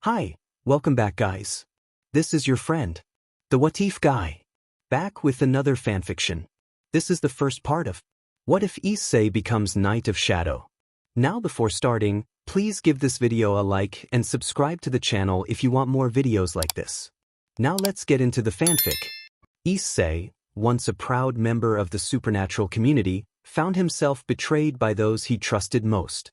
Hi, welcome back guys. This is your friend, the What If guy, back with another fanfiction. This is the first part of What If Issei becomes Knight of Shadow. Now before starting, please give this video a like and subscribe to the channel if you want more videos like this. Now let's get into the fanfic. Issei, once a proud member of the supernatural community, found himself betrayed by those he trusted most.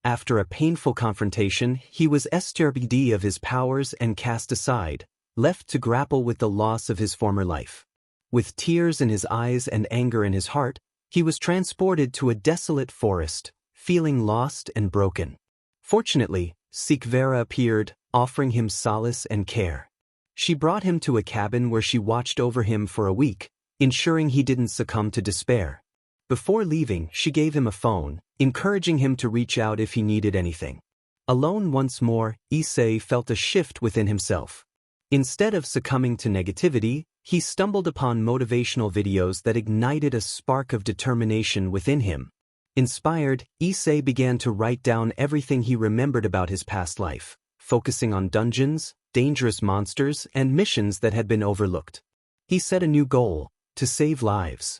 After a painful confrontation, he was stripped of his powers and cast aside, left to grapple with the loss of his former life. With tears in his eyes and anger in his heart, he was transported to a desolate forest, feeling lost and broken. Fortunately, Hydra appeared, offering him solace and care. She brought him to a cabin where she watched over him for a week, ensuring he didn't succumb to despair. Before leaving, she gave him a phone, encouraging him to reach out if he needed anything. Alone once more, Issei felt a shift within himself. Instead of succumbing to negativity, he stumbled upon motivational videos that ignited a spark of determination within him. Inspired, Issei began to write down everything he remembered about his past life, focusing on dungeons, dangerous monsters, and missions that had been overlooked. He set a new goal: to save lives.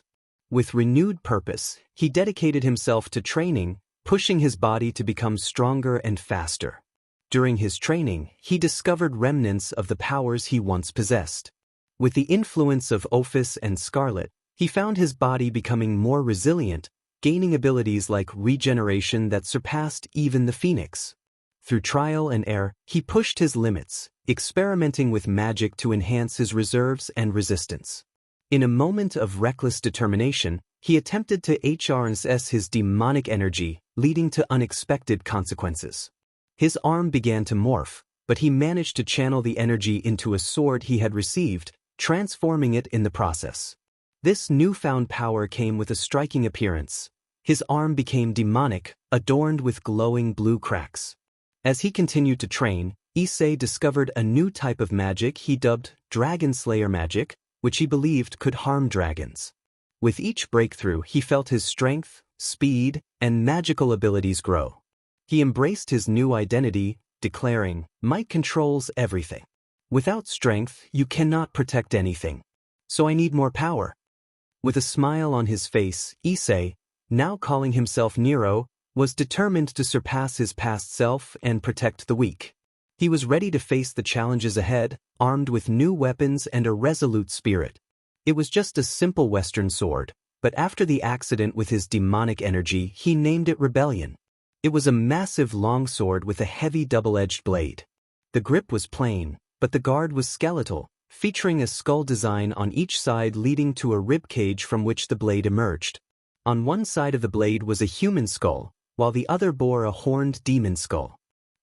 With renewed purpose, he dedicated himself to training, pushing his body to become stronger and faster. During his training, he discovered remnants of the powers he once possessed. With the influence of Ophis and Scarlet, he found his body becoming more resilient, gaining abilities like regeneration that surpassed even the Phoenix. Through trial and error, he pushed his limits, experimenting with magic to enhance his reserves and resistance. In a moment of reckless determination, he attempted to harness his demonic energy, leading to unexpected consequences. His arm began to morph, but he managed to channel the energy into a sword he had received, transforming it in the process. This newfound power came with a striking appearance. His arm became demonic, adorned with glowing blue cracks. As he continued to train, Issei discovered a new type of magic he dubbed Dragon Slayer magic, which he believed could harm dragons. With each breakthrough, he felt his strength, speed, and magical abilities grow. He embraced his new identity, declaring, "Might controls everything. Without strength, you cannot protect anything. So I need more power." With a smile on his face, Issei, now calling himself Nero, was determined to surpass his past self and protect the weak. He was ready to face the challenges ahead, armed with new weapons and a resolute spirit. It was just a simple Western sword, but after the accident with his demonic energy, he named it Rebellion. It was a massive longsword with a heavy double-edged blade. The grip was plain, but the guard was skeletal, featuring a skull design on each side leading to a ribcage from which the blade emerged. On one side of the blade was a human skull, while the other bore a horned demon skull.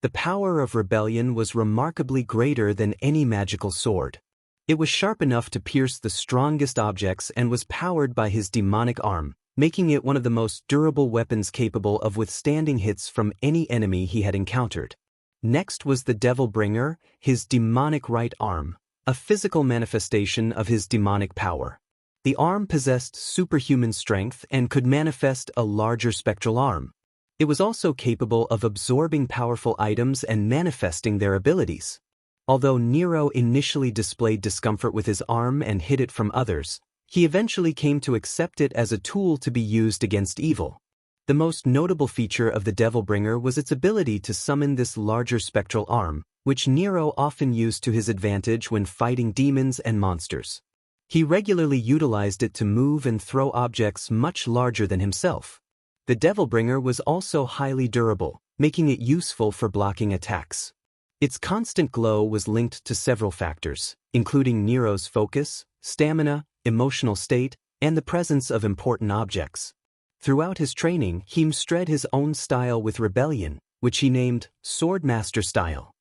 The power of Rebellion was remarkably greater than any magical sword. It was sharp enough to pierce the strongest objects and was powered by his demonic arm, making it one of the most durable weapons capable of withstanding hits from any enemy he had encountered. Next was the Devilbringer, his demonic right arm, a physical manifestation of his demonic power. The arm possessed superhuman strength and could manifest a larger spectral arm. It was also capable of absorbing powerful items and manifesting their abilities. Although Nero initially displayed discomfort with his arm and hid it from others, he eventually came to accept it as a tool to be used against evil. The most notable feature of the Devilbringer was its ability to summon this larger spectral arm, which Nero often used to his advantage when fighting demons and monsters. He regularly utilized it to move and throw objects much larger than himself. The Devilbringer was also highly durable, making it useful for blocking attacks. Its constant glow was linked to several factors, including Nero's focus, stamina, emotional state, and the presence of important objects. Throughout his training, he mastered his own style with Rebellion, which he named Swordmaster Style.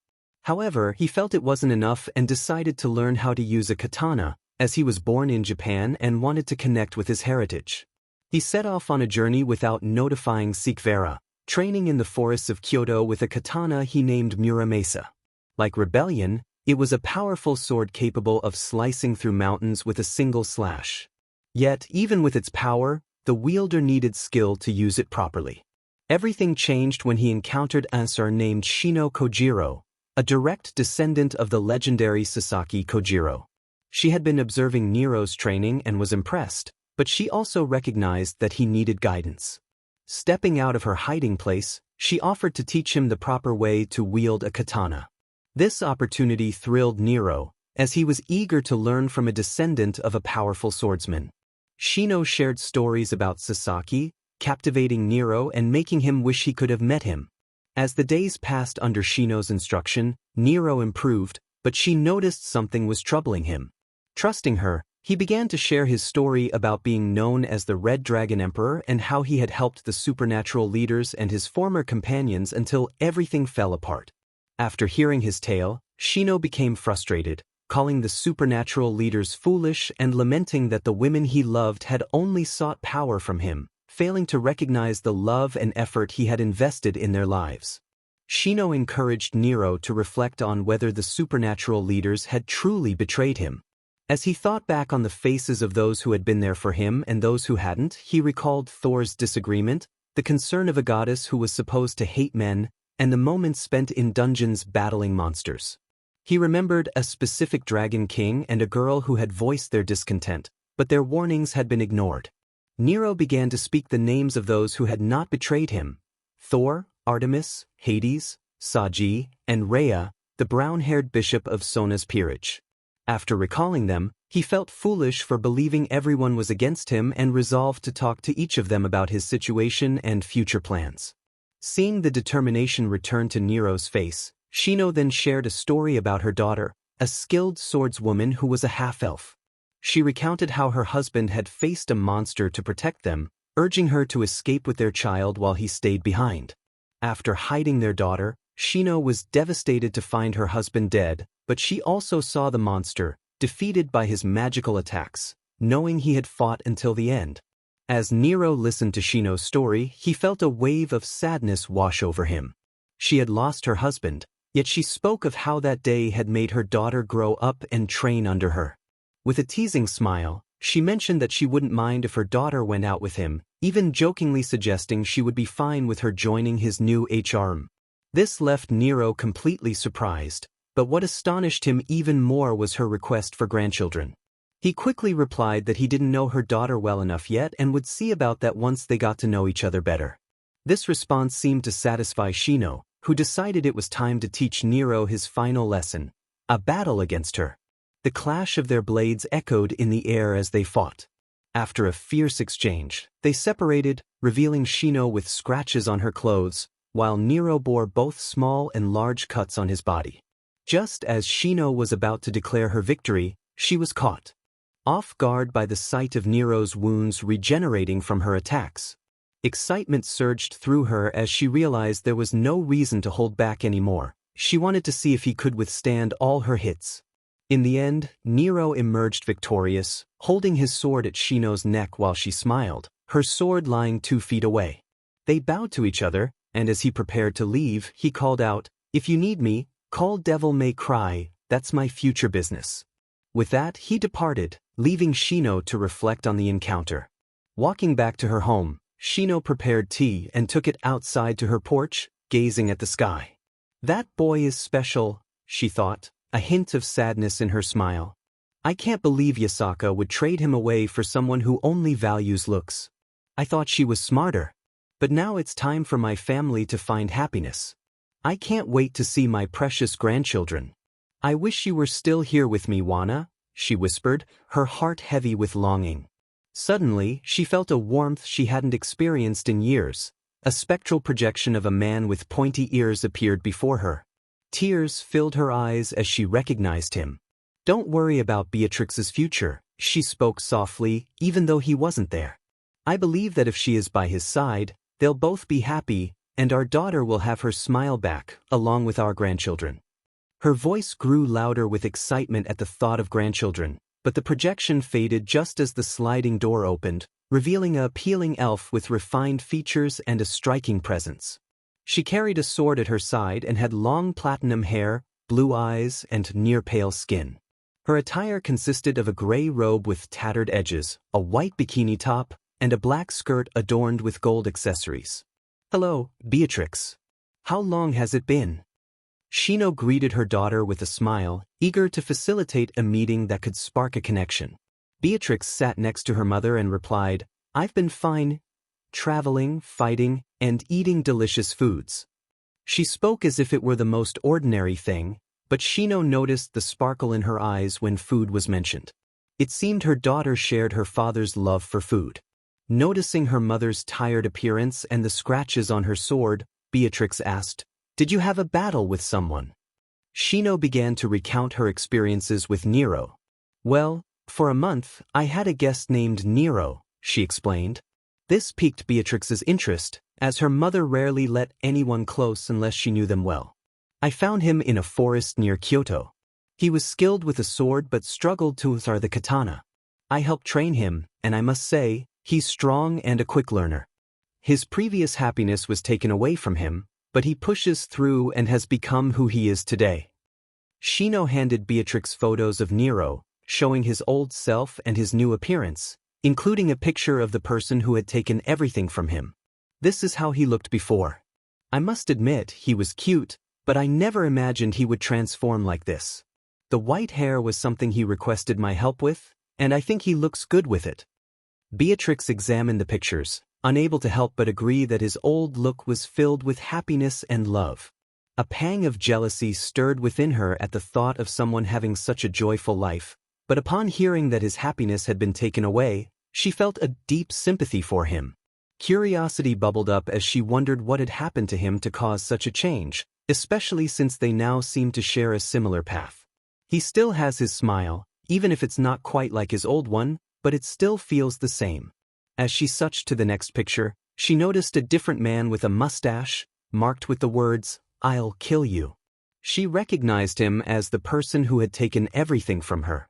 However, he felt it wasn't enough and decided to learn how to use a katana, as he was born in Japan and wanted to connect with his heritage. He set off on a journey without notifying Hydra, training in the forests of Kyoto with a katana he named Muramasa. Like Rebellion, it was a powerful sword capable of slicing through mountains with a single slash. Yet, even with its power, the wielder needed skill to use it properly. Everything changed when he encountered an answer named Shino, a direct descendant of the legendary Sasaki Kojiro. She had been observing Nero's training and was impressed, but she also recognized that he needed guidance. Stepping out of her hiding place, she offered to teach him the proper way to wield a katana. This opportunity thrilled Nero, as he was eager to learn from a descendant of a powerful swordsman. Shino shared stories about Sasaki, captivating Nero and making him wish he could have met him. As the days passed under Shino's instruction, Nero improved, but she noticed something was troubling him. Trusting her, he began to share his story about being known as the Red Dragon Emperor and how he had helped the supernatural leaders and his former companions until everything fell apart. After hearing his tale, Shino became frustrated, calling the supernatural leaders foolish and lamenting that the women he loved had only sought power from him, failing to recognize the love and effort he had invested in their lives. Shino encouraged Nero to reflect on whether the supernatural leaders had truly betrayed him. As he thought back on the faces of those who had been there for him and those who hadn't, he recalled Thor's disagreement, the concern of a goddess who was supposed to hate men, and the moments spent in dungeons battling monsters. He remembered a specific dragon king and a girl who had voiced their discontent, but their warnings had been ignored. Nero began to speak the names of those who had not betrayed him: Thor, Artemis, Hades, Saji, and Rhea, the brown-haired bishop of Sona's peerage. After recalling them, he felt foolish for believing everyone was against him and resolved to talk to each of them about his situation and future plans. Seeing the determination return to Nero's face, Shino then shared a story about her daughter, a skilled swordswoman who was a half-elf. She recounted how her husband had faced a monster to protect them, urging her to escape with their child while he stayed behind. After hiding their daughter, Shino was devastated to find her husband dead, but she also saw the monster, defeated by his magical attacks, knowing he had fought until the end. As Nero listened to Shino's story, he felt a wave of sadness wash over him. She had lost her husband, yet she spoke of how that day had made her daughter grow up and train under her. With a teasing smile, she mentioned that she wouldn't mind if her daughter went out with him, even jokingly suggesting she would be fine with her joining his new HR. This left Nero completely surprised, but what astonished him even more was her request for grandchildren. He quickly replied that he didn't know her daughter well enough yet and would see about that once they got to know each other better. This response seemed to satisfy Shino, who decided it was time to teach Nero his final lesson: a battle against her. The clash of their blades echoed in the air as they fought. After a fierce exchange, they separated, revealing Shino with scratches on her clothes, while Nero bore both small and large cuts on his body. Just as Shino was about to declare her victory, she was caught off guard by the sight of Nero's wounds regenerating from her attacks. Excitement surged through her as she realized there was no reason to hold back anymore. She wanted to see if he could withstand all her hits. In the end, Nero emerged victorious, holding his sword at Shino's neck while she smiled, her sword lying 2 feet away. They bowed to each other, and as he prepared to leave, he called out, "If you need me, call Devil May Cry, that's my future business." With that, he departed, leaving Shino to reflect on the encounter. Walking back to her home, Shino prepared tea and took it outside to her porch, gazing at the sky. "That boy is special," she thought, a hint of sadness in her smile. "I can't believe Yasaka would trade him away for someone who only values looks. I thought she was smarter. But now it's time for my family to find happiness. I can't wait to see my precious grandchildren. I wish you were still here with me, Wana," she whispered, her heart heavy with longing. Suddenly, she felt a warmth she hadn't experienced in years. A spectral projection of a man with pointy ears appeared before her. Tears filled her eyes as she recognized him. "Don't worry about Beatrix's future," she spoke softly, even though he wasn't there. "I believe that if she is by his side, they'll both be happy, and our daughter will have her smile back, along with our grandchildren." Her voice grew louder with excitement at the thought of grandchildren, but the projection faded just as the sliding door opened, revealing a appealing elf with refined features and a striking presence. She carried a sword at her side and had long platinum hair, blue eyes, and near-pale skin. Her attire consisted of a gray robe with tattered edges, a white bikini top, and a black skirt adorned with gold accessories. "Hello, Beatrix. How long has it been?" Shino greeted her daughter with a smile, eager to facilitate a meeting that could spark a connection. Beatrix sat next to her mother and replied, "I've been fine, traveling, fighting, and eating delicious foods." She spoke as if it were the most ordinary thing, but Shino noticed the sparkle in her eyes when food was mentioned. It seemed her daughter shared her father's love for food. Noticing her mother's tired appearance and the scratches on her sword, Beatrix asked, "Did you have a battle with someone?" Shino began to recount her experiences with Nero. "Well, for a month, I had a guest named Nero," she explained. This piqued Beatrix's interest, as her mother rarely let anyone close unless she knew them well. "I found him in a forest near Kyoto. He was skilled with a sword but struggled to utter the katana. I helped train him, and I must say, he's strong and a quick learner. His previous happiness was taken away from him, but he pushes through and has become who he is today." Shino handed Beatrix photos of Nero, showing his old self and his new appearance, including a picture of the person who had taken everything from him. "This is how he looked before. I must admit he was cute, but I never imagined he would transform like this. The white hair was something he requested my help with, and I think he looks good with it." Beatrix examined the pictures, unable to help but agree that his old look was filled with happiness and love. A pang of jealousy stirred within her at the thought of someone having such a joyful life, but upon hearing that his happiness had been taken away, she felt a deep sympathy for him. Curiosity bubbled up as she wondered what had happened to him to cause such a change, especially since they now seemed to share a similar path. He still has his smile, even if it's not quite like his old one, but it still feels the same. As she switched to the next picture, she noticed a different man with a mustache, marked with the words, "I'll kill you." She recognized him as the person who had taken everything from her.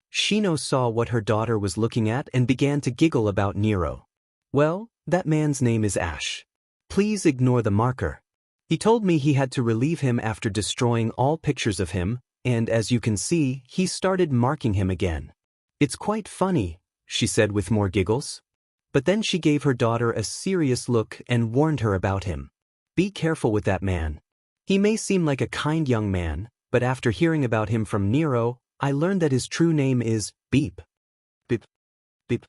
Shino saw what her daughter was looking at and began to giggle about Nero. "Well, that man's name is Ash. Please ignore the marker. He told me he had to relieve him after destroying all pictures of him, and as you can see, he started marking him again. It's quite funny," she said with more giggles. But then she gave her daughter a serious look and warned her about him. "Be careful with that man. He may seem like a kind young man, but after hearing about him from Nero, I learned that his true name is Beep. Beep. Beep.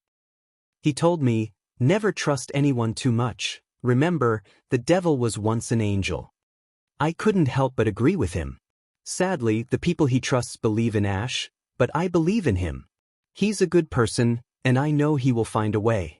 He told me, never trust anyone too much. Remember, the devil was once an angel." I couldn't help but agree with him. Sadly, the people he trusts believe in Ash, but I believe in him. He's a good person, and I know he will find a way.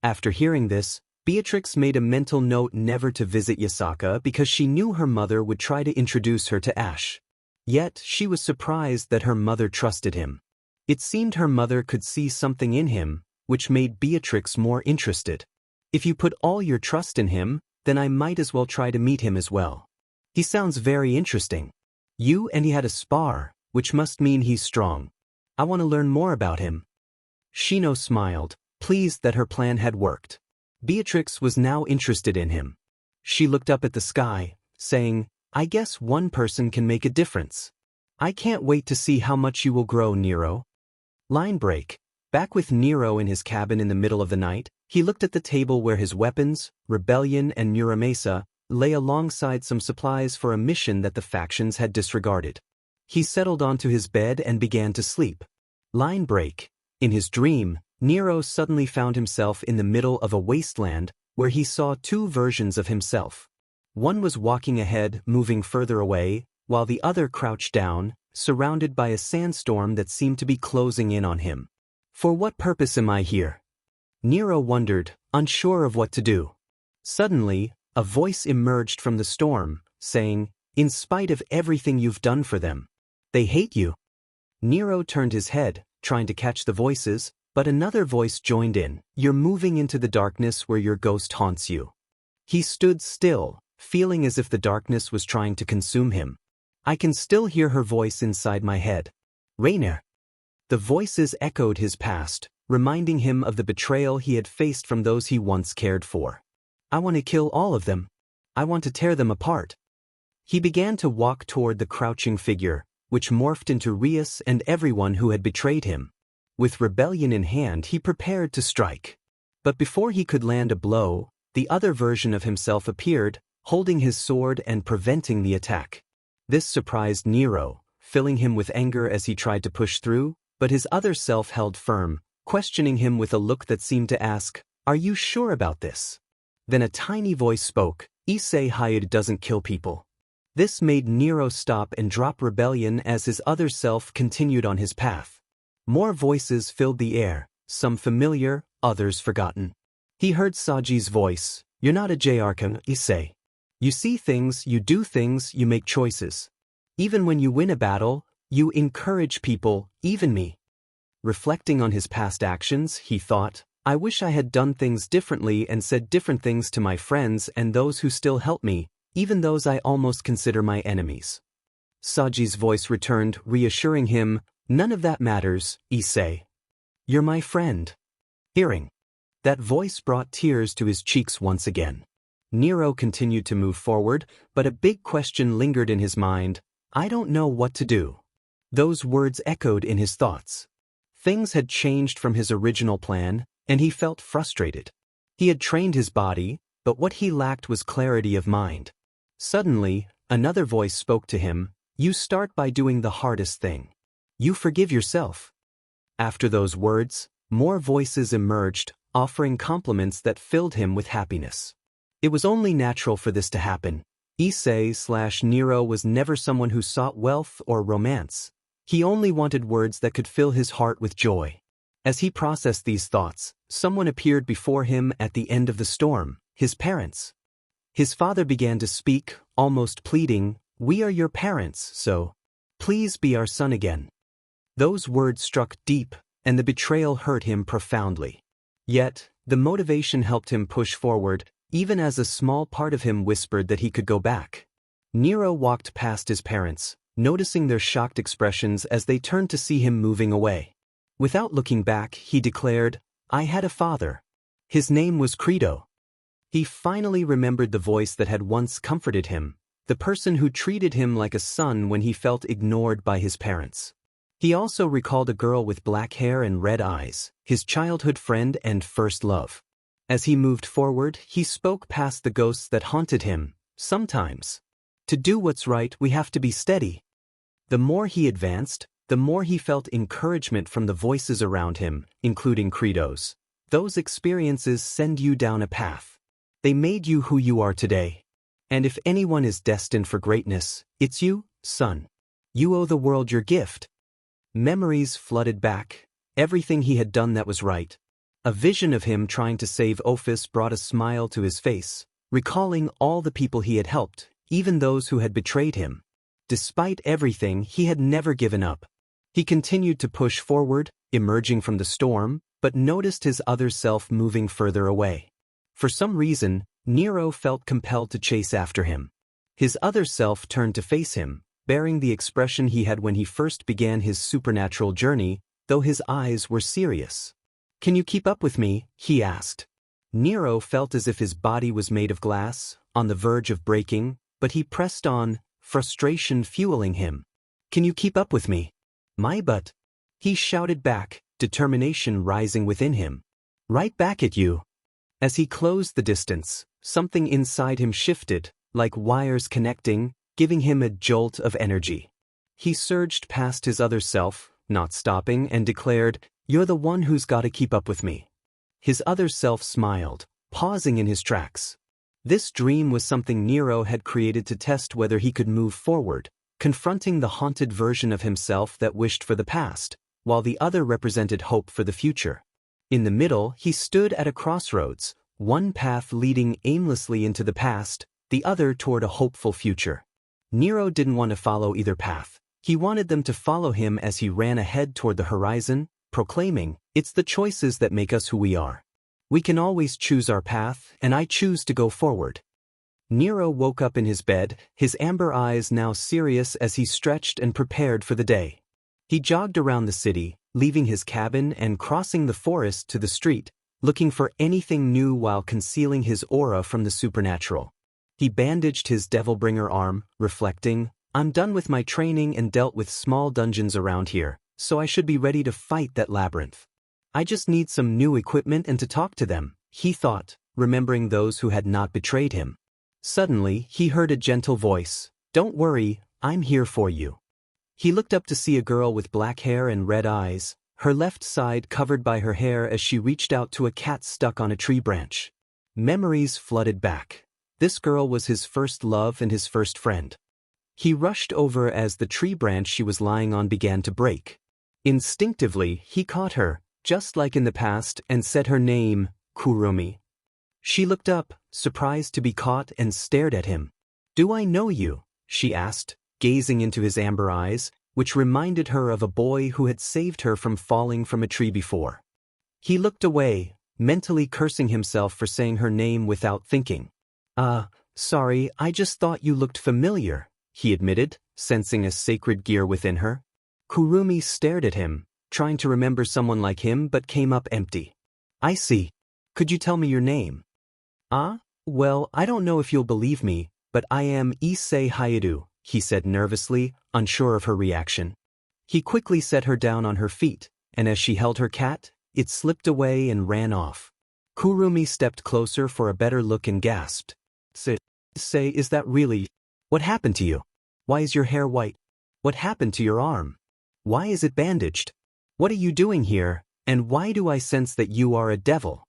After hearing this, Beatrix made a mental note never to visit Yasaka because she knew her mother would try to introduce her to Ash. Yet, she was surprised that her mother trusted him. It seemed her mother could see something in him, which made Beatrix more interested. "If you put all your trust in him, then I might as well try to meet him as well. He sounds very interesting. You and he had a spar, which must mean he's strong. I want to learn more about him." Shino smiled, pleased that her plan had worked. Beatrix was now interested in him. She looked up at the sky, saying, "I guess one person can make a difference. I can't wait to see how much you will grow, Nero." Line break. Back with Nero in his cabin in the middle of the night, he looked at the table where his weapons, Rebellion and Muramesa, lay alongside some supplies for a mission that the factions had disregarded. He settled onto his bed and began to sleep. Line break. In his dream, Nero suddenly found himself in the middle of a wasteland where he saw two versions of himself. One was walking ahead, moving further away, while the other crouched down, surrounded by a sandstorm that seemed to be closing in on him. "For what purpose am I here?" Nero wondered, unsure of what to do. Suddenly, a voice emerged from the storm, saying, "In spite of everything you've done for them, they hate you." Nero turned his head, trying to catch the voices, but another voice joined in, "You're moving into the darkness where your ghost haunts you." He stood still, feeling as if the darkness was trying to consume him. "I can still hear her voice inside my head. Rainer." The voices echoed his past, reminding him of the betrayal he had faced from those he once cared for. "I want to kill all of them. I want to tear them apart." He began to walk toward the crouching figure, which morphed into Rias and everyone who had betrayed him. With Rebellion in hand, he prepared to strike. But before he could land a blow, the other version of himself appeared, holding his sword and preventing the attack. This surprised Nero, filling him with anger as he tried to push through, but his other self held firm, questioning him with a look that seemed to ask, "Are you sure about this?" Then a tiny voice spoke, "Issei Hyoudou doesn't kill people." This made Nero stop and drop rebellion as his other self continued on his path. More voices filled the air, some familiar, others forgotten. He heard Saji's voice, "You're not a Jarkan, Issei. You see things, you do things, you make choices. Even when you win a battle, you encourage people, even me." Reflecting on his past actions, he thought, "I wish I had done things differently and said different things to my friends and those who still help me, even those I almost consider my enemies." Saji's voice returned, reassuring him, "None of that matters, Issei. You're my friend." Hearing that voice brought tears to his cheeks once again. Nero continued to move forward, but a big question lingered in his mind, "I don't know what to do." Those words echoed in his thoughts. Things had changed from his original plan, and he felt frustrated. He had trained his body, but what he lacked was clarity of mind. Suddenly, another voice spoke to him, "You start by doing the hardest thing. You forgive yourself." After those words, more voices emerged, offering compliments that filled him with happiness. It was only natural for this to happen. Issei/Nero was never someone who sought wealth or romance. He only wanted words that could fill his heart with joy. As he processed these thoughts, someone appeared before him at the end of the storm, his parents. His father began to speak, almost pleading, "We are your parents, so please be our son again." Those words struck deep, and the betrayal hurt him profoundly. Yet, the motivation helped him push forward, even as a small part of him whispered that he could go back. Nero walked past his parents, noticing their shocked expressions as they turned to see him moving away. Without looking back, he declared, "I had a father. His name was Credo." He finally remembered the voice that had once comforted him, the person who treated him like a son when he felt ignored by his parents. He also recalled a girl with black hair and red eyes, his childhood friend and first love. As he moved forward, he spoke past the ghosts that haunted him, "Sometimes, to do what's right, we have to be steady." The more he advanced, the more he felt encouragement from the voices around him, including Credo's. Those experiences send you down a path. They made you who you are today. And if anyone is destined for greatness, it's you, son. You owe the world your gift. Memories flooded back, everything he had done that was right. A vision of him trying to save Ophis brought a smile to his face, recalling all the people he had helped, even those who had betrayed him. Despite everything, he had never given up. He continued to push forward, emerging from the storm, but noticed his other self moving further away. For some reason, Nero felt compelled to chase after him. His other self turned to face him, bearing the expression he had when he first began his supernatural journey, though his eyes were serious. "Can you keep up with me?" he asked. Nero felt as if his body was made of glass, on the verge of breaking, but he pressed on, frustration fueling him. "Can you keep up with me?" "My butt," he shouted back, determination rising within him. "Right back at you." As he closed the distance, something inside him shifted, like wires connecting, giving him a jolt of energy. He surged past his other self, not stopping, and declared, "You're the one who's got to keep up with me." His other self smiled, pausing in his tracks. This dream was something Nero had created to test whether he could move forward, confronting the haunted version of himself that wished for the past, while the other represented hope for the future. In the middle, he stood at a crossroads, one path leading aimlessly into the past, the other toward a hopeful future. Nero didn't want to follow either path. He wanted them to follow him as he ran ahead toward the horizon, proclaiming, "It's the choices that make us who we are. We can always choose our path, and I choose to go forward." Nero woke up in his bed, his amber eyes now serious as he stretched and prepared for the day. He jogged around the city, leaving his cabin and crossing the forest to the street, looking for anything new while concealing his aura from the supernatural. He bandaged his Devilbringer arm, reflecting, "I'm done with my training and dealt with small dungeons around here, so I should be ready to fight that labyrinth. I just need some new equipment and to talk to them," he thought, remembering those who had not betrayed him. Suddenly, he heard a gentle voice, "Don't worry, I'm here for you. He looked up to see a girl with black hair and red eyes, her left side covered by her hair as she reached out to a cat stuck on a tree branch. Memories flooded back. This girl was his first love and his first friend. He rushed over as the tree branch she was lying on began to break. Instinctively, he caught her, just like in the past, and said her name, Kurumi. She looked up, surprised to be caught, and stared at him. "Do I know you?" she asked, gazing into his amber eyes, which reminded her of a boy who had saved her from falling from a tree before. He looked away, mentally cursing himself for saying her name without thinking. Sorry, I just thought you looked familiar," he admitted, sensing a sacred gear within her. Kurumi stared at him, trying to remember someone like him but came up empty. "I see. Could you tell me your name?" Well, I don't know if you'll believe me, but I am Issei Hyoudou," he said nervously, unsure of her reaction. He quickly set her down on her feet, and as she held her cat, it slipped away and ran off. Kurumi stepped closer for a better look and gasped. Say, is that really? What happened to you? Why is your hair white? What happened to your arm? Why is it bandaged? What are you doing here, and why do I sense that you are a devil?"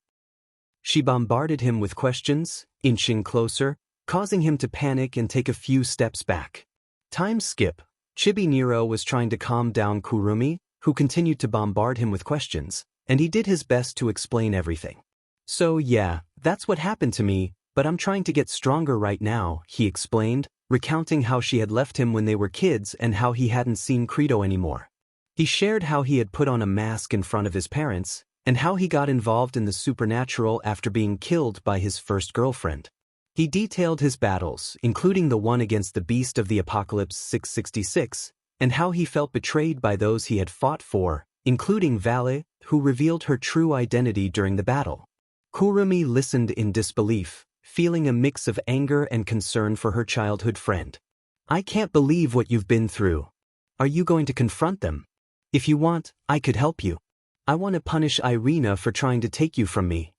She bombarded him with questions, inching closer, causing him to panic and take a few steps back. Time skip. Chibi Nero was trying to calm down Kurumi, who continued to bombard him with questions, and he did his best to explain everything. "So yeah, that's what happened to me, but I'm trying to get stronger right now," he explained, recounting how she had left him when they were kids and how he hadn't seen Credo anymore. He shared how he had put on a mask in front of his parents, and how he got involved in the supernatural after being killed by his first girlfriend. He detailed his battles, including the one against the Beast of the Apocalypse 666, and how he felt betrayed by those he had fought for, including Vale, who revealed her true identity during the battle. Kurumi listened in disbelief, feeling a mix of anger and concern for her childhood friend. "I can't believe what you've been through. Are you going to confront them? If you want, I could help you. I want to punish Irina for trying to take you from me."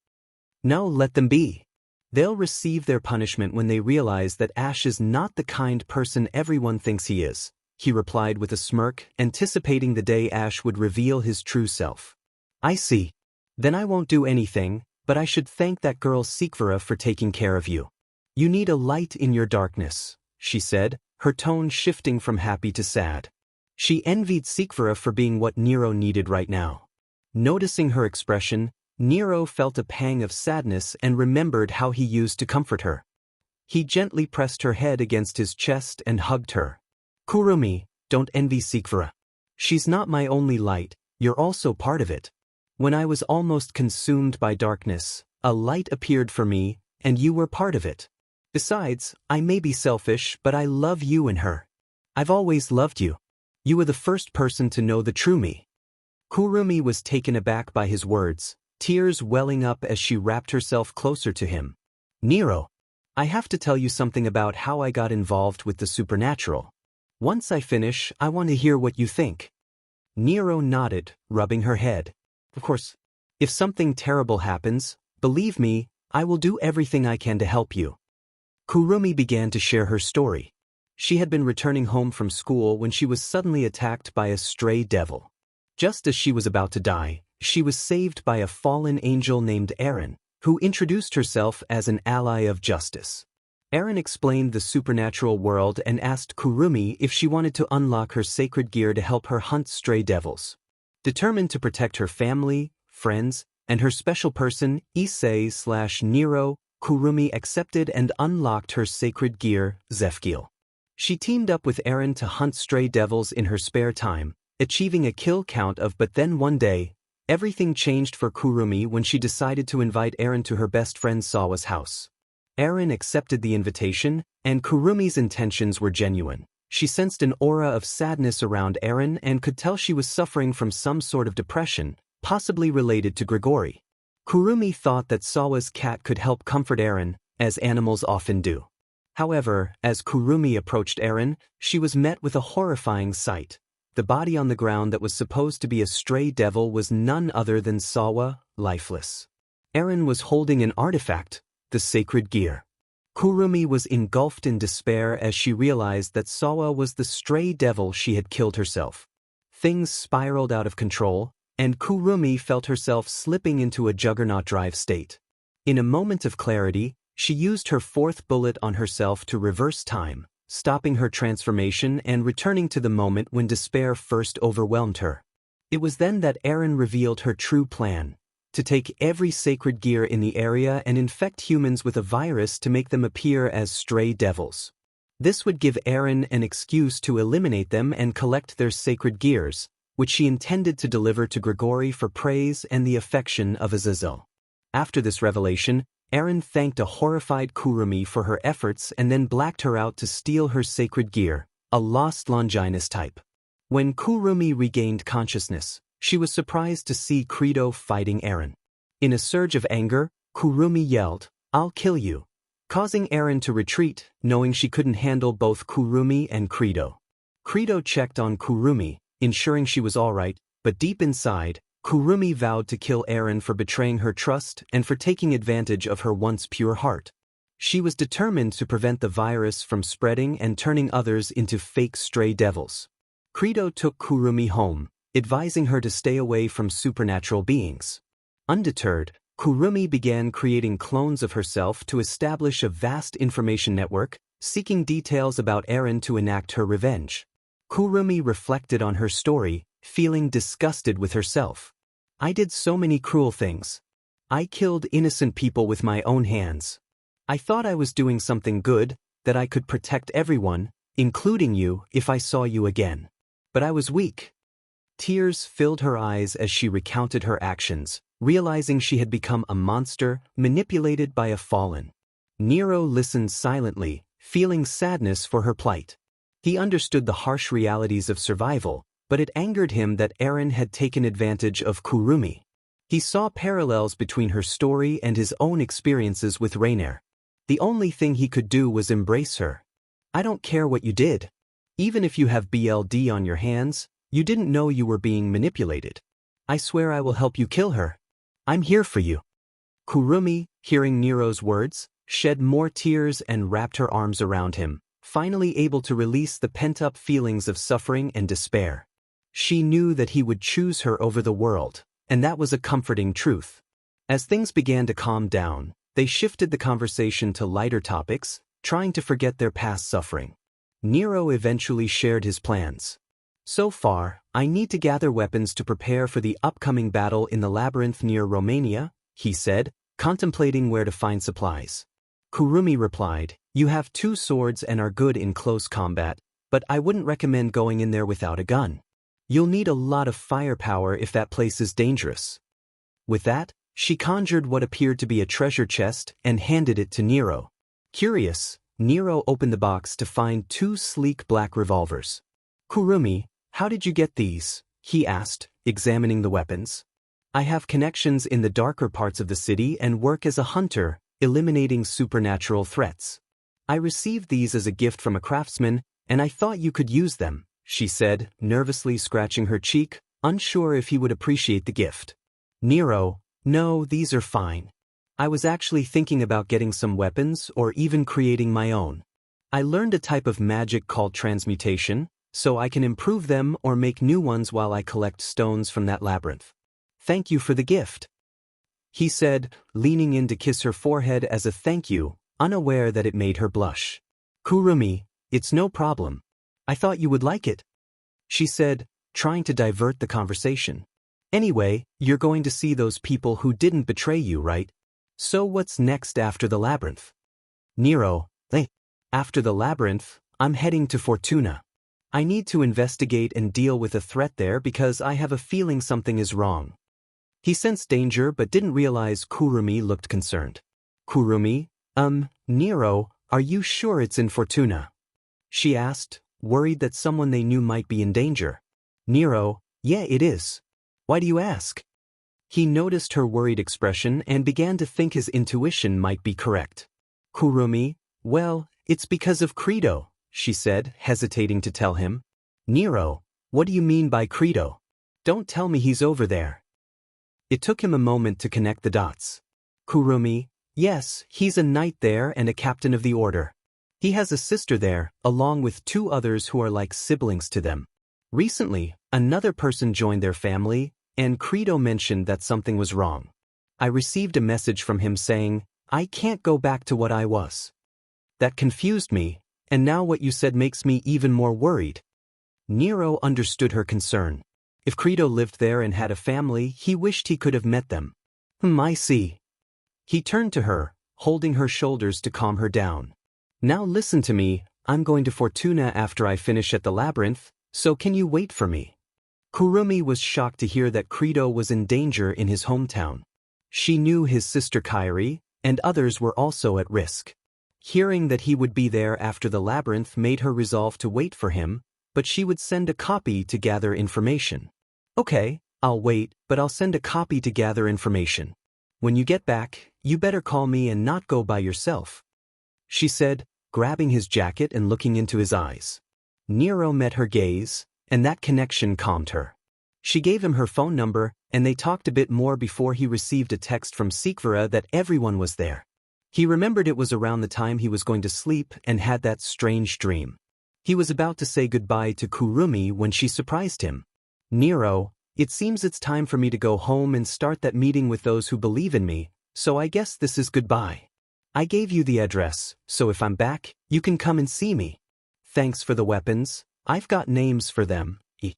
"No, let them be. They'll receive their punishment when they realize that Ash is not the kind person everyone thinks he is," he replied with a smirk, anticipating the day Ash would reveal his true self. "I see. Then I won't do anything, but I should thank that girl Sikvara for taking care of you. You need a light in your darkness," she said, her tone shifting from happy to sad. She envied Sikvara for being what Nero needed right now. Noticing her expression, Nero felt a pang of sadness and remembered how he used to comfort her. He gently pressed her head against his chest and hugged her. "Kurumi, don't envy Sikvara. She's not my only light, you're also part of it. When I was almost consumed by darkness, a light appeared for me, and you were part of it. Besides, I may be selfish, but I love you and her. I've always loved you. You were the first person to know the true me." Kurumi was taken aback by his words, tears welling up as she wrapped herself closer to him. "Nero, I have to tell you something about how I got involved with the supernatural. Once I finish, I want to hear what you think." Nero nodded, rubbing her head. "Of course. If something terrible happens, believe me, I will do everything I can to help you." Kurumi began to share her story. She had been returning home from school when she was suddenly attacked by a stray devil. Just as she was about to die, she was saved by a fallen angel named Erin, who introduced herself as an ally of justice. Erin explained the supernatural world and asked Kurumi if she wanted to unlock her sacred gear to help her hunt stray devils. Determined to protect her family, friends, and her special person, Issei/Nero, Kurumi accepted and unlocked her sacred gear, Zefgil. She teamed up with Erin to hunt stray devils in her spare time, achieving a kill count of. But then one day, everything changed for Kurumi when she decided to invite Erin to her best friend Sawa's house. Erin accepted the invitation, and Kurumi's intentions were genuine. She sensed an aura of sadness around Erin and could tell she was suffering from some sort of depression, possibly related to Grigori. Kurumi thought that Sawa's cat could help comfort Erin, as animals often do. However, as Kurumi approached Erin, she was met with a horrifying sight. The body on the ground that was supposed to be a stray devil was none other than Sawa, lifeless. Erin was holding an artifact, the sacred gear. Kurumi was engulfed in despair as she realized that Sawa was the stray devil she had killed herself. Things spiraled out of control, and Kurumi felt herself slipping into a juggernaut drive state. In a moment of clarity, she used her fourth bullet on herself to reverse time, stopping her transformation and returning to the moment when despair first overwhelmed her. It was then that Eren revealed her true plan: to take every sacred gear in the area and infect humans with a virus to make them appear as stray devils. This would give Eren an excuse to eliminate them and collect their sacred gears, which she intended to deliver to Grigori for praise and the affection of Azazel. After this revelation, Eren thanked a horrified Kurumi for her efforts and then blacked her out to steal her sacred gear, a lost Longinus type. When Kurumi regained consciousness, she was surprised to see Credo fighting Eren. In a surge of anger, Kurumi yelled, "I'll kill you," causing Eren to retreat, knowing she couldn't handle both Kurumi and Credo. Credo checked on Kurumi, ensuring she was alright, but deep inside, Kurumi vowed to kill Eren for betraying her trust and for taking advantage of her once pure heart. She was determined to prevent the virus from spreading and turning others into fake stray devils. Credo took Kurumi home, advising her to stay away from supernatural beings. Undeterred, Kurumi began creating clones of herself to establish a vast information network, seeking details about Eren to enact her revenge. Kurumi reflected on her story, feeling disgusted with herself. "I did so many cruel things. I killed innocent people with my own hands. I thought I was doing something good, that I could protect everyone, including you, if I saw you again. But I was weak." Tears filled her eyes as she recounted her actions, realizing she had become a monster, manipulated by a fallen. Nero listened silently, feeling sadness for her plight. He understood the harsh realities of survival, but it angered him that Eren had taken advantage of Kurumi. He saw parallels between her story and his own experiences with Reiner. The only thing he could do was embrace her. "I don't care what you did. Even if you have BLD on your hands, you didn't know you were being manipulated. I swear I will help you kill her. I'm here for you." Kurumi, hearing Nero's words, shed more tears and wrapped her arms around him, finally able to release the pent-up feelings of suffering and despair. She knew that he would choose her over the world, and that was a comforting truth. As things began to calm down, they shifted the conversation to lighter topics, trying to forget their past suffering. Nero eventually shared his plans. "So far, I need to gather weapons to prepare for the upcoming battle in the labyrinth near Romania," he said, contemplating where to find supplies. Kurumi replied, "You have 2 swords and are good in close combat, but I wouldn't recommend going in there without a gun. You'll need a lot of firepower if that place is dangerous." With that, she conjured what appeared to be a treasure chest and handed it to Nero. Curious, Nero opened the box to find 2 sleek black revolvers. "Kurumi, how did you get these?" he asked, examining the weapons. "I have connections in the darker parts of the city and work as a hunter, eliminating supernatural threats. I received these as a gift from a craftsman, and I thought you could use them," she said, nervously scratching her cheek, unsure if he would appreciate the gift. Nero, "No, these are fine. I was actually thinking about getting some weapons or even creating my own. I learned a type of magic called transmutation, so I can improve them or make new ones while I collect stones from that labyrinth. Thank you for the gift," he said, leaning in to kiss her forehead as a thank you, unaware that it made her blush. "Kurumi, it's no problem. I thought you would like it," she said, trying to divert the conversation. "Anyway, you're going to see those people who didn't betray you, right? So what's next after the labyrinth?" Nero, "After the labyrinth, I'm heading to Fortuna. I need to investigate and deal with a threat there because I have a feeling something is wrong." He sensed danger but didn't realize Kurumi looked concerned. "Kurumi, Nero, are you sure it's in Fortuna?" she asked, worried that someone they knew might be in danger. Nero, "Yeah, it is. Why do you ask?" He noticed her worried expression and began to think his intuition might be correct. Kurumi, "Well, it's because of Credo," she said, hesitating to tell him. Nero, "What do you mean by Credo? Don't tell me he's over there." It took him a moment to connect the dots. Kurumi, Yes, he's a knight there and a captain of the order. He has a sister there, along with 2 others who are like siblings to them. Recently, another person joined their family, and Credo mentioned that something was wrong. I received a message from him saying, I can't go back to what I was. That confused me, and now what you said makes me even more worried. Nero understood her concern. If Credo lived there and had a family, he wished he could have met them. I see. He turned to her, holding her shoulders to calm her down. Now listen to me, I'm going to Fortuna after I finish at the labyrinth, so can you wait for me? Kurumi was shocked to hear that Credo was in danger in his hometown. She knew his sister Kairi, and others were also at risk. Hearing that he would be there after the labyrinth made her resolve to wait for him, but she would send a copy to gather information. Okay, I'll wait, but I'll send a copy to gather information. When you get back, you better call me and not go by yourself, she said, grabbing his jacket and looking into his eyes. Nero met her gaze, and that connection calmed her. She gave him her phone number, and they talked a bit more before he received a text from Sikvara that everyone was there. He remembered it was around the time he was going to sleep and had that strange dream. He was about to say goodbye to Kurumi when she surprised him. Nero, it seems it's time for me to go home and start that meeting with those who believe in me, so I guess this is goodbye. I gave you the address, so if I'm back, you can come and see me. Thanks for the weapons, I've got names for them, he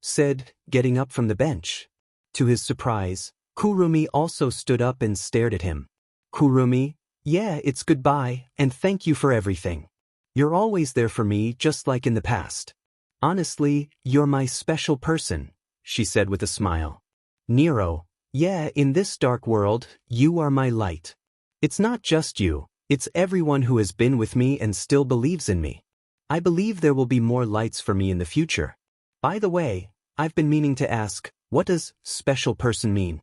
said, getting up from the bench. To his surprise, Kurumi also stood up and stared at him. Kurumi, yeah, it's goodbye, and thank you for everything. You're always there for me just like in the past. Honestly, you're my special person, she said with a smile. Nero, yeah, in this dark world, you are my light. It's not just you, it's everyone who has been with me and still believes in me. I believe there will be more lights for me in the future. By the way, I've been meaning to ask, what does special person mean?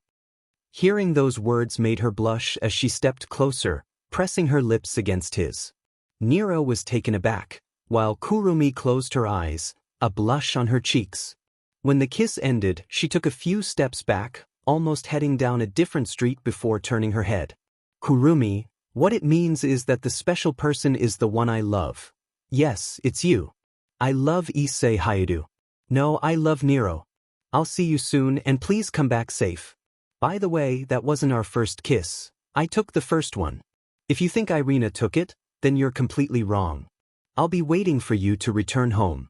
Hearing those words made her blush as she stepped closer, pressing her lips against his. Nero was taken aback, while Kurumi closed her eyes, a blush on her cheeks. When the kiss ended, she took a few steps back, almost heading down a different street before turning her head. Kurumi, what it means is that the special person is the one I love. Yes, it's you. I love Issei Hyoudou. No, I love Nero. I'll see you soon and please come back safe. By the way, that wasn't our first kiss. I took the first one. If you think Irina took it, then you're completely wrong. I'll be waiting for you to return home.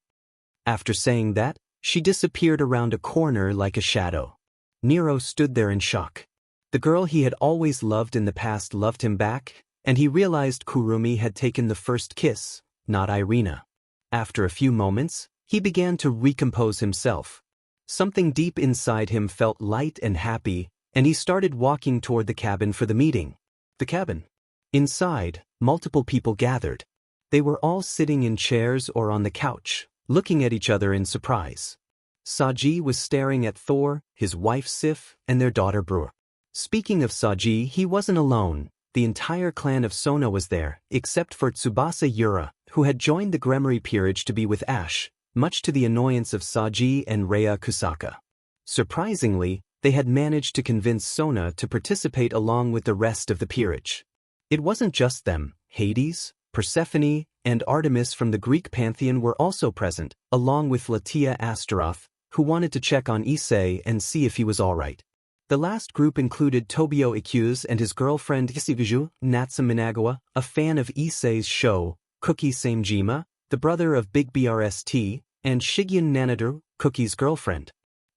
After saying that, she disappeared around a corner like a shadow. Nero stood there in shock. The girl he had always loved in the past loved him back, and he realized Kurumi had taken the first kiss, not Irina. After a few moments, he began to recompose himself. Something deep inside him felt light and happy, and he started walking toward the cabin for the meeting. The cabin. Inside, multiple people gathered. They were all sitting in chairs or on the couch, looking at each other in surprise. Saji was staring at Thor, his wife Sif, and their daughter Brur. Speaking of Saji, he wasn't alone. The entire clan of Sona was there, except for Tsubasa Yura, who had joined the Gremory peerage to be with Ash, much to the annoyance of Saji and Rhea Kusaka. Surprisingly, they had managed to convince Sona to participate along with the rest of the peerage. It wasn't just them. Hades, Persephone, and Artemis from the Greek pantheon were also present, along with Latia Astaroth, who wanted to check on Issei and see if he was alright. The last group included Tobio Ikuse and his girlfriend Issei Hyoudou, Natsu Minagawa, a fan of Issei's show, Cookie Samejima, the brother of Big BRST, and Shigyun Nanaduru, Cookie's girlfriend.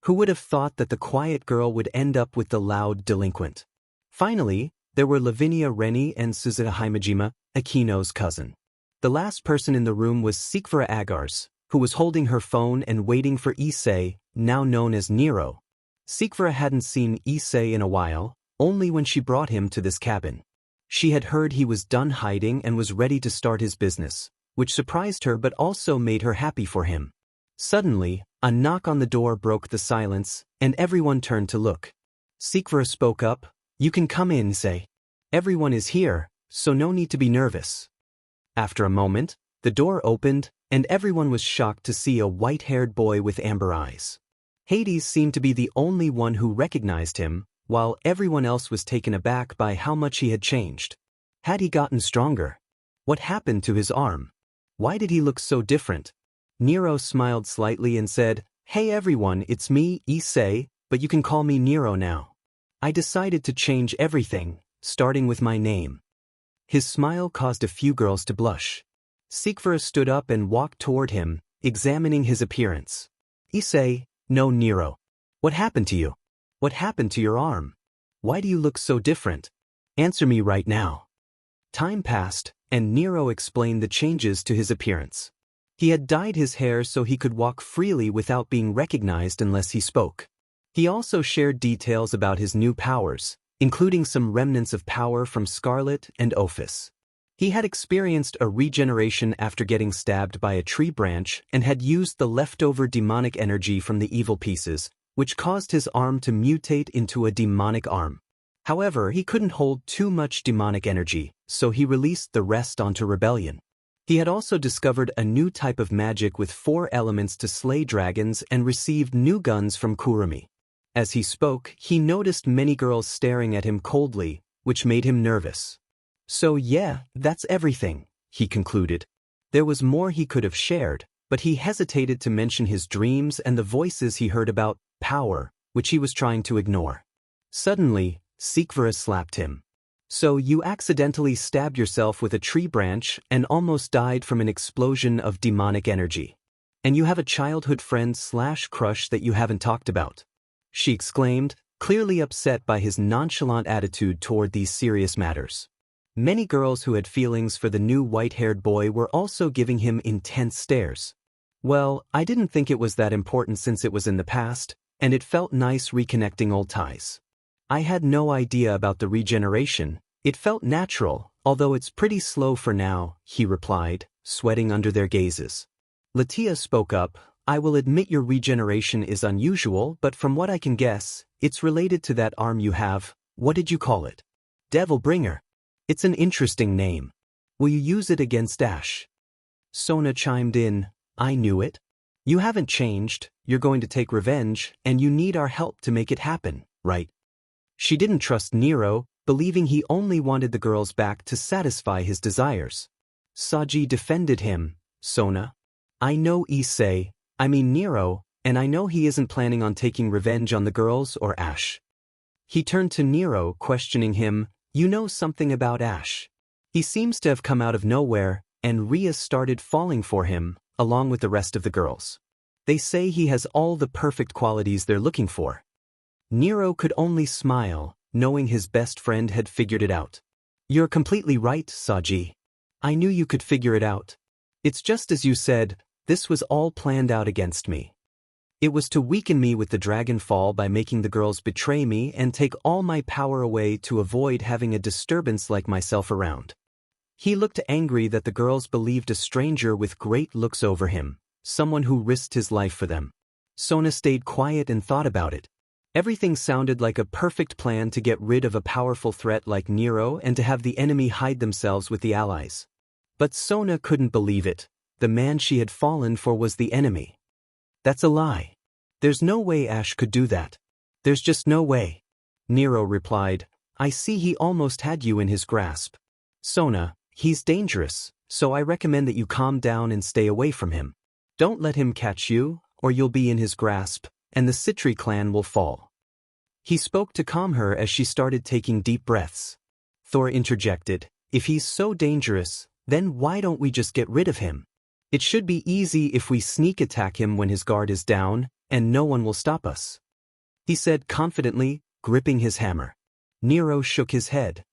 Who would have thought that the quiet girl would end up with the loud delinquent? Finally, there were Lavinia Reni and Suzuha Himejima, Akino's cousin. The last person in the room was Sikvara Agars, who was holding her phone and waiting for Issei, now known as Nero. Sikvara hadn't seen Issei in a while, only when she brought him to this cabin. She had heard he was done hiding and was ready to start his business, which surprised her but also made her happy for him. Suddenly, a knock on the door broke the silence, and everyone turned to look. Sikvara spoke up, "You can come in, Issei. Everyone is here, so no need to be nervous." After a moment, the door opened, and everyone was shocked to see a white-haired boy with amber eyes. Hades seemed to be the only one who recognized him, while everyone else was taken aback by how much he had changed. Had he gotten stronger? What happened to his arm? Why did he look so different? Nero smiled slightly and said, "Hey everyone, it's me, Issei, but you can call me Nero now. I decided to change everything, starting with my name." His smile caused a few girls to blush. Sikvara stood up and walked toward him, examining his appearance. "Issei, no Nero. What happened to you? What happened to your arm? Why do you look so different? Answer me right now." Time passed, and Nero explained the changes to his appearance. He had dyed his hair so he could walk freely without being recognized unless he spoke. He also shared details about his new powers, including some remnants of power from Scarlet and Ophis. He had experienced a regeneration after getting stabbed by a tree branch and had used the leftover demonic energy from the evil pieces, which caused his arm to mutate into a demonic arm. However, he couldn't hold too much demonic energy, so he released the rest onto Rebellion. He had also discovered a new type of magic with 4 elements to slay dragons and received new guns from Kurumi. As he spoke, he noticed many girls staring at him coldly, which made him nervous. "So yeah, that's everything," he concluded. There was more he could have shared, but he hesitated to mention his dreams and the voices he heard about power, which he was trying to ignore. Suddenly, Sikvara slapped him. "So you accidentally stabbed yourself with a tree branch and almost died from an explosion of demonic energy. And you have a childhood friend/crush that you haven't talked about," she exclaimed, clearly upset by his nonchalant attitude toward these serious matters. Many girls who had feelings for the new white-haired boy were also giving him intense stares. "Well, I didn't think it was that important since it was in the past, and it felt nice reconnecting old ties. I had no idea about the regeneration. It felt natural, although it's pretty slow for now," he replied, sweating under their gazes. Latia spoke up, "I will admit your regeneration is unusual, but from what I can guess, it's related to that arm you have. What did you call it?" "Devilbringer. It's an interesting name. Will you use it against Ash?" Sona chimed in, "I knew it. You haven't changed, you're going to take revenge, and you need our help to make it happen, right?" She didn't trust Nero, believing he only wanted the girls back to satisfy his desires. Saji defended him, "Sona. I know Nero, and I know he isn't planning on taking revenge on the girls or Ash." He turned to Nero, questioning him, "You know something about Ash? He seems to have come out of nowhere, and Rhea started falling for him, along with the rest of the girls. They say he has all the perfect qualities they're looking for." Nero could only smile, knowing his best friend had figured it out. "You're completely right, Saji. I knew you could figure it out. It's just as you said, this was all planned out against me. It was to weaken me with the dragon fall by making the girls betray me and take all my power away to avoid having a disturbance like myself around." He looked angry that the girls believed a stranger with great looks over him, someone who risked his life for them. Sona stayed quiet and thought about it. Everything sounded like a perfect plan to get rid of a powerful threat like Nero and to have the enemy hide themselves with the allies. But Sona couldn't believe it. The man she had fallen for was the enemy. "That's a lie. There's no way Ash could do that. There's just no way." Nero replied, "I see he almost had you in his grasp. Sona, he's dangerous, so I recommend that you calm down and stay away from him. Don't let him catch you, or you'll be in his grasp, and the Citri clan will fall." He spoke to calm her as she started taking deep breaths. Thor interjected, "If he's so dangerous, then why don't we just get rid of him? It should be easy if we sneak attack him when his guard is down, and no one will stop us," he said confidently, gripping his hammer. Nero shook his head.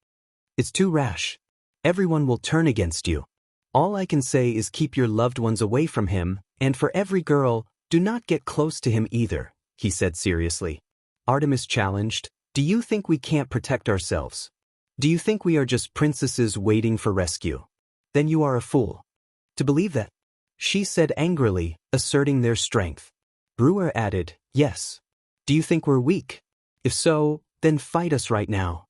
"It's too rash. Everyone will turn against you. All I can say is keep your loved ones away from him, and for every girl, do not get close to him either," he said seriously. Artemis challenged, "Do you think we can't protect ourselves? Do you think we are just princesses waiting for rescue? Then you are a fool to believe that," she said angrily, asserting their strength. Brewer added, "Yes. Do you think we're weak? If so, then fight us right now."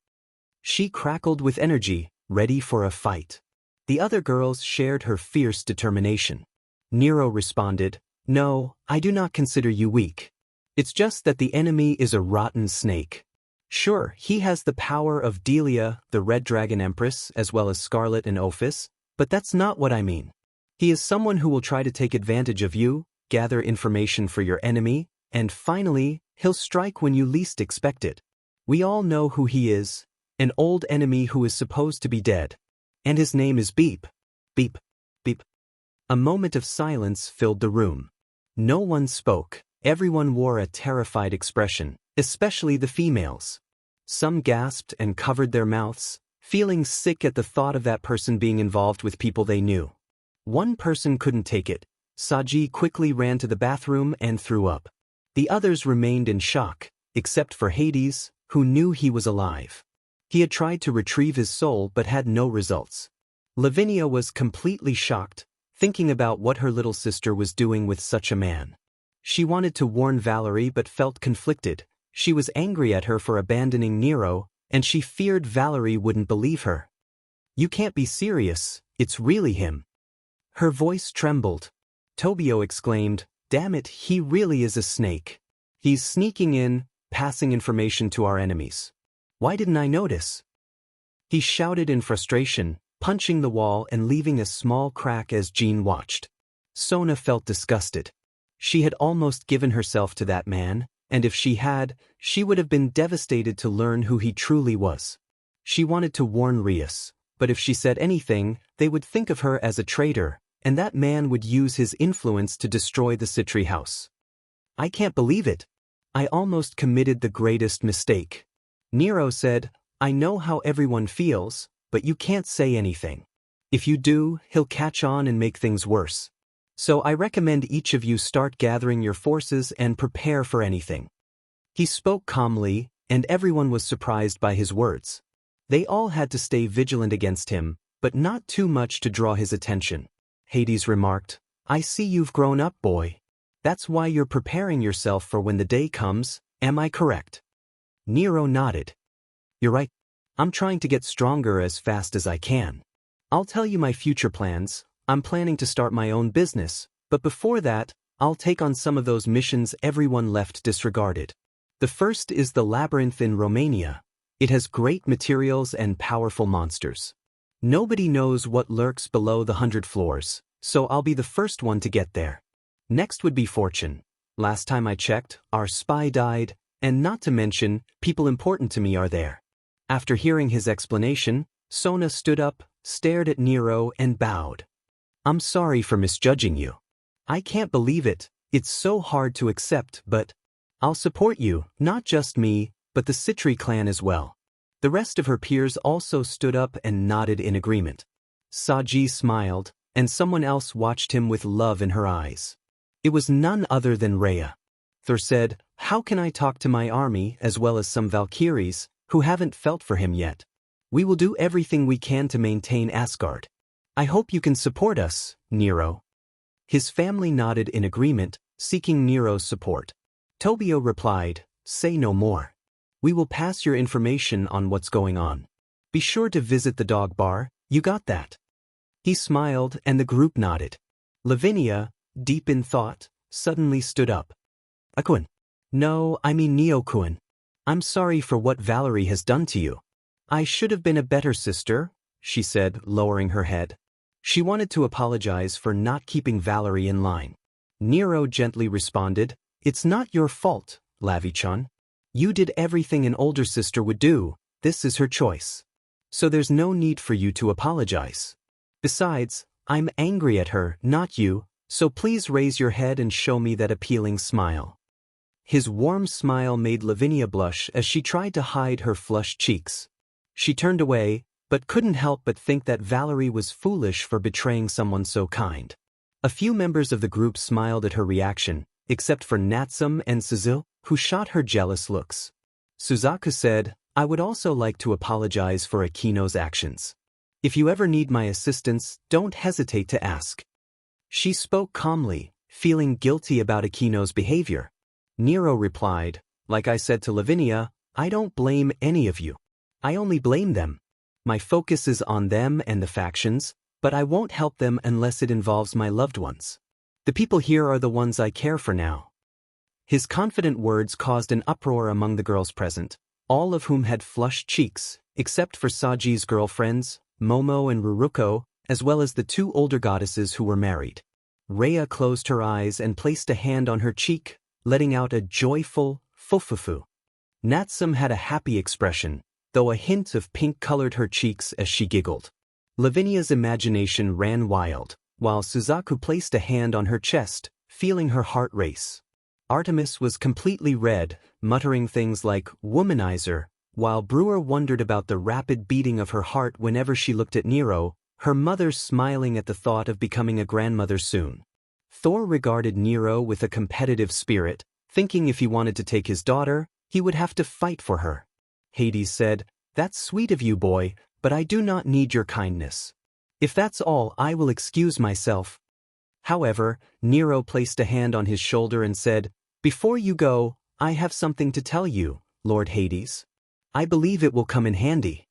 She crackled with energy, ready for a fight. The other girls shared her fierce determination. Nero responded, "No, I do not consider you weak. It's just that the enemy is a rotten snake. Sure, he has the power of Delia, the Red Dragon Empress, as well as Scarlet and Ophis, but that's not what I mean. He is someone who will try to take advantage of you, gather information for your enemy, and finally, he'll strike when you least expect it. We all know who he is, an old enemy who is supposed to be dead. And his name is Beep. Beep. Beep. A moment of silence filled the room. No one spoke, everyone wore a terrified expression, especially the females. Some gasped and covered their mouths, feeling sick at the thought of that person being involved with people they knew. One person couldn't take it. Saji quickly ran to the bathroom and threw up. The others remained in shock, except for Hades, who knew he was alive. He had tried to retrieve his soul but had no results. Lavinia was completely shocked, thinking about what her little sister was doing with such a man. She wanted to warn Valerie but felt conflicted. She was angry at her for abandoning Nero, and she feared Valerie wouldn't believe her. "You can't be serious, it's really him." Her voice trembled. Tobio exclaimed, "Damn it, he really is a snake. He's sneaking in, passing information to our enemies. Why didn't I notice?" He shouted in frustration, punching the wall and leaving a small crack as Jean watched. Sona felt disgusted. She had almost given herself to that man, and if she had, she would have been devastated to learn who he truly was. She wanted to warn Rias, but if she said anything, they would think of her as a traitor, and that man would use his influence to destroy the Citri house. "I can't believe it. I almost committed the greatest mistake." Nero said, "I know how everyone feels, but you can't say anything. If you do, he'll catch on and make things worse. So I recommend each of you start gathering your forces and prepare for anything." He spoke calmly, and everyone was surprised by his words. They all had to stay vigilant against him, but not too much to draw his attention. Hades remarked, "I see you've grown up, boy. That's why you're preparing yourself for when the day comes, am I correct?" Nero nodded. "You're right. I'm trying to get stronger as fast as I can. I'll tell you my future plans. I'm planning to start my own business, but before that, I'll take on some of those missions everyone left disregarded. The first is the labyrinth in Romania. It has great materials and powerful monsters. Nobody knows what lurks below the 100 floors, so I'll be the first one to get there. Next would be Fortune. Last time I checked, our spy died, and not to mention, people important to me are there." After hearing his explanation, Sona stood up, stared at Nero and bowed. "I'm sorry for misjudging you. I can't believe it, it's so hard to accept, but I'll support you, not just me, but the Citri clan as well." The rest of her peers also stood up and nodded in agreement. Saji smiled, and someone else watched him with love in her eyes. It was none other than Rhea. Thor said, "How can I talk to my army as well as some Valkyries who haven't felt for him yet? We will do everything we can to maintain Asgard. I hope you can support us, Nero." His family nodded in agreement, seeking Nero's support. Tobio replied, "Say no more. We will pass your information on what's going on. Be sure to visit the dog bar, you got that?" He smiled and the group nodded. Lavinia, deep in thought, suddenly stood up. "Akun. No, I mean Neo-kun. I'm sorry for what Valerie has done to you. I should have been a better sister," she said, lowering her head. She wanted to apologize for not keeping Valerie in line. Nero gently responded, "It's not your fault, Lavi-chan. You did everything an older sister would do, this is her choice. So there's no need for you to apologize. Besides, I'm angry at her, not you, so please raise your head and show me that appealing smile." His warm smile made Lavinia blush as she tried to hide her flushed cheeks. She turned away, but couldn't help but think that Valerie was foolish for betraying someone so kind. A few members of the group smiled at her reaction, except for Natsum and Suzu, who shot her jealous looks. Suzaku said, "I would also like to apologize for Akino's actions. If you ever need my assistance, don't hesitate to ask." She spoke calmly, feeling guilty about Akino's behavior. Nero replied, "Like I said to Lavinia, I don't blame any of you. I only blame them. My focus is on them and the factions, but I won't help them unless it involves my loved ones. The people here are the ones I care for now." His confident words caused an uproar among the girls present. all of whom had flushed cheeks, except for Saji's girlfriends, Momo and Ruruko, as well as the two older goddesses who were married. Rhea closed her eyes and placed a hand on her cheek, letting out a joyful fufufu. Natsum had a happy expression, though a hint of pink colored her cheeks as she giggled. Lavinia's imagination ran wild, while Suzaku placed a hand on her chest, feeling her heart race. Artemis was completely red, muttering things like womanizer, while Brewer wondered about the rapid beating of her heart whenever she looked at Nero, her mother smiling at the thought of becoming a grandmother soon. Thor regarded Nero with a competitive spirit, thinking if he wanted to take his daughter, he would have to fight for her. Hades said, "That's sweet of you, boy, but I do not need your kindness. If that's all, I will excuse myself." However, Nero placed a hand on his shoulder and said, "Before you go, I have something to tell you, Lord Hades. I believe it will come in handy."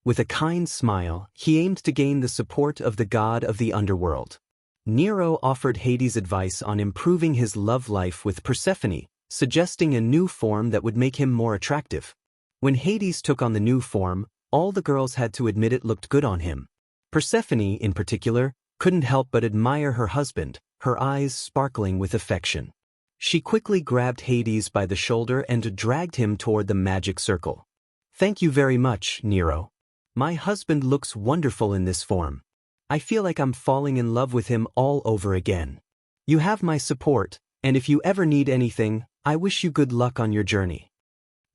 With a kind smile, he aimed to gain the support of the god of the underworld. Nero offered Hades advice on improving his love life with Persephone, suggesting a new form that would make him more attractive. When Hades took on the new form, all the girls had to admit it looked good on him. Persephone, in particular, couldn't help but admire her husband, her eyes sparkling with affection. She quickly grabbed Hades by the shoulder and dragged him toward the magic circle. "Thank you very much, Nero. My husband looks wonderful in this form. I feel like I'm falling in love with him all over again. You have my support, and if you ever need anything, I wish you good luck on your journey."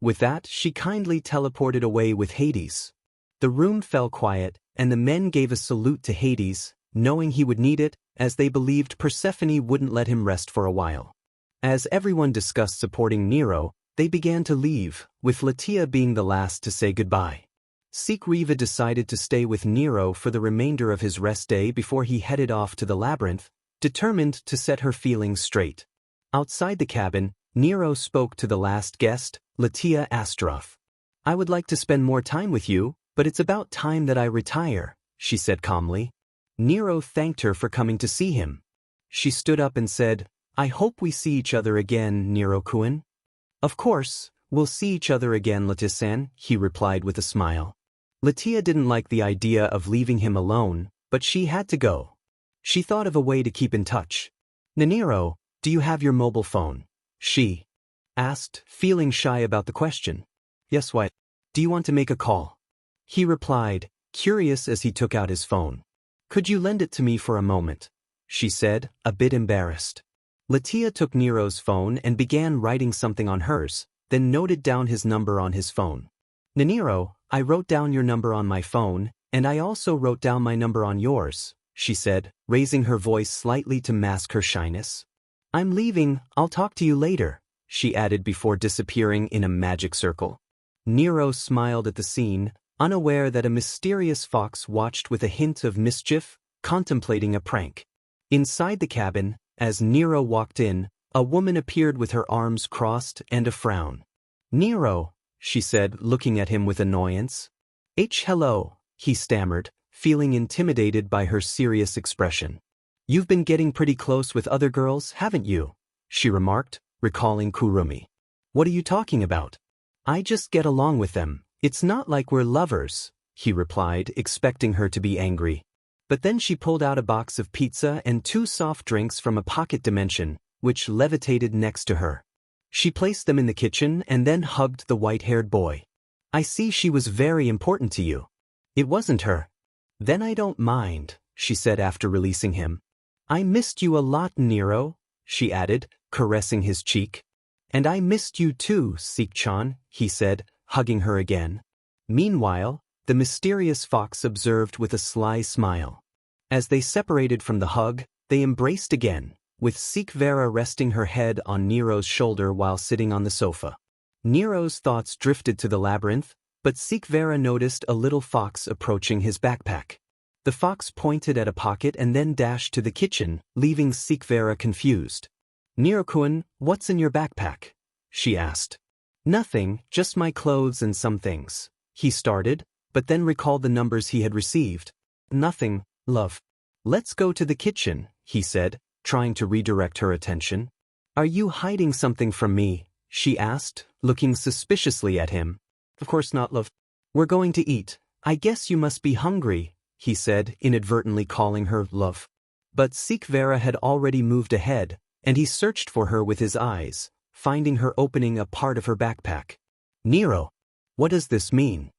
With that, she kindly teleported away with Hades. The room fell quiet, and the men gave a salute to Hades, knowing he would need it, as they believed Persephone wouldn't let him rest for a while. As everyone discussed supporting Nero, they began to leave, with Latia being the last to say goodbye. Riva decided to stay with Nero for the remainder of his rest day before he headed off to the labyrinth, determined to set her feelings straight. Outside the cabin, Nero spoke to the last guest, Latia Astroff. "I would like to spend more time with you, but it's about time that I retire," she said calmly. Nero thanked her for coming to see him. She stood up and said, "I hope we see each other again, Nero-kun." "Of course, we'll see each other again, Latia-san," he replied with a smile. Latia didn't like the idea of leaving him alone, but she had to go. She thought of a way to keep in touch. "Nero, do you have your mobile phone?" she asked, feeling shy about the question. "Yes, what? Do you want to make a call?" he replied, curious as he took out his phone. "Could you lend it to me for a moment?" she said, a bit embarrassed. Latia took Nero's phone and began writing something on hers, then noted down his number on his phone. "Nero, I wrote down your number on my phone, and I also wrote down my number on yours," she said, raising her voice slightly to mask her shyness. "I'm leaving, I'll talk to you later," she added before disappearing in a magic circle. Nero smiled at the scene, unaware that a mysterious fox watched with a hint of mischief, contemplating a prank. Inside the cabin, as Nero walked in, a woman appeared with her arms crossed and a frown. "Nero," she said, looking at him with annoyance. Hello," he stammered, feeling intimidated by her serious expression. "You've been getting pretty close with other girls, haven't you?" she remarked, recalling Kurumi. "What are you talking about?" "I just get along with them. It's not like we're lovers," he replied, expecting her to be angry. But then she pulled out a box of pizza and 2 soft drinks from a pocket dimension, which levitated next to her. She placed them in the kitchen and then hugged the white-haired boy. "I see she was very important to you." "It wasn't her." "Then I don't mind," she said after releasing him. "I missed you a lot, Nero," she added, caressing his cheek. "And I missed you too, Seek-chan," he said, hugging her again. Meanwhile, the mysterious fox observed with a sly smile. As they separated from the hug, they embraced again, with Seek-Vera resting her head on Nero's shoulder while sitting on the sofa. Nero's thoughts drifted to the labyrinth, but Seek-Vera noticed a little fox approaching his backpack. The fox pointed at a pocket and then dashed to the kitchen, leaving Seek-Vera confused. "Nero-kun, what's in your backpack?" she asked. "Nothing, just my clothes and some things," he started, but then recalled the numbers he had received. "Nothing, love." "Let's go to the kitchen," he said, trying to redirect her attention. "Are you hiding something from me?" she asked, looking suspiciously at him. Of course not, love. We're going to eat. I guess you must be hungry, he said, inadvertently calling her love. But Sikvera had already moved ahead, and he searched for her with his eyes, finding her opening a part of her backpack. Nero, what does this mean?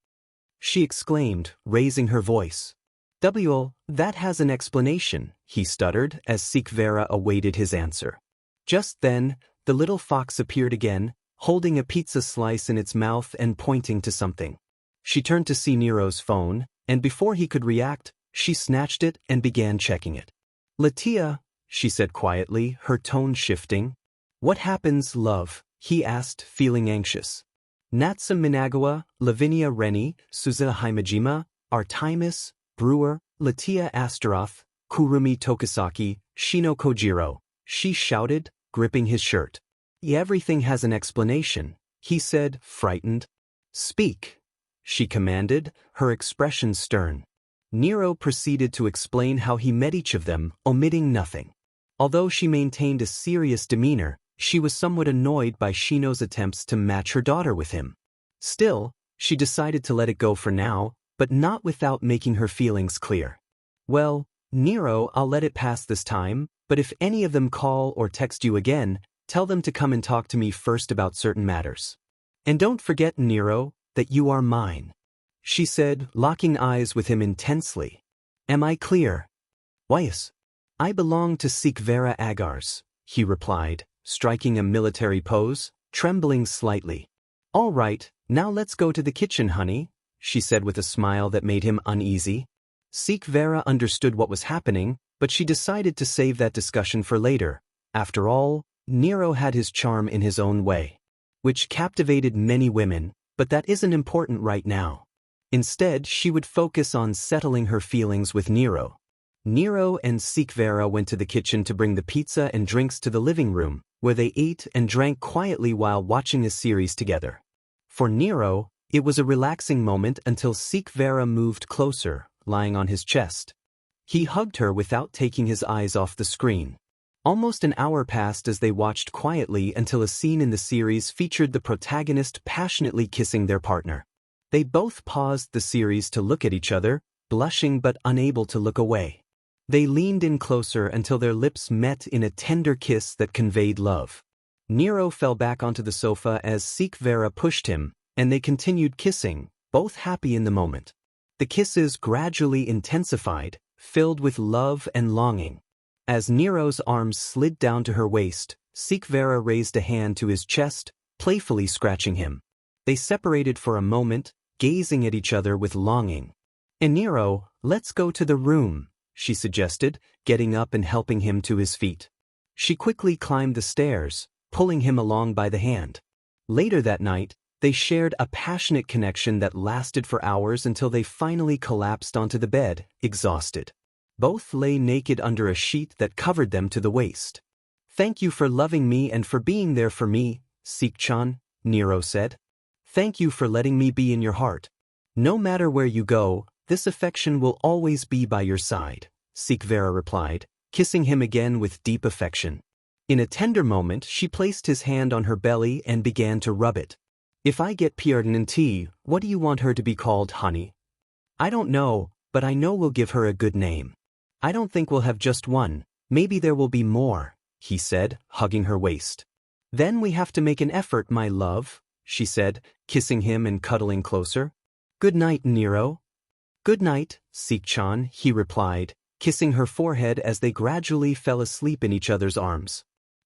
She exclaimed, raising her voice. That has an explanation, he stuttered as Sikvera awaited his answer. Just then, the little fox appeared again, holding a pizza slice in its mouth and pointing to something. She turned to see Nero's phone, and before he could react, she snatched it and began checking it. Latia, she said quietly, her tone shifting. What happens, love? He asked, feeling anxious. Natsa Minagawa, Lavinia Reni, Suza Himejima, Artemis, Brewer, Latia Astaroth, Kurumi Tokisaki, Shino Kojiro, she shouted, gripping his shirt. Everything has an explanation, he said, frightened. Speak, she commanded, her expression stern. Nero proceeded to explain how he met each of them, omitting nothing. Although she maintained a serious demeanor, she was somewhat annoyed by Shino's attempts to match her daughter with him. Still, she decided to let it go for now, but not without making her feelings clear. Well, Nero, I'll let it pass this time, but if any of them call or text you again, tell them to come and talk to me first about certain matters. And don't forget, Nero, that you are mine, she said, locking eyes with him intensely. Am I clear? Yes. I belong to Sikvera Agars, he replied, striking a military pose, trembling slightly. All right, now let's go to the kitchen, honey, she said with a smile that made him uneasy. Sikvera understood what was happening, but she decided to save that discussion for later. After all, Nero had his charm in his own way, which captivated many women, but that isn't important right now. Instead, she would focus on settling her feelings with Nero. Nero and Sikvera went to the kitchen to bring the pizza and drinks to the living room, where they ate and drank quietly while watching a series together. For Nero, it was a relaxing moment until Sikvera moved closer, lying on his chest. He hugged her without taking his eyes off the screen. Almost an hour passed as they watched quietly until a scene in the series featured the protagonist passionately kissing their partner. They both paused the series to look at each other, blushing but unable to look away. They leaned in closer until their lips met in a tender kiss that conveyed love. Nero fell back onto the sofa as Sikvera pushed him, and they continued kissing, both happy in the moment. The kisses gradually intensified, filled with love and longing. As Nero's arms slid down to her waist, Sikvera raised a hand to his chest, playfully scratching him. They separated for a moment, gazing at each other with longing. And Nero, let's go to the room, she suggested, getting up and helping him to his feet. She quickly climbed the stairs, pulling him along by the hand. Later that night, they shared a passionate connection that lasted for hours until they finally collapsed onto the bed, exhausted. Both lay naked under a sheet that covered them to the waist. Thank you for loving me and for being there for me, Sik-chan, Nero said. Thank you for letting me be in your heart. No matter where you go, this affection will always be by your side, Sikvera replied, kissing him again with deep affection. In a tender moment, she placed his hand on her belly and began to rub it. If I get Pierdinanti, what do you want her to be called, honey? I don't know, but I know we'll give her a good name. I don't think we'll have just one, maybe there will be more, he said, hugging her waist. Then we have to make an effort, my love, she said, kissing him and cuddling closer. Good night, Nero. Good night, Sik-chan, he replied, kissing her forehead as they gradually fell asleep in each other's arms.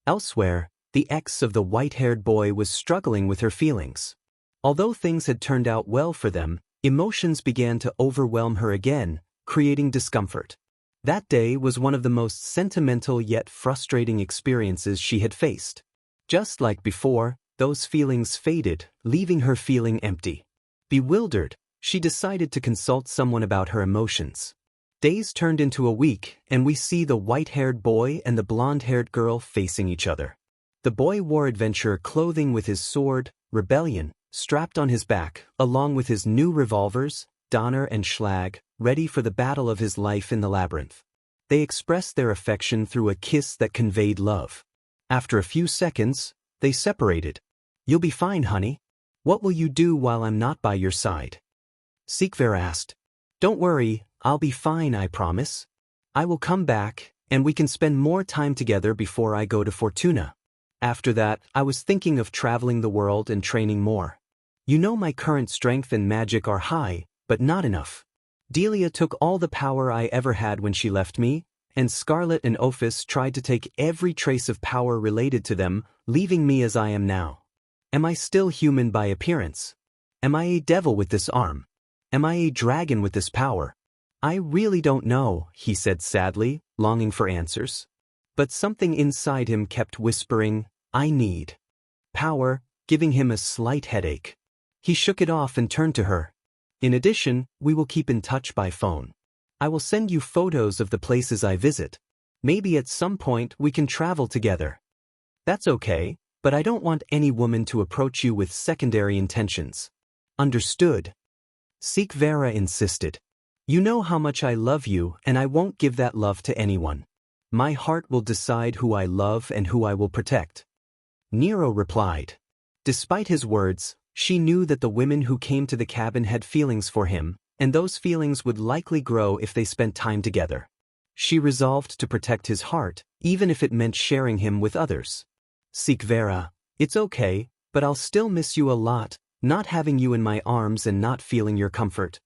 Elsewhere, the ex of the white-haired boy was struggling with her feelings. Although things had turned out well for them, emotions began to overwhelm her again, creating discomfort. That day was one of the most sentimental yet frustrating experiences she had faced. Just like before, those feelings faded, leaving her feeling empty. Bewildered, she decided to consult someone about her emotions. Days turned into a week, and we see the white-haired boy and the blonde-haired girl facing each other. The boy wore adventure clothing with his sword, Rebellion, strapped on his back, along with his new revolvers, Donner and Schlag, ready for the battle of his life in the labyrinth. They expressed their affection through a kiss that conveyed love. After a few seconds, they separated. You'll be fine, honey. What will you do while I'm not by your side? Sikvera asked. Don't worry, I'll be fine, I promise. I will come back, and we can spend more time together before I go to Fortuna. After that, I was thinking of traveling the world and training more. You know my current strength and magic are high, but not enough. Delia took all the power I ever had when she left me, and Scarlet and Ophis tried to take every trace of power related to them, leaving me as I am now. Am I still human by appearance? Am I a devil with this arm? Am I a dragon with this power? I really don't know, he said sadly, longing for answers. But something inside him kept whispering, I need power, giving him a slight headache. He shook it off and turned to her. In addition, we will keep in touch by phone. I will send you photos of the places I visit. Maybe at some point we can travel together. That's okay, but I don't want any woman to approach you with secondary intentions. Understood? Sikvera insisted. You know how much I love you, and I won't give that love to anyone. My heart will decide who I love and who I will protect. Nero replied. Despite his words, she knew that the women who came to the cabin had feelings for him, and those feelings would likely grow if they spent time together. She resolved to protect his heart, even if it meant sharing him with others. Sikvera, it's okay, but I'll still miss you a lot, not having you in my arms and not feeling your comfort.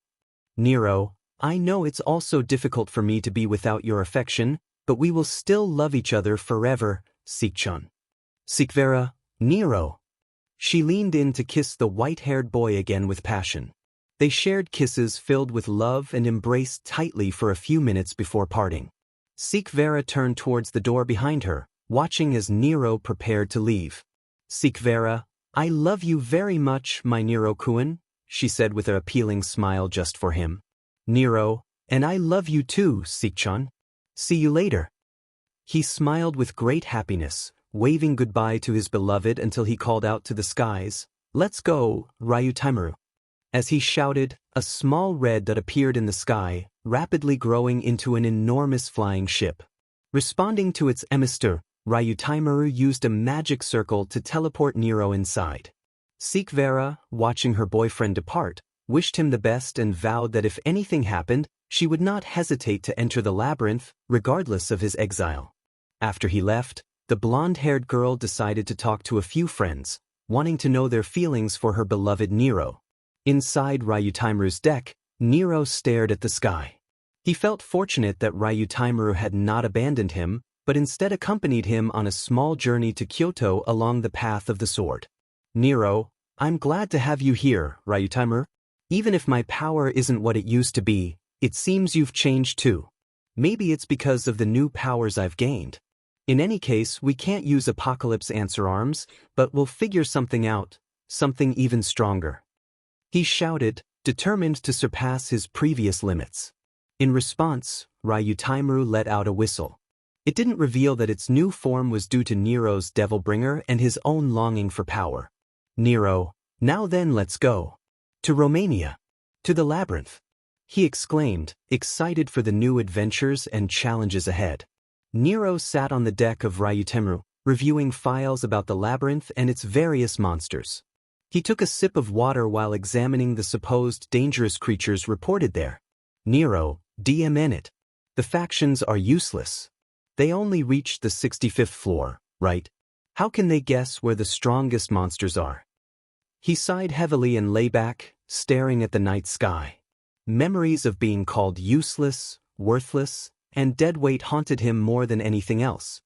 Nero, I know it's also difficult for me to be without your affection, but we will still love each other forever, Sikchon. Sikvera, Nero. She leaned in to kiss the white-haired boy again with passion. They shared kisses filled with love and embraced tightly for a few minutes before parting. Sikvera turned towards the door behind her, watching as Nero prepared to leave. Sikvera, I love you very much, my Nero-kun, she said with an appealing smile just for him. Nero, and I love you too, Sikchon. See you later. He smiled with great happiness, waving goodbye to his beloved until he called out to the skies, Let's go, Ryutaimaru. As he shouted, a small red dot appeared in the sky, rapidly growing into an enormous flying ship. Responding to its emissary, Ryutaimaru used a magic circle to teleport Nero inside. Sikvera, watching her boyfriend depart, wished him the best and vowed that if anything happened, she would not hesitate to enter the labyrinth, regardless of his exile. After he left, the blonde-haired girl decided to talk to a few friends, wanting to know their feelings for her beloved Nero. Inside Ryutaimaru's deck, Nero stared at the sky. He felt fortunate that Ryutaimaru had not abandoned him, but instead accompanied him on a small journey to Kyoto along the path of the sword. Nero, I'm glad to have you here, Ryutaimaru. Even if my power isn't what it used to be, it seems you've changed too. Maybe it's because of the new powers I've gained. In any case, we can't use Apocalypse Answer Arms, but we'll figure something out, something even stronger. He shouted, determined to surpass his previous limits. In response, Ryutaimaru let out a whistle. It didn't reveal that its new form was due to Nero's Devilbringer and his own longing for power. Nero, now then let's go. To Romania. To the labyrinth. He exclaimed, excited for the new adventures and challenges ahead. Nero sat on the deck of Ryutaimaru, reviewing files about the labyrinth and its various monsters. He took a sip of water while examining the supposed dangerous creatures reported there. Nero, DM it. The factions are useless. They only reached the 65th floor, right? How can they guess where the strongest monsters are? He sighed heavily and lay back, staring at the night sky. Memories of being called useless, worthless, and deadweight haunted him more than anything else.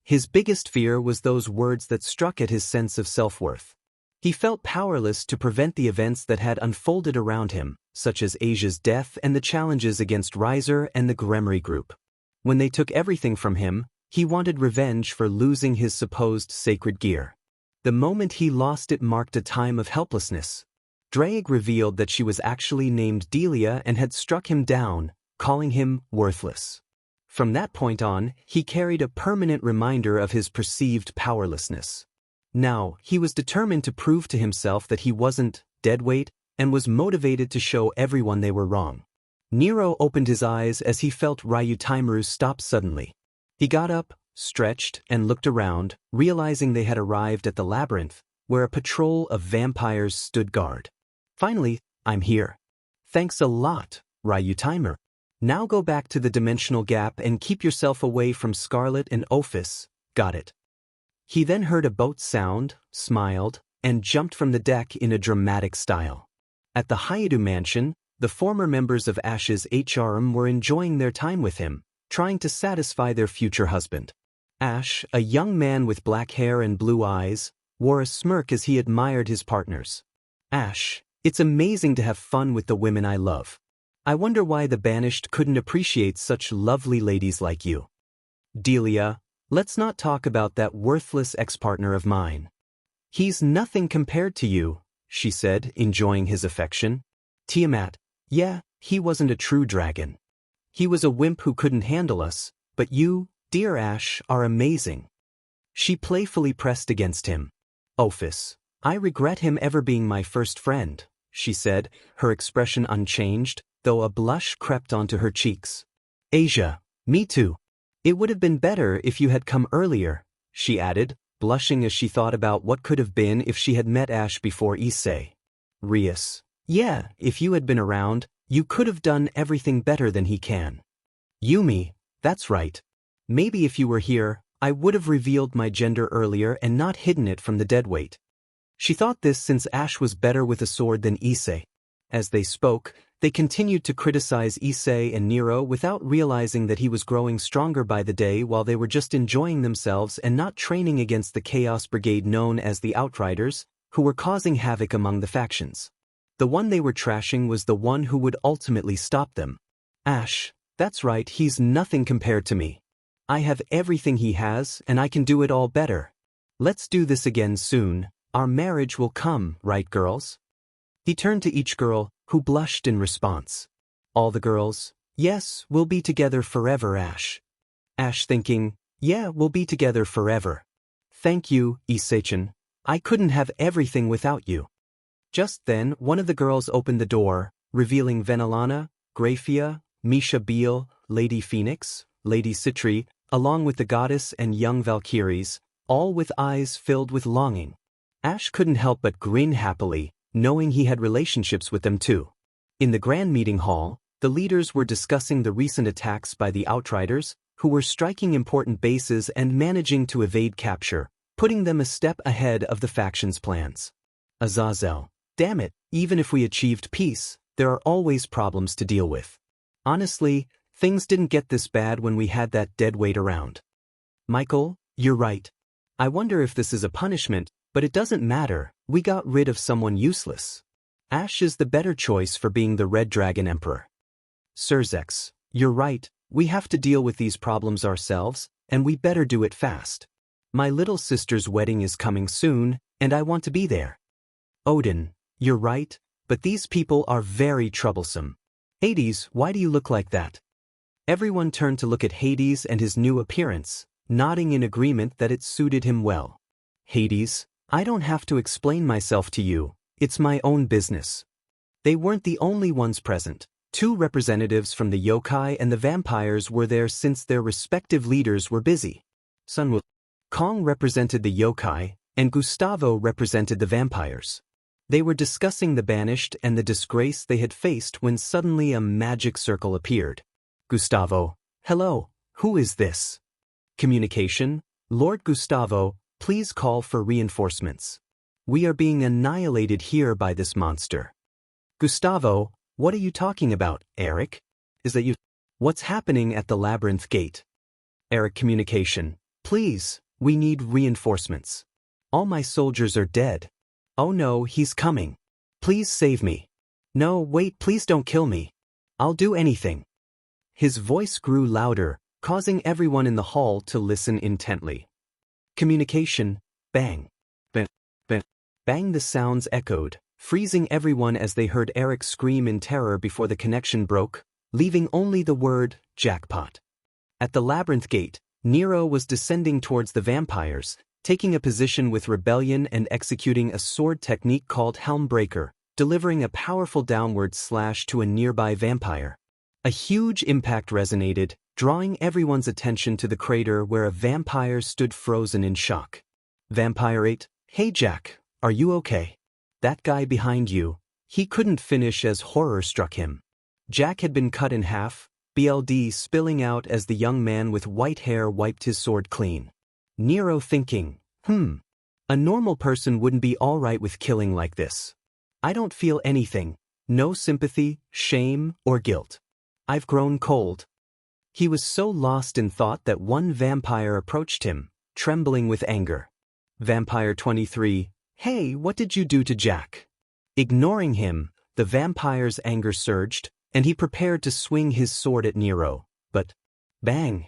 His biggest fear was those words that struck at his sense of self-worth. He felt powerless to prevent the events that had unfolded around him, such as Asia's death and the challenges against Riser and the Gremory group. When they took everything from him, he wanted revenge for losing his supposed sacred gear. The moment he lost it marked a time of helplessness. Drake revealed that she was actually named Delia and had struck him down, calling him worthless. From that point on, he carried a permanent reminder of his perceived powerlessness. Now, he was determined to prove to himself that he wasn't deadweight and was motivated to show everyone they were wrong. Nero opened his eyes as he felt Ryutaimaru stop suddenly. He got up, stretched, and looked around, realizing they had arrived at the labyrinth, where a patrol of vampires stood guard. Finally, I'm here. Thanks a lot, Ryu Timer. Now go back to the dimensional gap and keep yourself away from Scarlet and Ophis, got it. He then heard a boat sound, smiled, and jumped from the deck in a dramatic style. At the Hyoudou mansion, the former members of Ash's HRM were enjoying their time with him, trying to satisfy their future husband. Ash, a young man with black hair and blue eyes, wore a smirk as he admired his partners. Ash, it's amazing to have fun with the women I love. I wonder why the Banished couldn't appreciate such lovely ladies like you. Delia, let's not talk about that worthless ex-partner of mine. He's nothing compared to you, she said, enjoying his affection. Tiamat, yeah, he wasn't a true dragon. He was a wimp who couldn't handle us, but you, dear Ash, are amazing. She playfully pressed against him. Ophis, I regret him ever being my first friend, she said, her expression unchanged, though a blush crept onto her cheeks. Asia, me too. It would have been better if you had come earlier, she added, blushing as she thought about what could have been if she had met Ash before Issei. Rias, yeah, if you had been around, you could have done everything better than he can. Yumi, that's right. Maybe if you were here, I would have revealed my gender earlier and not hidden it from the deadweight. She thought this since Ash was better with a sword than Issei. As they spoke, they continued to criticize Issei and Nero without realizing that he was growing stronger by the day while they were just enjoying themselves and not training against the Chaos Brigade known as the Outriders, who were causing havoc among the factions. The one they were trashing was the one who would ultimately stop them. Ash, that's right, he's nothing compared to me. I have everything he has, and I can do it all better. Let's do this again soon. Our marriage will come, right girls? He turned to each girl, who blushed in response. All the girls, yes, we'll be together forever, Ash. Ash thinking, yeah, we'll be together forever. Thank you, Issei-chan. I couldn't have everything without you. Just then, one of the girls opened the door, revealing Venelana, Graphia, Misha Beale, Lady Phoenix, Lady Citri, along with the goddess and young Valkyries, all with eyes filled with longing. Ash couldn't help but grin happily, knowing he had relationships with them too. In the grand meeting hall, the leaders were discussing the recent attacks by the Outriders, who were striking important bases and managing to evade capture, putting them a step ahead of the faction's plans. Azazel, damn it, even if we achieved peace, there are always problems to deal with. Honestly, things didn't get this bad when we had that deadweight around. Michael, you're right. I wonder if this is a punishment, but it doesn't matter, we got rid of someone useless. Ash is the better choice for being the Red Dragon Emperor. Surzex, you're right, we have to deal with these problems ourselves, and we better do it fast. My little sister's wedding is coming soon, and I want to be there. Odin, you're right, but these people are very troublesome. Hades, why do you look like that? Everyone turned to look at Hades and his new appearance, nodding in agreement that it suited him well. Hades, I don't have to explain myself to you, it's my own business. They weren't the only ones present. 2 representatives from the yokai and the vampires were there since their respective leaders were busy. Sunwoo Kong represented the yokai, and Gustavo represented the vampires. They were discussing the Banished and the disgrace they had faced when suddenly a magic circle appeared. Gustavo, hello, who is this? Communication, Lord Gustavo, please call for reinforcements. We are being annihilated here by this monster. Gustavo, what are you talking about, Eric? Is that you? What's happening at the labyrinth gate? Eric communication, please, we need reinforcements. All my soldiers are dead. Oh no, he's coming. Please save me. No, wait, please don't kill me. I'll do anything. His voice grew louder, causing everyone in the hall to listen intently. Communication, bang. Bang, bang, bang the sounds echoed, freezing everyone as they heard Eric scream in terror before the connection broke, leaving only the word, jackpot. At the labyrinth gate, Nero was descending towards the vampires, taking a position with Rebellion and executing a sword technique called Helmbreaker, delivering a powerful downward slash to a nearby vampire. A huge impact resonated, drawing everyone's attention to the crater where a vampire stood frozen in shock. Vampire 8, hey Jack, Are you okay? That guy behind you. He couldn't finish as horror struck him. Jack had been cut in half, blood spilling out as the young man with white hair wiped his sword clean. Nero thinking, a normal person wouldn't be alright with killing like this. I don't feel anything, no sympathy, shame, or guilt. I've grown cold. He was so lost in thought that one vampire approached him, trembling with anger. Vampire 23, hey, what did you do to Jack? Ignoring him, the vampire's anger surged, and he prepared to swing his sword at Nero, but bang!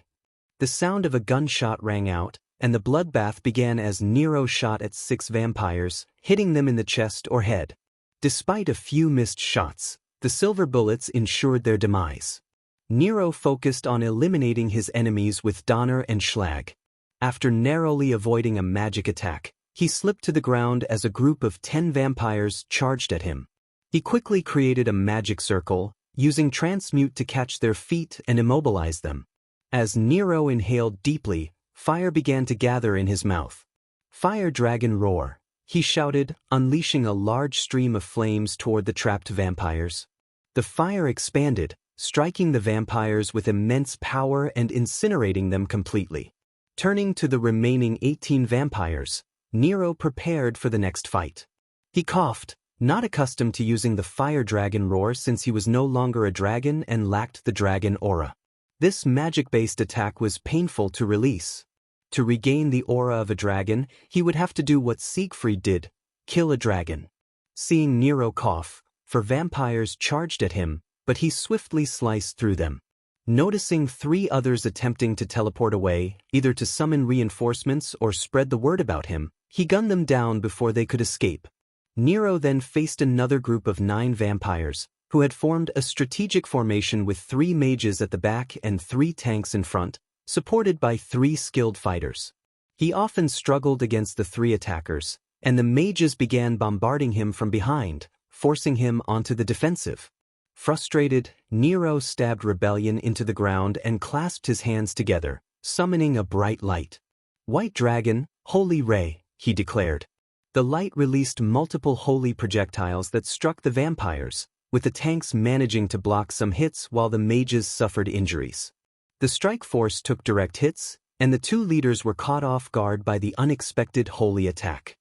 The sound of a gunshot rang out, and the bloodbath began as Nero shot at 6 vampires, hitting them in the chest or head. Despite a few missed shots, the silver bullets ensured their demise. Nero focused on eliminating his enemies with Donner and Schlag. After narrowly avoiding a magic attack, he slipped to the ground as a group of 10 vampires charged at him. He quickly created a magic circle, using transmute to catch their feet and immobilize them. As Nero inhaled deeply, fire began to gather in his mouth. Fire dragon roar, he shouted, unleashing a large stream of flames toward the trapped vampires. The fire expanded, striking the vampires with immense power and incinerating them completely. Turning to the remaining 18 vampires, Nero prepared for the next fight. He coughed, not accustomed to using the fire dragon roar since he was no longer a dragon and lacked the dragon aura. This magic-based attack was painful to release. To regain the aura of a dragon, he would have to do what Siegfried did, kill a dragon. Seeing Nero cough, 4 vampires charged at him, but he swiftly sliced through them. Noticing 3 others attempting to teleport away, either to summon reinforcements or spread the word about him, he gunned them down before they could escape. Nero then faced another group of 9 vampires, who had formed a strategic formation with 3 mages at the back and 3 tanks in front, supported by 3 skilled fighters. He often struggled against the 3 attackers, and the mages began bombarding him from behind, forcing him onto the defensive. Frustrated, Nero stabbed Rebellion into the ground and clasped his hands together, summoning a bright light. White Dragon, Holy Ray, he declared. The light released multiple holy projectiles that struck the vampires, with the tanks managing to block some hits while the mages suffered injuries. The strike force took direct hits, and the 2 leaders were caught off guard by the unexpected holy attack.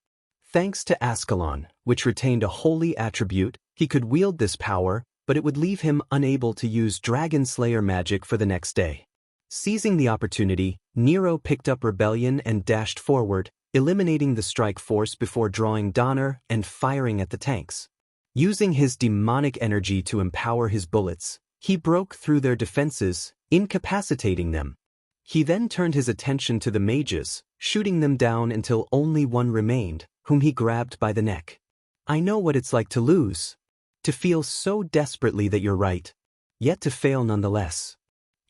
Thanks to Ascalon, which retained a holy attribute, he could wield this power, but it would leave him unable to use Dragon Slayer magic for the next day. Seizing the opportunity, Nero picked up Rebellion and dashed forward, eliminating the strike force before drawing Donner and firing at the tanks. Using his demonic energy to empower his bullets, he broke through their defenses, incapacitating them. He then turned his attention to the mages, shooting them down until only one remained, whom he grabbed by the neck. I know what it's like to lose. To feel so desperately that you're right, yet to fail nonetheless,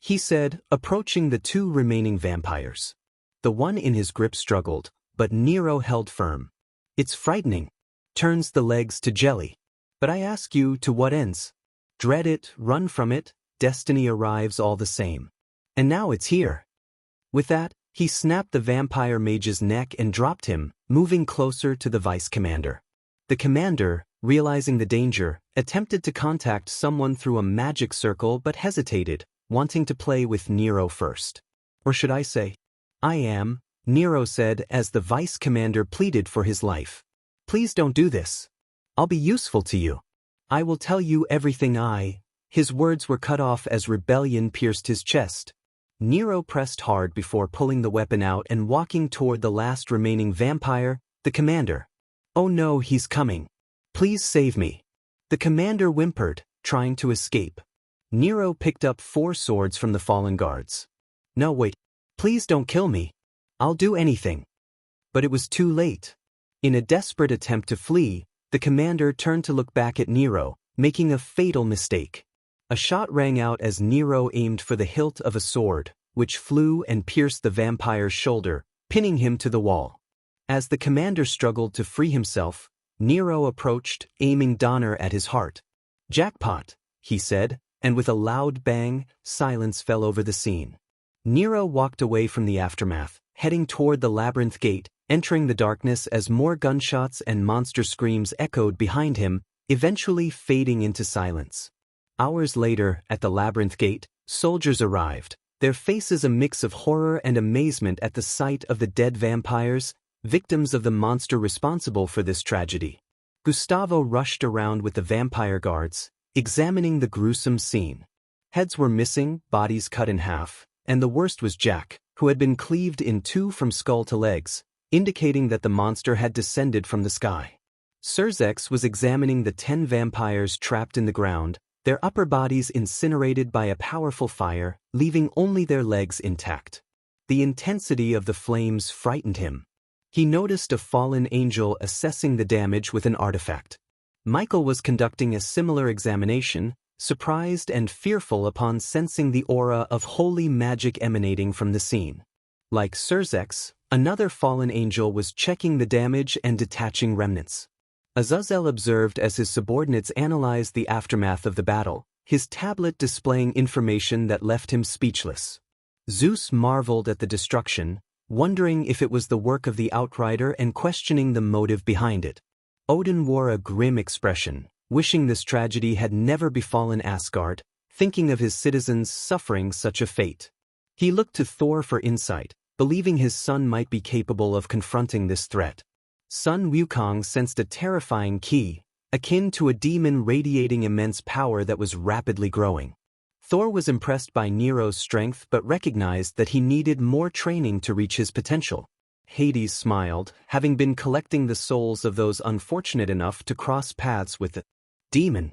he said, approaching the 2 remaining vampires. The one in his grip struggled, but Nero held firm. It's frightening. Turns the legs to jelly. But I ask you, to what ends? Dread it, run from it, destiny arrives all the same. And now it's here. With that, he snapped the vampire mage's neck and dropped him, moving closer to the vice commander. The commander, realizing the danger, attempted to contact someone through a magic circle but hesitated, wanting to play with Nero first. Or should I say, I am, Nero said as the vice commander pleaded for his life. Please don't do this. I'll be useful to you. I will tell you everything His words were cut off as rebellion pierced his chest. Nero pressed hard before pulling the weapon out and walking toward the last remaining vampire, the commander. Oh no, he's coming. Please save me. The commander whimpered, trying to escape. Nero picked up 4 swords from the fallen guards. No, wait. Please don't kill me. I'll do anything. But it was too late. In a desperate attempt to flee, the commander turned to look back at Nero, making a fatal mistake. A shot rang out as Nero aimed for the hilt of a sword, which flew and pierced the vampire's shoulder, pinning him to the wall. As the commander struggled to free himself, Nero approached, aiming Donner at his heart. Jackpot, he said, and with a loud bang, silence fell over the scene. Nero walked away from the aftermath, heading toward the labyrinth gate, entering the darkness as more gunshots and monster screams echoed behind him, eventually fading into silence. Hours later, at the labyrinth gate, soldiers arrived, their faces a mix of horror and amazement at the sight of the dead vampires, victims of the monster responsible for this tragedy. Gustavo rushed around with the vampire guards, examining the gruesome scene. Heads were missing, bodies cut in half, and the worst was Jack, who had been cleaved in two from skull to legs, indicating that the monster had descended from the sky. Surzex was examining the 10 vampires trapped in the ground, their upper bodies incinerated by a powerful fire, leaving only their legs intact. The intensity of the flames frightened him. He noticed a fallen angel assessing the damage with an artifact. Michael was conducting a similar examination, surprised and fearful upon sensing the aura of holy magic emanating from the scene. Like Surzex, another fallen angel was checking the damage and detaching remnants. Azazel observed as his subordinates analyzed the aftermath of the battle, his tablet displaying information that left him speechless. Zeus marveled at the destruction, wondering if it was the work of the Outrider and questioning the motive behind it. Odin wore a grim expression, wishing this tragedy had never befallen Asgard, thinking of his citizens suffering such a fate. He looked to Thor for insight, believing his son might be capable of confronting this threat. Sun Wukong sensed a terrifying ki, akin to a demon radiating immense power that was rapidly growing. Thor was impressed by Nero's strength but recognized that he needed more training to reach his potential. Hades smiled, having been collecting the souls of those unfortunate enough to cross paths with the demon.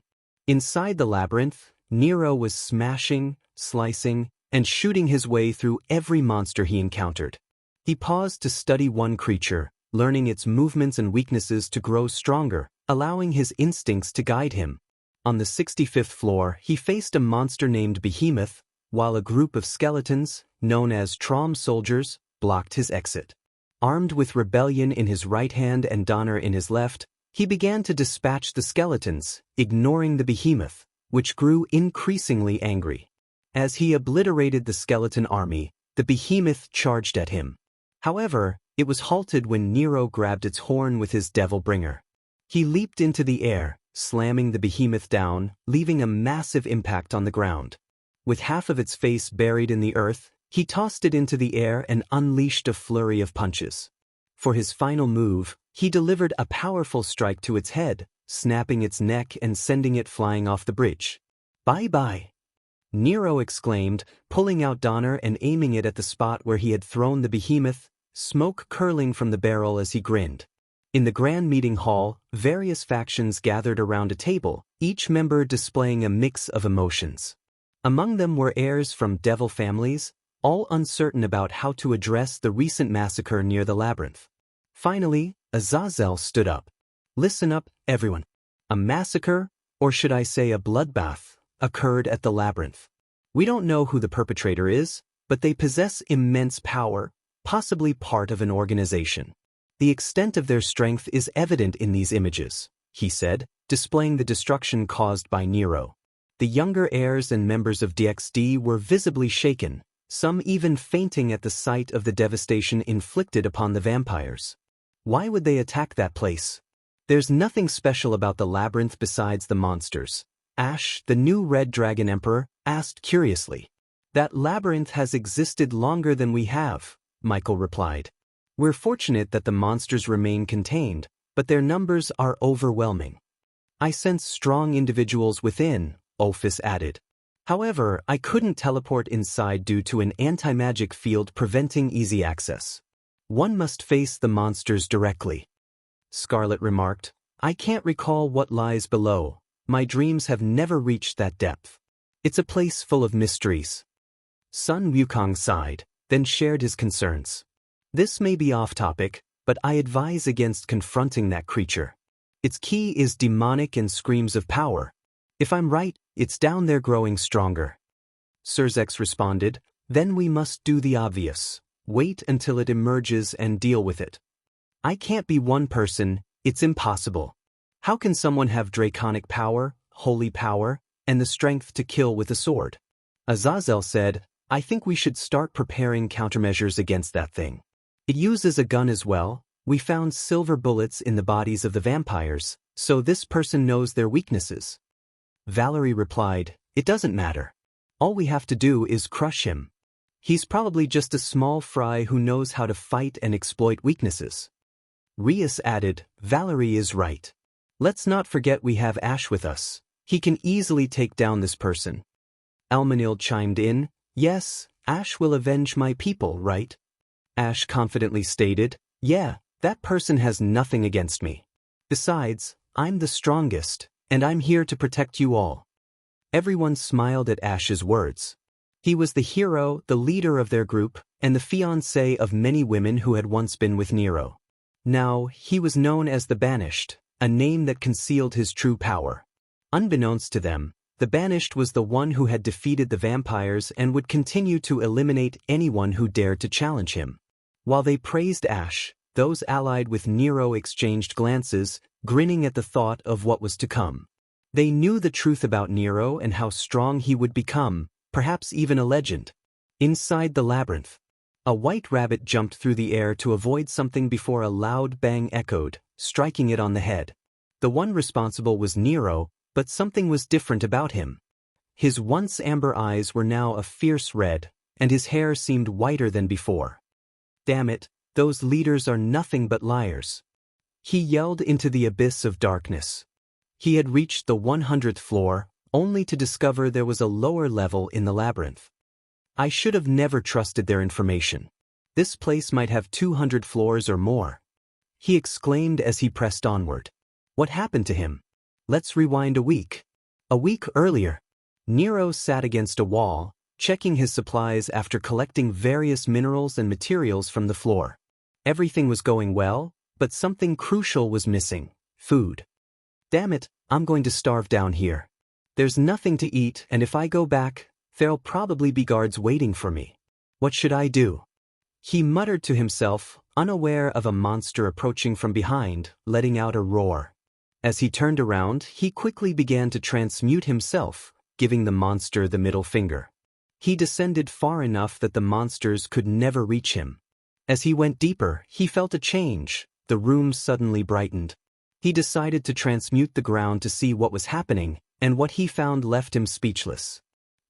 Inside the labyrinth, Nero was smashing, slicing, and shooting his way through every monster he encountered. He paused to study one creature, learning its movements and weaknesses to grow stronger, allowing his instincts to guide him. On the 65th floor, he faced a monster named Behemoth, while a group of skeletons, known as Trom soldiers, blocked his exit. Armed with Rebellion in his right hand and Donner in his left, he began to dispatch the skeletons, ignoring the Behemoth, which grew increasingly angry. As he obliterated the skeleton army, the Behemoth charged at him. However, it was halted when Nero grabbed its horn with his Devilbringer. He leaped into the air, slamming the Behemoth down, leaving a massive impact on the ground. With half of its face buried in the earth, he tossed it into the air and unleashed a flurry of punches. For his final move, he delivered a powerful strike to its head, snapping its neck and sending it flying off the bridge. "Bye-bye," Nero exclaimed, pulling out Donner and aiming it at the spot where he had thrown the Behemoth, smoke curling from the barrel as he grinned. In the grand meeting hall, various factions gathered around a table, each member displaying a mix of emotions. Among them were heirs from devil families, all uncertain about how to address the recent massacre near the labyrinth. Finally, Azazel stood up. "Listen up, everyone. A massacre, or should I say a bloodbath, occurred at the labyrinth. We don't know who the perpetrator is, but they possess immense power, possibly part of an organization. The extent of their strength is evident in these images," he said, displaying the destruction caused by Nero. The younger heirs and members of DXD were visibly shaken, some even fainting at the sight of the devastation inflicted upon the vampires. Why would they attack that place? There's nothing special about the labyrinth besides the monsters. Ash, the new Red Dragon Emperor, asked curiously. "That labyrinth has existed longer than we have," Michael replied. "We're fortunate that the monsters remain contained, but their numbers are overwhelming. I sense strong individuals within," Ophis added. "However, I couldn't teleport inside due to an anti-magic field preventing easy access. One must face the monsters directly." Scarlet remarked, "I can't recall what lies below. My dreams have never reached that depth. It's a place full of mysteries." Sun Wukong sighed, then shared his concerns. "This may be off topic, but I advise against confronting that creature. Its key is demonic and screams of power. If I'm right, it's down there growing stronger." Surzex responded, "Then we must do the obvious. Wait until it emerges and deal with it." "I can't be one person, it's impossible. How can someone have draconic power, holy power, and the strength to kill with a sword?" Azazel said, "I think we should start preparing countermeasures against that thing." It uses a gun as well. We found silver bullets in the bodies of the vampires, so this person knows their weaknesses. Valerie replied, "It doesn't matter. All we have to do is crush him. He's probably just a small fry who knows how to fight and exploit weaknesses." Rias added, "Valerie is right. Let's not forget we have Ash with us. He can easily take down this person." Almanil chimed in, "Yes, Ash will avenge my people, right?" Ash confidently stated, "Yeah, that person has nothing against me. Besides, I'm the strongest, and I'm here to protect you all." Everyone smiled at Ash's words. He was the hero, the leader of their group, and the fiancé of many women who had once been with Nero. Now, he was known as the Banished, a name that concealed his true power. Unbeknownst to them, the Banished was the one who had defeated the vampires and would continue to eliminate anyone who dared to challenge him. While they praised Ash, those allied with Nero exchanged glances, grinning at the thought of what was to come. They knew the truth about Nero and how strong he would become, perhaps even a legend. Inside the labyrinth, a white rabbit jumped through the air to avoid something before a loud bang echoed, striking it on the head. The one responsible was Nero, but something was different about him. His once amber eyes were now a fierce red, and his hair seemed whiter than before. "Damn it, those leaders are nothing but liars." He yelled into the abyss of darkness. He had reached the 100th floor, only to discover there was a lower level in the labyrinth. "I should have never trusted their information. This place might have 200 floors or more," he exclaimed as he pressed onward. What happened to him? Let's rewind a week. A week earlier, Nero sat against a wall, checking his supplies after collecting various minerals and materials from the floor. Everything was going well, but something crucial was missing: food. "Damn it, I'm going to starve down here. There's nothing to eat, and if I go back, there'll probably be guards waiting for me. What should I do?" He muttered to himself, unaware of a monster approaching from behind, letting out a roar. As he turned around, he quickly began to transmute himself, giving the monster the middle finger. He descended far enough that the monsters could never reach him. As he went deeper, he felt a change. The room suddenly brightened. He decided to transmute the ground to see what was happening, and what he found left him speechless.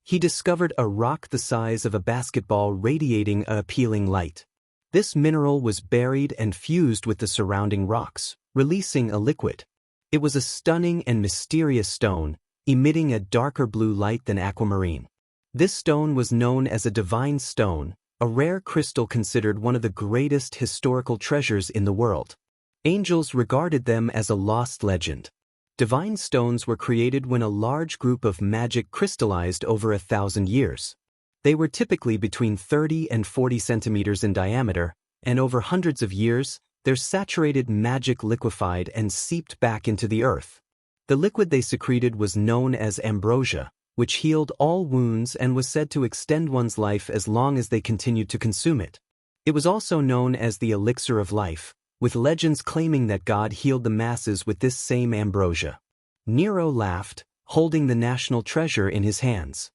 He discovered a rock the size of a basketball radiating an appealing light. This mineral was buried and fused with the surrounding rocks, releasing a liquid. It was a stunning and mysterious stone, emitting a darker blue light than aquamarine. This stone was known as a divine stone, a rare crystal considered one of the greatest historical treasures in the world. Angels regarded them as a lost legend. Divine stones were created when a large group of magic crystallized over 1,000 years. They were typically between 30 and 40 centimeters in diameter, and over hundreds of years, their saturated magic liquefied and seeped back into the earth. The liquid they secreted was known as ambrosia, which healed all wounds and was said to extend one's life as long as they continued to consume it. It was also known as the elixir of life, with legends claiming that God healed the masses with this same ambrosia. Nero laughed, holding the national treasure in his hands.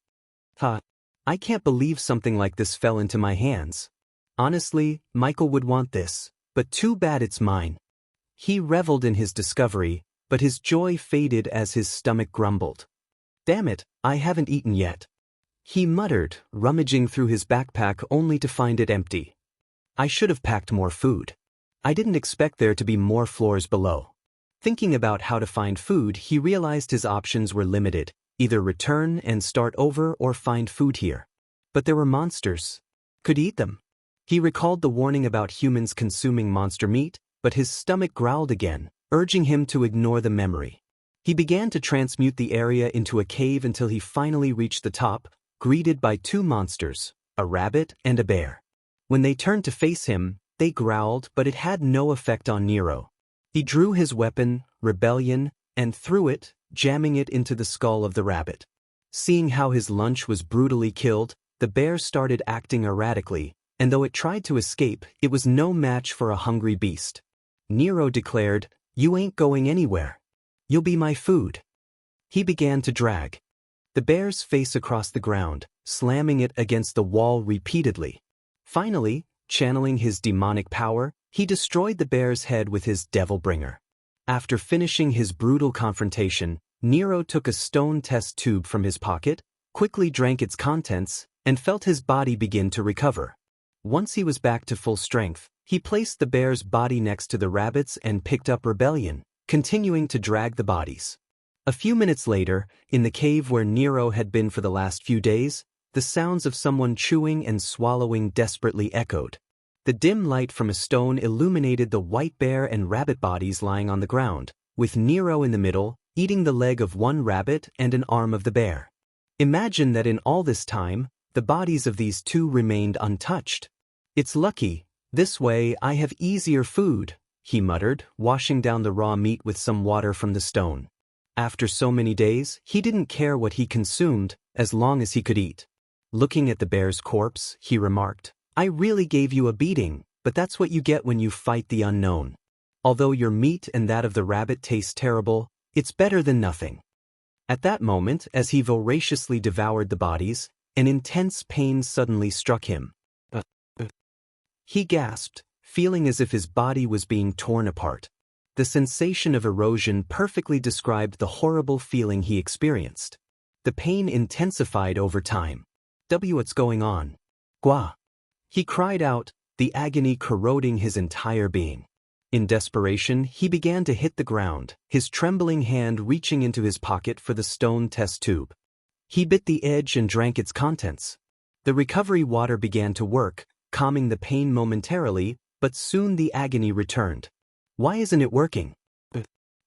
"Ha! I can't believe something like this fell into my hands. Honestly, Michael would want this, but too bad it's mine." He reveled in his discovery, but his joy faded as his stomach grumbled. "Damn it, I haven't eaten yet," he muttered, rummaging through his backpack only to find it empty. "I should have packed more food. I didn't expect there to be more floors below." Thinking about how to find food, he realized his options were limited: either return and start over or find food here. But there were monsters. Could he eat them? He recalled the warning about humans consuming monster meat, but his stomach growled again, urging him to ignore the memory. He began to transmute the area into a cave until he finally reached the top, greeted by two monsters, a rabbit and a bear. When they turned to face him, they growled, but it had no effect on Nero. He drew his weapon, Rebellion, and threw it, jamming it into the skull of the rabbit. Seeing how his lunch was brutally killed, the bear started acting erratically, and though it tried to escape, it was no match for a hungry beast. Nero declared, "You ain't going anywhere. You'll be my food." He began to drag the bear's face across the ground, slamming it against the wall repeatedly. Finally, Channeling his demonic power, he destroyed the bear's head with his Devilbringer. After finishing his brutal confrontation, Nero took a stone test tube from his pocket, quickly drank its contents, and felt his body begin to recover. Once he was back to full strength, he placed the bear's body next to the rabbit's and picked up Rebellion, continuing to drag the bodies. A few minutes later, in the cave where Nero had been for the last few days, the sounds of someone chewing and swallowing desperately echoed. The dim light from a stone illuminated the white bear and rabbit bodies lying on the ground, with Nero in the middle, eating the leg of one rabbit and an arm of the bear. Imagine that in all this time, the bodies of these two remained untouched. "It's lucky, this way I have easier food," he muttered, washing down the raw meat with some water from the stone. After so many days, he didn't care what he consumed, as long as he could eat. Looking at the bear's corpse, he remarked, "I really gave you a beating, but that's what you get when you fight the unknown. Although your meat and that of the rabbit taste terrible, it's better than nothing." At that moment, as he voraciously devoured the bodies, an intense pain suddenly struck him. He gasped, feeling as if his body was being torn apart. The sensation of erosion perfectly described the horrible feeling he experienced. The pain intensified over time. What's going on? Gua! He cried out, the agony corroding his entire being. In desperation, he began to hit the ground, his trembling hand reaching into his pocket for the stone test tube. He bit the edge and drank its contents. The recovery water began to work, calming the pain momentarily, but soon the agony returned. "Why isn't it working?"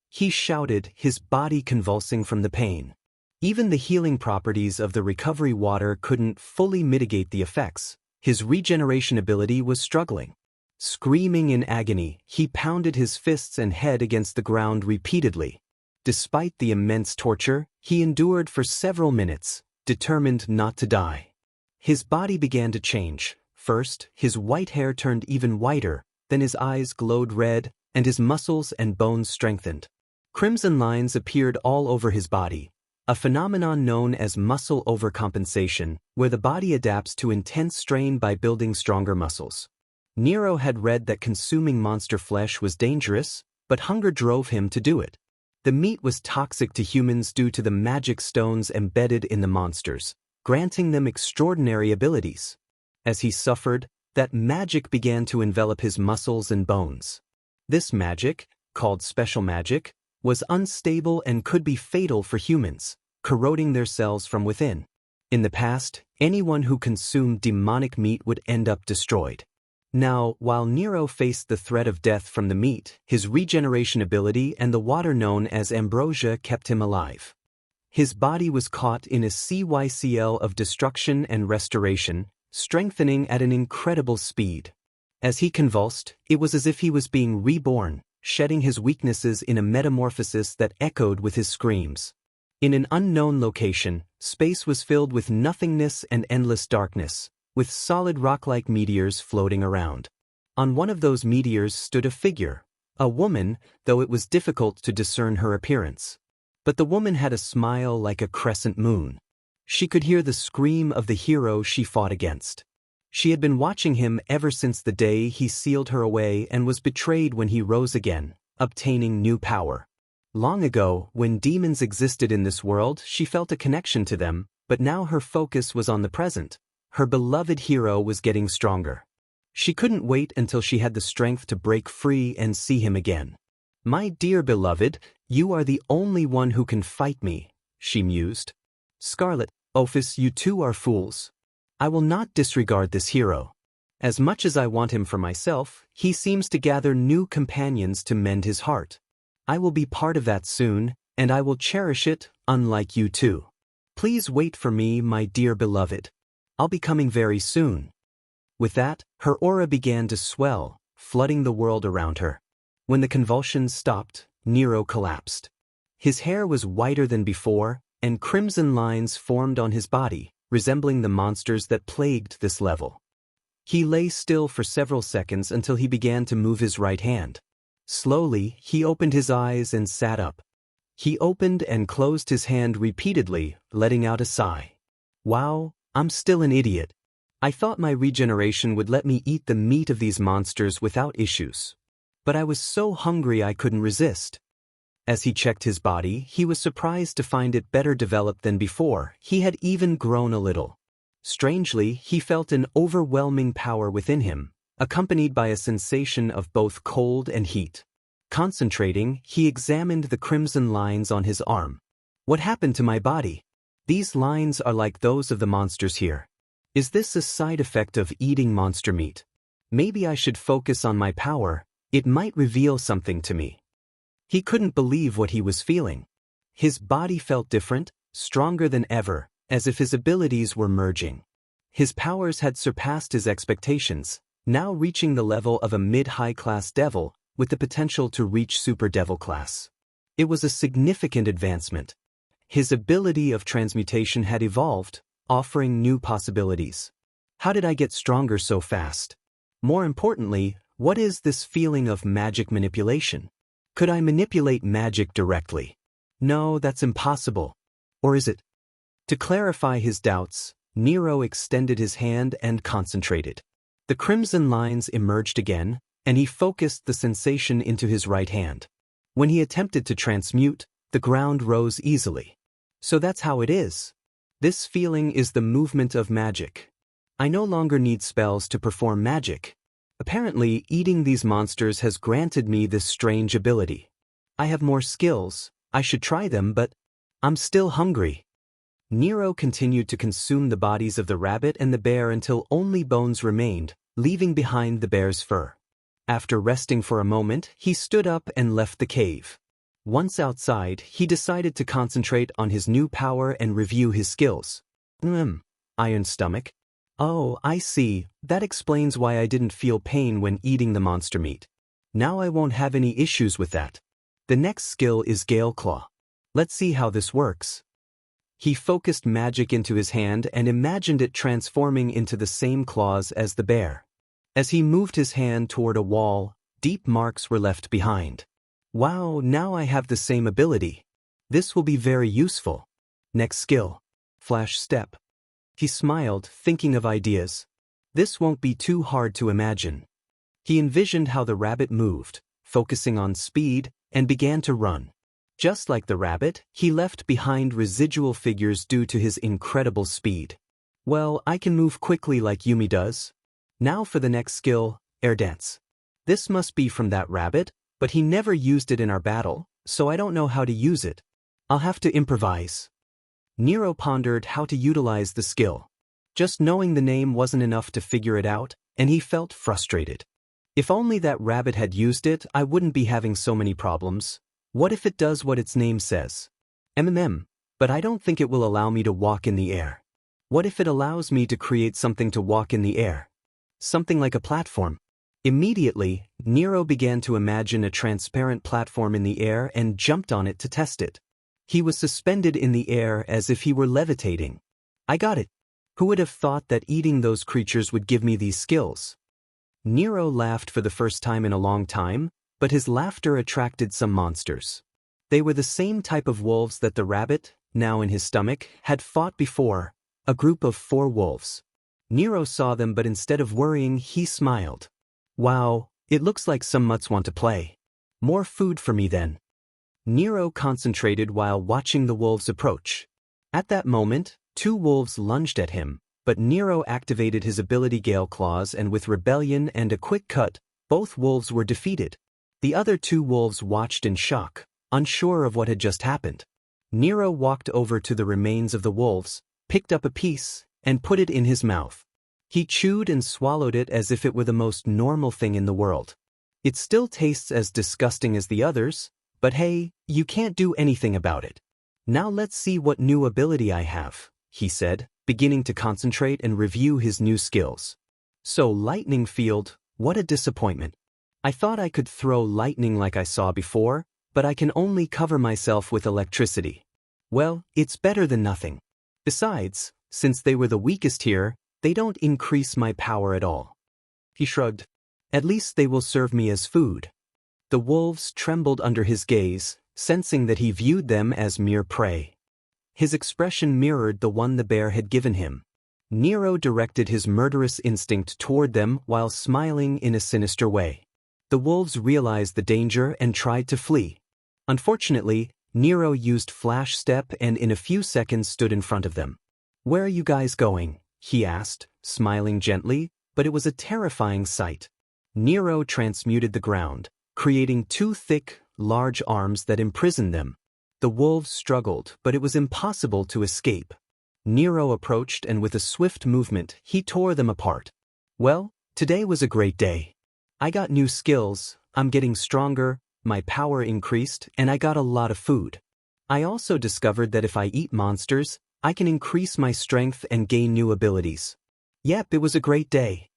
he shouted, his body convulsing from the pain. Even the healing properties of the recovery water couldn't fully mitigate the effects. His regeneration ability was struggling. Screaming in agony, he pounded his fists and head against the ground repeatedly. Despite the immense torture, he endured for several minutes, determined not to die. His body began to change. First, his white hair turned even whiter, then his eyes glowed red, and his muscles and bones strengthened. Crimson lines appeared all over his body, a phenomenon known as muscle overcompensation, where the body adapts to intense strain by building stronger muscles. Nero had read that consuming monster flesh was dangerous, but hunger drove him to do it. The meat was toxic to humans due to the magic stones embedded in the monsters, granting them extraordinary abilities. As he suffered, that magic began to envelop his muscles and bones. This magic, called special magic, was unstable and could be fatal for humans, corroding their cells from within. In the past, anyone who consumed demonic meat would end up destroyed. Now, while Nero faced the threat of death from the meat, his regeneration ability and the water known as ambrosia kept him alive. His body was caught in a cycle of destruction and restoration, strengthening at an incredible speed. As he convulsed, it was as if he was being reborn, shedding his weaknesses in a metamorphosis that echoed with his screams. In an unknown location, space was filled with nothingness and endless darkness, with solid rock-like meteors floating around. On one of those meteors stood a figure, a woman, though it was difficult to discern her appearance. But the woman had a smile like a crescent moon. She could hear the scream of the hero she fought against. She had been watching him ever since the day he sealed her away and was betrayed when he rose again, obtaining new power. Long ago, when demons existed in this world, she felt a connection to them, but now her focus was on the present. Her beloved hero was getting stronger. She couldn't wait until she had the strength to break free and see him again. "My dear beloved, you are the only one who can fight me," she mused. "Scarlet, Ophis, you two are fools. I will not disregard this hero. As much as I want him for myself, he seems to gather new companions to mend his heart. I will be part of that soon, and I will cherish it, unlike you two. Please wait for me, my dear beloved. I'll be coming very soon." With that, her aura began to swell, flooding the world around her. When the convulsions stopped, Nero collapsed. His hair was whiter than before, and crimson lines formed on his body, resembling the monsters that plagued this level. He lay still for several seconds until he began to move his right hand. Slowly, he opened his eyes and sat up. He opened and closed his hand repeatedly, letting out a sigh. "Wow, I'm still an idiot. I thought my regeneration would let me eat the meat of these monsters without issues. But I was so hungry I couldn't resist. As he checked his body, he was surprised to find it better developed than before. He had even grown a little. Strangely, he felt an overwhelming power within him, accompanied by a sensation of both cold and heat. Concentrating, he examined the crimson lines on his arm. What happened to my body? These lines are like those of the monsters here. Is this a side effect of eating monster meat? Maybe I should focus on my power. It might reveal something to me. He couldn't believe what he was feeling. His body felt different, stronger than ever, as if his abilities were merging. His powers had surpassed his expectations, now reaching the level of a mid-high class devil, with the potential to reach super devil class. It was a significant advancement. His ability of transmutation had evolved, offering new possibilities. How did I get stronger so fast? More importantly, what is this feeling of magic manipulation? Could I manipulate magic directly? No, that's impossible. Or is it? To clarify his doubts, Nero extended his hand and concentrated. The crimson lines emerged again, and he focused the sensation into his right hand. When he attempted to transmute, the ground rose easily. So that's how it is. This feeling is the movement of magic. I no longer need spells to perform magic. Apparently, eating these monsters has granted me this strange ability. I have more skills, I should try them, but I'm still hungry. Nero continued to consume the bodies of the rabbit and the bear until only bones remained, leaving behind the bear's fur. After resting for a moment, he stood up and left the cave. Once outside, he decided to concentrate on his new power and review his skills. Iron stomach. Oh, I see. That explains why I didn't feel pain when eating the monster meat. Now I won't have any issues with that. The next skill is Gale Claw. Let's see how this works. He focused magic into his hand and imagined it transforming into the same claws as the bear. As he moved his hand toward a wall, deep marks were left behind. Wow, now I have the same ability. This will be very useful. Next skill. Flash Step. He smiled, thinking of ideas. This won't be too hard to imagine. He envisioned how the rabbit moved, focusing on speed, and began to run. Just like the rabbit, he left behind residual figures due to his incredible speed. Well, I can move quickly like Yumi does. Now for the next skill, Air Dance. This must be from that rabbit, but he never used it in our battle, so I don't know how to use it. I'll have to improvise. Nero pondered how to utilize the skill. Just knowing the name wasn't enough to figure it out, and he felt frustrated. If only that rabbit had used it, I wouldn't be having so many problems. What if it does what its name says? But I don't think it will allow me to walk in the air. What if it allows me to create something to walk in the air? Something like a platform. Immediately, Nero began to imagine a transparent platform in the air and jumped on it to test it. He was suspended in the air as if he were levitating. I got it. Who would have thought that eating those creatures would give me these skills? Nero laughed for the first time in a long time, but his laughter attracted some monsters. They were the same type of wolves that the rabbit, now in his stomach, had fought before, a group of 4 wolves. Nero saw them, but instead of worrying, he smiled. Wow, it looks like some mutts want to play. More food for me then. Nero concentrated while watching the wolves approach. At that moment, 2 wolves lunged at him, but Nero activated his ability Gale Claws, and with rebellion and a quick cut, both wolves were defeated. The other 2 wolves watched in shock, unsure of what had just happened. Nero walked over to the remains of the wolves, picked up a piece, and put it in his mouth. He chewed and swallowed it as if it were the most normal thing in the world. It still tastes as disgusting as the others, but hey, you can't do anything about it. Now let's see what new ability I have, he said, beginning to concentrate and review his new skills. So lightning field, what a disappointment. I thought I could throw lightning like I saw before, but I can only cover myself with electricity. Well, it's better than nothing. Besides, since they were the weakest here, they don't increase my power at all. He shrugged. At least they will serve me as food. The wolves trembled under his gaze, sensing that he viewed them as mere prey. His expression mirrored the one the bear had given him. Nero directed his murderous instinct toward them while smiling in a sinister way. The wolves realized the danger and tried to flee. Unfortunately, Nero used Flash Step and in a few seconds stood in front of them. "Where are you guys going?" he asked, smiling gently, but it was a terrifying sight. Nero transmuted the ground, creating two thick, large arms that imprisoned them. The wolves struggled, but it was impossible to escape. Nero approached and with a swift movement, he tore them apart. "Well, today was a great day. I got new skills, I'm getting stronger, my power increased, and I got a lot of food. I also discovered that if I eat monsters, I can increase my strength and gain new abilities. Yep, it was a great day."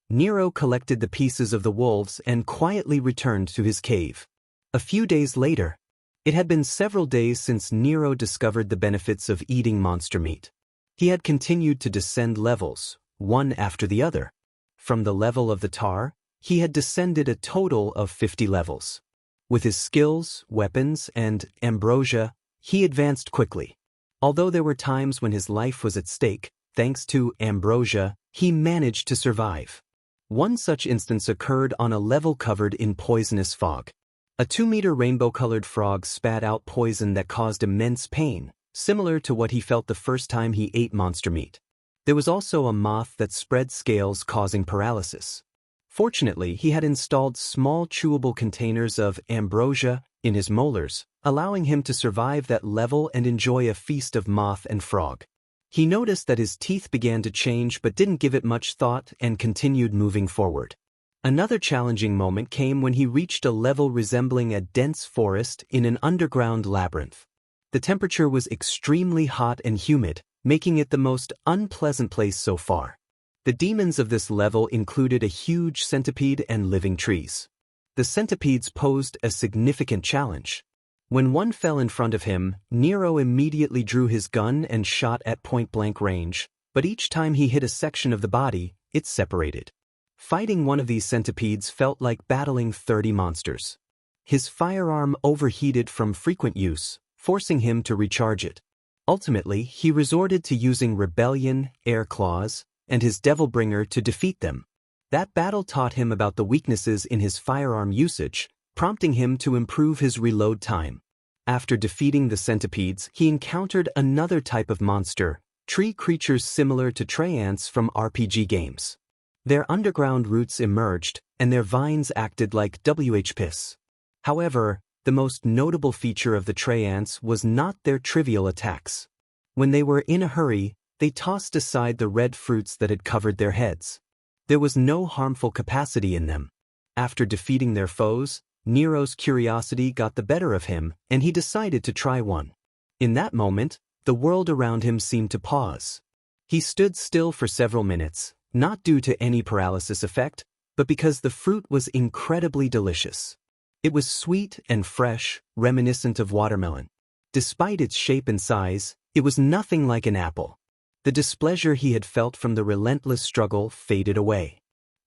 Nero collected the pieces of the wolves and quietly returned to his cave. A few days later, it had been several days since Nero discovered the benefits of eating monster meat. He had continued to descend levels, one after the other. From the level of the tar, he had descended a total of 50 levels. With his skills, weapons, and ambrosia, he advanced quickly. Although there were times when his life was at stake, thanks to ambrosia, he managed to survive. One such instance occurred on a level covered in poisonous fog. A 2-meter rainbow-colored frog spat out poison that caused immense pain, similar to what he felt the first time he ate monster meat. There was also a moth that spread scales causing paralysis. Fortunately, he had installed small chewable containers of ambrosia in his molars, allowing him to survive that level and enjoy a feast of moth and frog. He noticed that his teeth began to change but didn't give it much thought and continued moving forward. Another challenging moment came when he reached a level resembling a dense forest in an underground labyrinth. The temperature was extremely hot and humid, making it the most unpleasant place so far. The demons of this level included a huge centipede and living trees. The centipedes posed a significant challenge. When one fell in front of him, Nero immediately drew his gun and shot at point-blank range, but each time he hit a section of the body, it separated. Fighting one of these centipedes felt like battling 30 monsters. His firearm overheated from frequent use, forcing him to recharge it. Ultimately, he resorted to using Rebellion, Air Claws, and his Devilbringer to defeat them. That battle taught him about the weaknesses in his firearm usage, prompting him to improve his reload time. After defeating the centipedes, he encountered another type of monster, tree creatures similar to tree ants from RPG games. Their underground roots emerged, and their vines acted like WHPs. However, the most notable feature of the tree ants was not their trivial attacks. When they were in a hurry, they tossed aside the red fruits that had covered their heads. There was no harmful capacity in them. After defeating their foes, Nero's curiosity got the better of him, and he decided to try one. In that moment, the world around him seemed to pause. He stood still for several minutes, not due to any paralysis effect, but because the fruit was incredibly delicious. It was sweet and fresh, reminiscent of watermelon. Despite its shape and size, it was nothing like an apple. The displeasure he had felt from the relentless struggle faded away.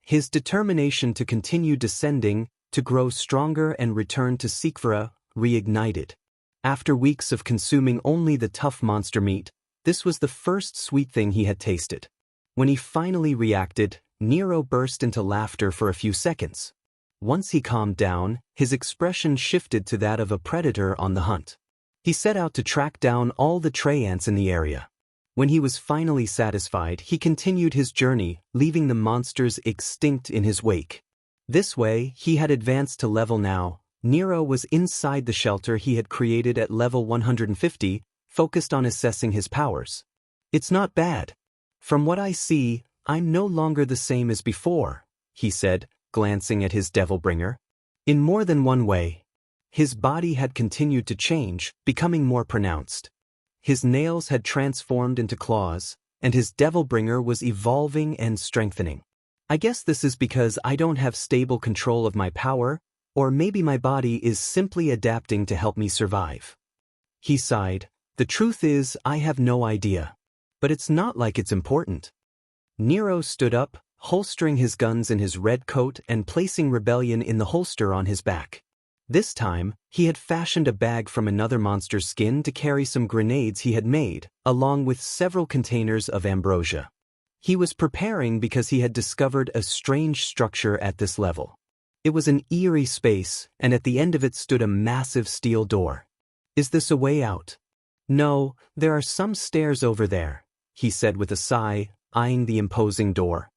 His determination to continue descending, to grow stronger and return to Sikvara, reignited. After weeks of consuming only the tough monster meat, this was the first sweet thing he had tasted. When he finally reacted, Nero burst into laughter for a few seconds. Once he calmed down, his expression shifted to that of a predator on the hunt. He set out to track down all the tree ants in the area. When he was finally satisfied, he continued his journey, leaving the monsters extinct in his wake. This way, he had advanced to level now. Nero was inside the shelter he had created at level 150, focused on assessing his powers. "It's not bad. From what I see, I'm no longer the same as before," he said, glancing at his Devilbringer. In more than one way. His body had continued to change, becoming more pronounced. His nails had transformed into claws, and his Devilbringer was evolving and strengthening. "I guess this is because I don't have stable control of my power, or maybe my body is simply adapting to help me survive." He sighed. "The truth is, I have no idea. But it's not like it's important." Nero stood up, holstering his guns in his red coat and placing Rebellion in the holster on his back. This time, he had fashioned a bag from another monster's skin to carry some grenades he had made, along with several containers of ambrosia. He was preparing because he had discovered a strange structure at this level. It was an eerie space, and at the end of it stood a massive steel door. Is this a way out? No, there are some stairs over there, he said with a sigh, eyeing the imposing door.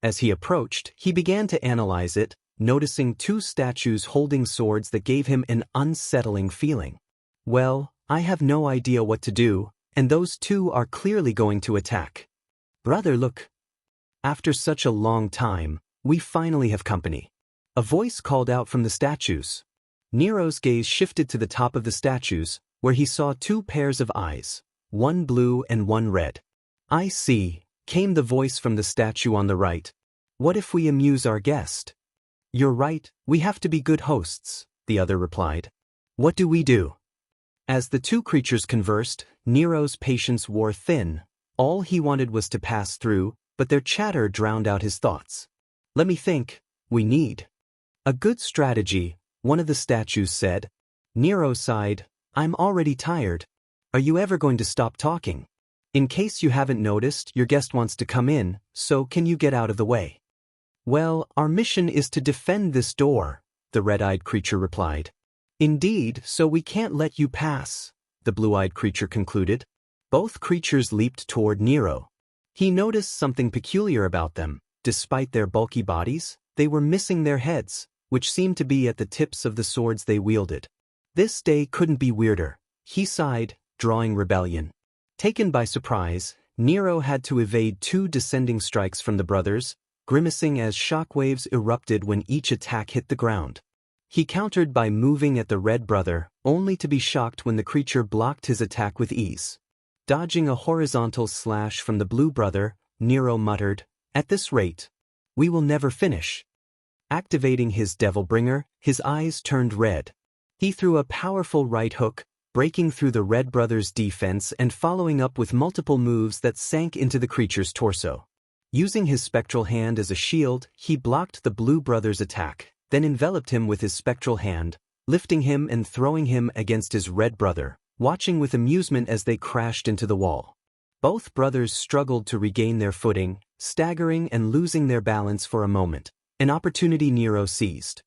As he approached, he began to analyze it, noticing two statues holding swords that gave him an unsettling feeling. Well, I have no idea what to do, and those two are clearly going to attack. Brother, look. After such a long time, we finally have company. A voice called out from the statues. Nero's gaze shifted to the top of the statues, where he saw two pairs of eyes, one blue and one red. I see, came the voice from the statue on the right. What if we amuse our guest? You're right, we have to be good hosts, the other replied. What do we do? As the two creatures conversed, Nero's patience wore thin. All he wanted was to pass through, but their chatter drowned out his thoughts. Let me think, we need a good strategy, one of the statues said. Nero sighed, I'm already tired. Are you ever going to stop talking? In case you haven't noticed, your guest wants to come in, so can you get out of the way? Well, our mission is to defend this door, the red-eyed creature replied. Indeed, so we can't let you pass, the blue-eyed creature concluded. Both creatures leaped toward Nero. He noticed something peculiar about them. Despite their bulky bodies, they were missing their heads, which seemed to be at the tips of the swords they wielded. This day couldn't be weirder, he sighed, drawing rebellion. Taken by surprise, Nero had to evade two descending strikes from the brothers, grimacing as shockwaves erupted when each attack hit the ground. He countered by moving at the red brother, only to be shocked when the creature blocked his attack with ease. Dodging a horizontal slash from the blue brother, Nero muttered, At this rate, we will never finish. Activating his Devilbringer, his eyes turned red. He threw a powerful right hook, breaking through the red brother's defense and following up with multiple moves that sank into the creature's torso. Using his spectral hand as a shield, he blocked the blue brother's attack, then enveloped him with his spectral hand, lifting him and throwing him against his red brother, watching with amusement as they crashed into the wall. Both brothers struggled to regain their footing, staggering and losing their balance for a moment, an opportunity Nero seized.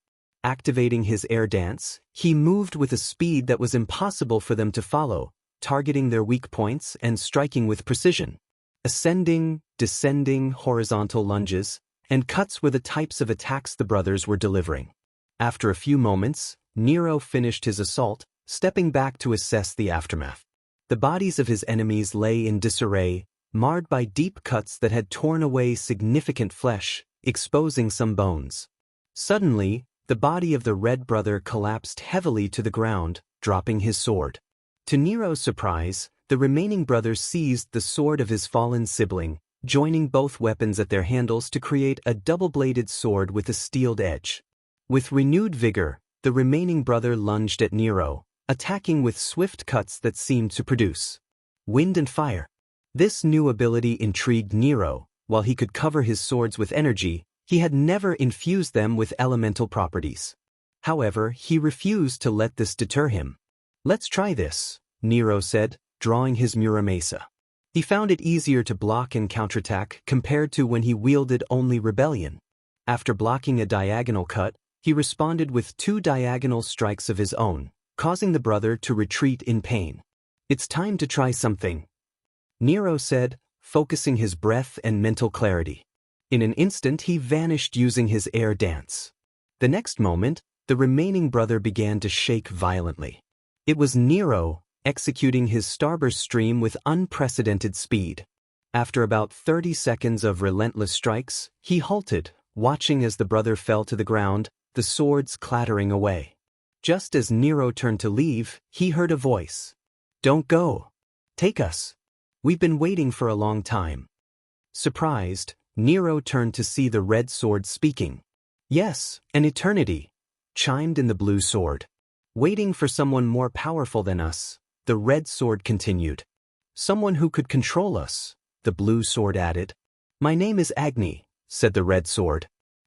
Activating his air dance, he moved with a speed that was impossible for them to follow, targeting their weak points and striking with precision. Ascending, descending, horizontal lunges, and cuts were the types of attacks the brothers were delivering. After a few moments, Nero finished his assault, stepping back to assess the aftermath. The bodies of his enemies lay in disarray, marred by deep cuts that had torn away significant flesh, exposing some bones. Suddenly, the body of the red brother collapsed heavily to the ground, dropping his sword. To Nero's surprise, the remaining brother seized the sword of his fallen sibling, joining both weapons at their handles to create a double-bladed sword with a steeled edge. With renewed vigor, the remaining brother lunged at Nero, attacking with swift cuts that seemed to produce wind and fire. This new ability intrigued Nero. While he could cover his swords with energy, he had never infused them with elemental properties. However, he refused to let this deter him. Let's try this, Nero said, drawing his Muramasa. He found it easier to block and counterattack compared to when he wielded only rebellion. After blocking a diagonal cut, he responded with two diagonal strikes of his own, causing the brother to retreat in pain. It's time to try something, Nero said, focusing his breath and mental clarity. In an instant he vanished using his air dance. The next moment, the remaining brother began to shake violently. It was Nero, executing his starburst stream with unprecedented speed. After about 30 seconds of relentless strikes, he halted, watching as the brother fell to the ground, the swords clattering away. Just as Nero turned to leave, he heard a voice. Don't go. Take us. We've been waiting for a long time. Surprised, Nero turned to see the red sword speaking. Yes, an eternity, chimed in the blue sword. Waiting for someone more powerful than us, the red sword continued. Someone who could control us, the blue sword added. My name is Agni, said the red sword.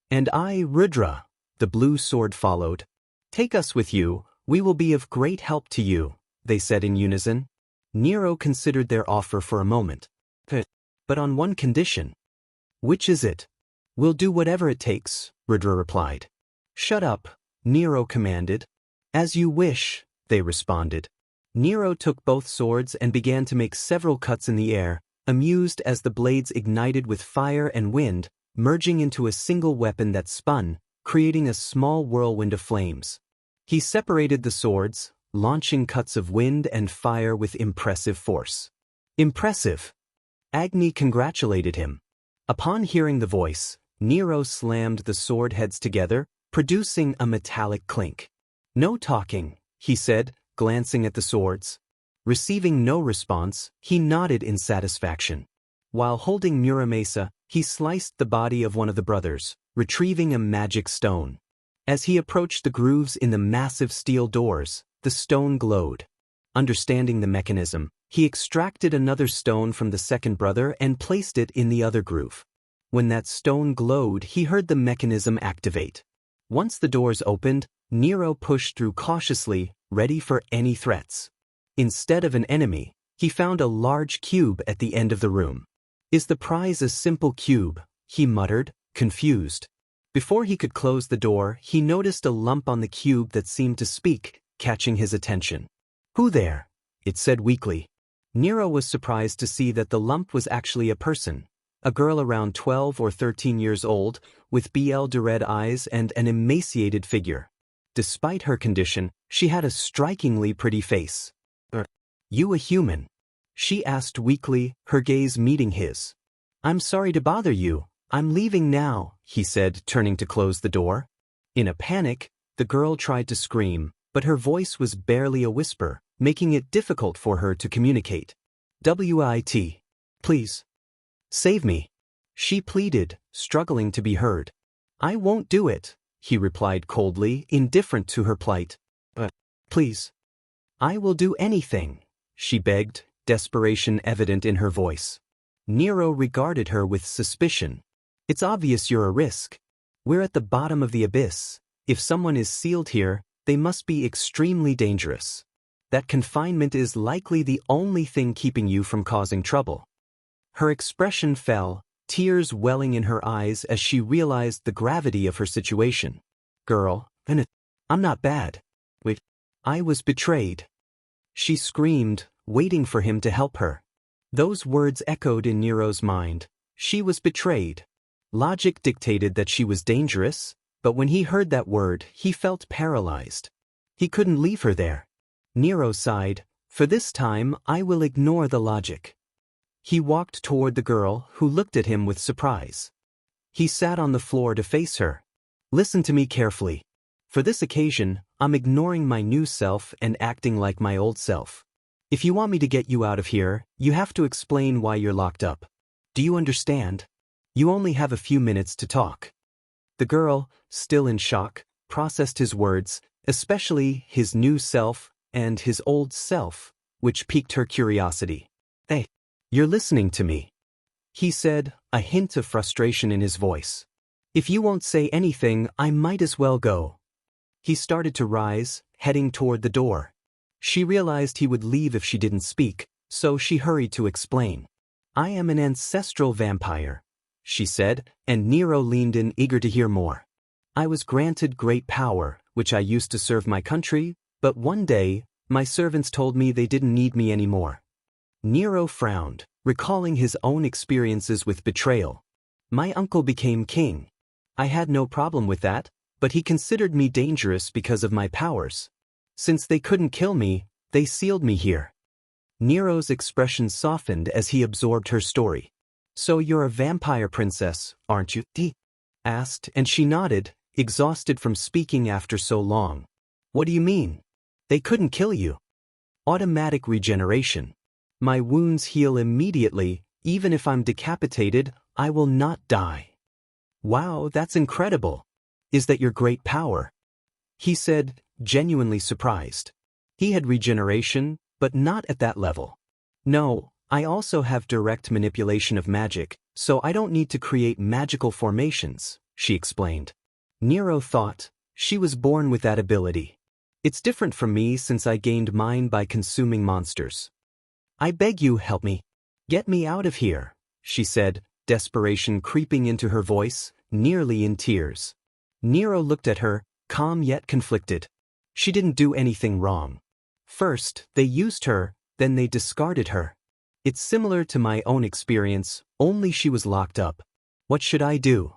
And I, Rudra, the blue sword followed. Take us with you, we will be of great help to you, they said in unison. Nero considered their offer for a moment. But on one condition. Which is it? We'll do whatever it takes, Hydra replied. Shut up, Nero commanded. As you wish, they responded. Nero took both swords and began to make several cuts in the air, amused as the blades ignited with fire and wind, merging into a single weapon that spun, creating a small whirlwind of flames. He separated the swords, launching cuts of wind and fire with impressive force. Impressive! Agni congratulated him. Upon hearing the voice, Nero slammed the sword heads together, producing a metallic clink. No talking, he said, glancing at the swords. Receiving no response, he nodded in satisfaction. While holding Muramasa, he sliced the body of one of the brothers, retrieving a magic stone. As he approached the grooves in the massive steel doors, the stone glowed. Understanding the mechanism, he extracted another stone from the second brother and placed it in the other groove. When that stone glowed, he heard the mechanism activate. Once the doors opened, Nero pushed through cautiously, ready for any threats. Instead of an enemy, he found a large cube at the end of the room. Is the prize a simple cube? He muttered, confused. Before he could close the door, he noticed a lump on the cube that seemed to speak, catching his attention. Who there? It said weakly. Nero was surprised to see that the lump was actually a person, a girl around 12 or 13 years old, with red eyes and an emaciated figure. Despite her condition, she had a strikingly pretty face. You a human? She asked weakly, her gaze meeting his. I'm sorry to bother you, I'm leaving now, he said, turning to close the door. In a panic, the girl tried to scream, but her voice was barely a whisper, making it difficult for her to communicate. Wit. Please. Save me. She pleaded, struggling to be heard. I won't do it, he replied coldly, indifferent to her plight. Please. I will do anything, she begged, desperation evident in her voice. Nero regarded her with suspicion. It's obvious you're a risk. We're at the bottom of the abyss. If someone is sealed here, they must be extremely dangerous. That confinement is likely the only thing keeping you from causing trouble. Her expression fell, tears welling in her eyes as she realized the gravity of her situation. Girl, I'm not bad. Wait, I was betrayed. She screamed, waiting for him to help her. Those words echoed in Nero's mind. She was betrayed. Logic dictated that she was dangerous, but when he heard that word, he felt paralyzed. He couldn't leave her there. Nero sighed, for this time I will ignore the logic. He walked toward the girl, who looked at him with surprise. He sat on the floor to face her. Listen to me carefully. For this occasion, I'm ignoring my new self and acting like my old self. If you want me to get you out of here, you have to explain why you're locked up. Do you understand? You only have a few minutes to talk. The girl, still in shock, processed his words, especially his new self and his old self, which piqued her curiosity. Hey, you're listening to me, he said, a hint of frustration in his voice. If you won't say anything, I might as well go. He started to rise, heading toward the door. She realized he would leave if she didn't speak, so she hurried to explain. I am an ancestral vampire, she said, and Nero leaned in, eager to hear more. I was granted great power, which I used to serve my country, but one day, my servants told me they didn't need me anymore. Nero frowned, recalling his own experiences with betrayal. My uncle became king. I had no problem with that, but he considered me dangerous because of my powers. Since they couldn't kill me, they sealed me here. Nero's expression softened as he absorbed her story. So you're a vampire princess, aren't you? He asked, and she nodded, exhausted from speaking after so long. What do you mean? They couldn't kill you. Automatic regeneration. My wounds heal immediately, even if I'm decapitated, I will not die. Wow, that's incredible. Is that your great power? He said, genuinely surprised. He had regeneration, but not at that level. No, I also have direct manipulation of magic, so I don't need to create magical formations, she explained. Nero thought, she was born with that ability. It's different from me since I gained mine by consuming monsters. I beg you, help me. Get me out of here, she said, desperation creeping into her voice, nearly in tears. Nero looked at her, calm yet conflicted. She didn't do anything wrong. First, they used her, then they discarded her. It's similar to my own experience, only she was locked up. What should I do?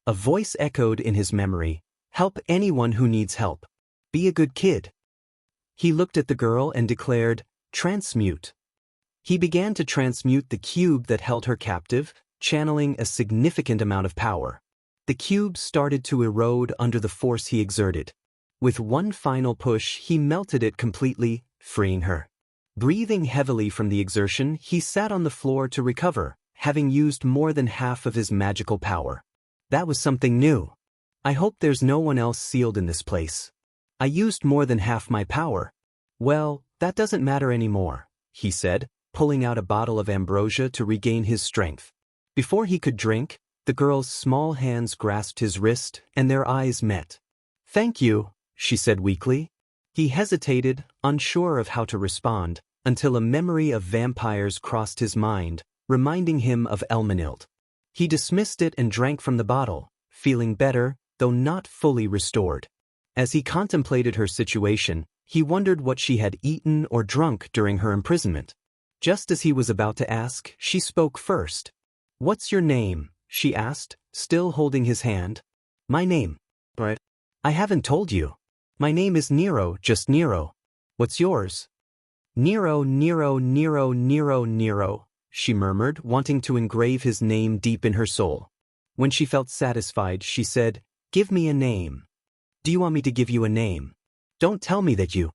A voice echoed in his memory. Help anyone who needs help. Be a good kid. He looked at the girl and declared, transmute. He began to transmute the cube that held her captive, channeling a significant amount of power. The cube started to erode under the force he exerted. With one final push, he melted it completely, freeing her. Breathing heavily from the exertion, he sat on the floor to recover, having used more than half of his magical power. That was something new. I hope there's no one else sealed in this place. I used more than half my power. Well, that doesn't matter anymore, he said, pulling out a bottle of ambrosia to regain his strength. Before he could drink, the girl's small hands grasped his wrist and their eyes met. Thank you, she said weakly. He hesitated, unsure of how to respond, until a memory of vampires crossed his mind, reminding him of Elmenild. He dismissed it and drank from the bottle, feeling better, though not fully restored. As he contemplated her situation, he wondered what she had eaten or drunk during her imprisonment. Just as he was about to ask, she spoke first. What's your name? She asked, still holding his hand. My name. Right. I haven't told you. My name is Nero, just Nero. What's yours? Nero, Nero, Nero, Nero, Nero, she murmured, wanting to engrave his name deep in her soul. When she felt satisfied, she said, Give me a name. Do you want me to give you a name? Don't tell me that you...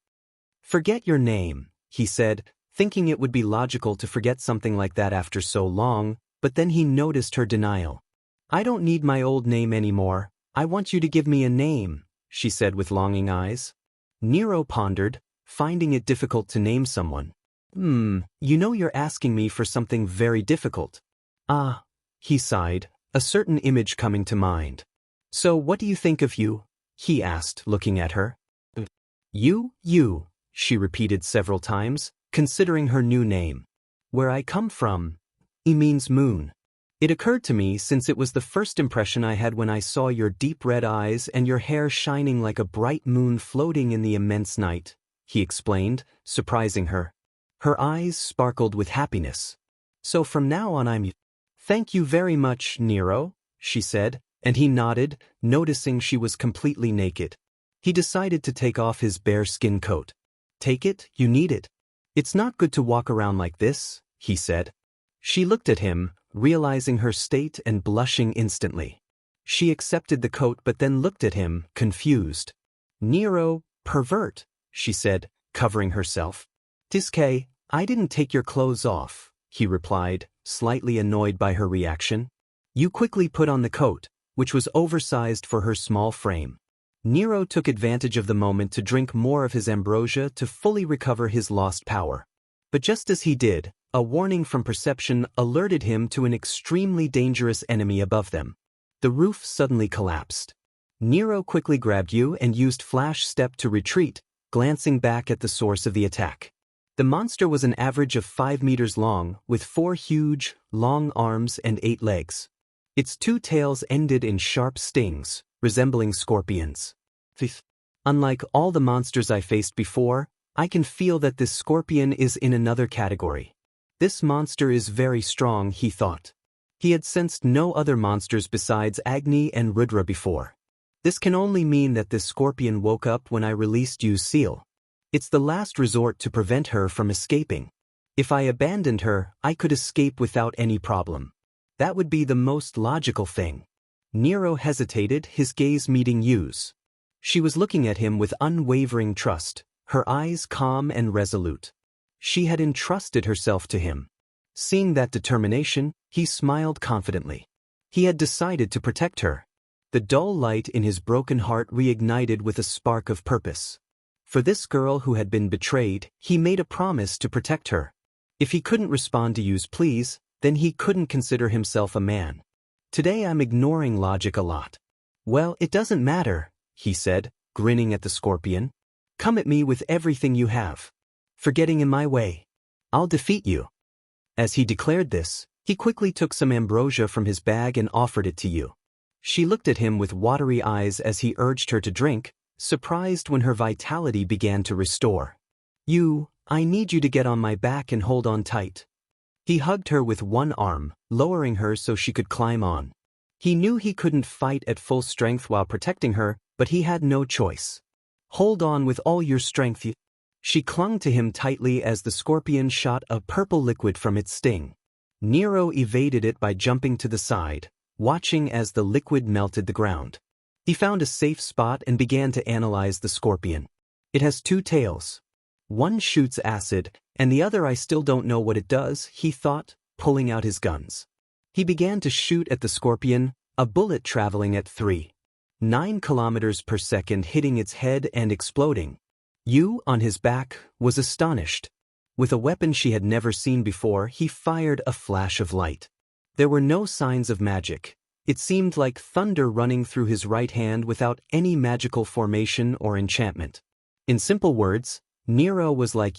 Forget your name, he said, thinking it would be logical to forget something like that after so long, but then he noticed her denial. I don't need my old name anymore. I want you to give me a name, she said with longing eyes. Nero pondered, finding it difficult to name someone. You know you're asking me for something very difficult. Ah, he sighed, a certain image coming to mind. So what do you think of you? He asked, looking at her. You, she repeated several times, considering her new name. Where I come from. It means moon. It occurred to me since it was the first impression I had when I saw your deep red eyes and your hair shining like a bright moon floating in the immense night, he explained, surprising her. Her eyes sparkled with happiness. So from now on I'm... Thank you very much, Nero, she said, and he nodded, noticing she was completely naked. He decided to take off his bearskin coat. Take it, you need it. It's not good to walk around like this, he said. She looked at him, realizing her state and blushing instantly. She accepted the coat but then looked at him, confused. Nero, pervert, she said, covering herself. Tiske, I didn't take your clothes off, he replied, slightly annoyed by her reaction. You quickly put on the coat, which was oversized for her small frame. Nero took advantage of the moment to drink more of his ambrosia to fully recover his lost power. But just as he did, a warning from perception alerted him to an extremely dangerous enemy above them. The roof suddenly collapsed. Nero quickly grabbed you and used flash step to retreat, glancing back at the source of the attack. The monster was an average of 5 meters long, with 4 huge, long arms and 8 legs. Its 2 tails ended in sharp stings, resembling scorpions. Unlike all the monsters I faced before, I can feel that this scorpion is in another category. This monster is very strong, he thought. He had sensed no other monsters besides Agni and Rudra before. This can only mean that this scorpion woke up when I released Yu's seal. It's the last resort to prevent her from escaping. If I abandoned her, I could escape without any problem. That would be the most logical thing. Nero hesitated, his gaze meeting Yu's. She was looking at him with unwavering trust, her eyes calm and resolute. She had entrusted herself to him. Seeing that determination, he smiled confidently. He had decided to protect her. The dull light in his broken heart reignited with a spark of purpose. For this girl who had been betrayed, he made a promise to protect her. If he couldn't respond to Yu's pleas, then he couldn't consider himself a man. Today I'm ignoring logic a lot. Well, it doesn't matter, he said, grinning at the scorpion. Come at me with everything you have. For getting in my way. I'll defeat you. As he declared this, He quickly took some ambrosia from his bag and offered it to you. She looked at him with watery eyes as he urged her to drink, surprised when her vitality began to restore. I need you to get on my back and hold on tight. He hugged her with one arm, lowering her so she could climb on. He knew he couldn't fight at full strength while protecting her, but he had no choice. Hold on with all your strength. She clung to him tightly as the scorpion shot a purple liquid from its sting. Nero evaded it by jumping to the side, watching as the liquid melted the ground. He found a safe spot and began to analyze the scorpion. It has two tails. One shoots acid, and the other I still don't know what it does, he thought, pulling out his guns. He began to shoot at the scorpion, a bullet traveling at 3.9 kilometers per second hitting its head and exploding. On his back, was astonished. With a weapon she had never seen before, he fired a flash of light. There were no signs of magic. It seemed like thunder running through his right hand without any magical formation or enchantment. In simple words, Nero was like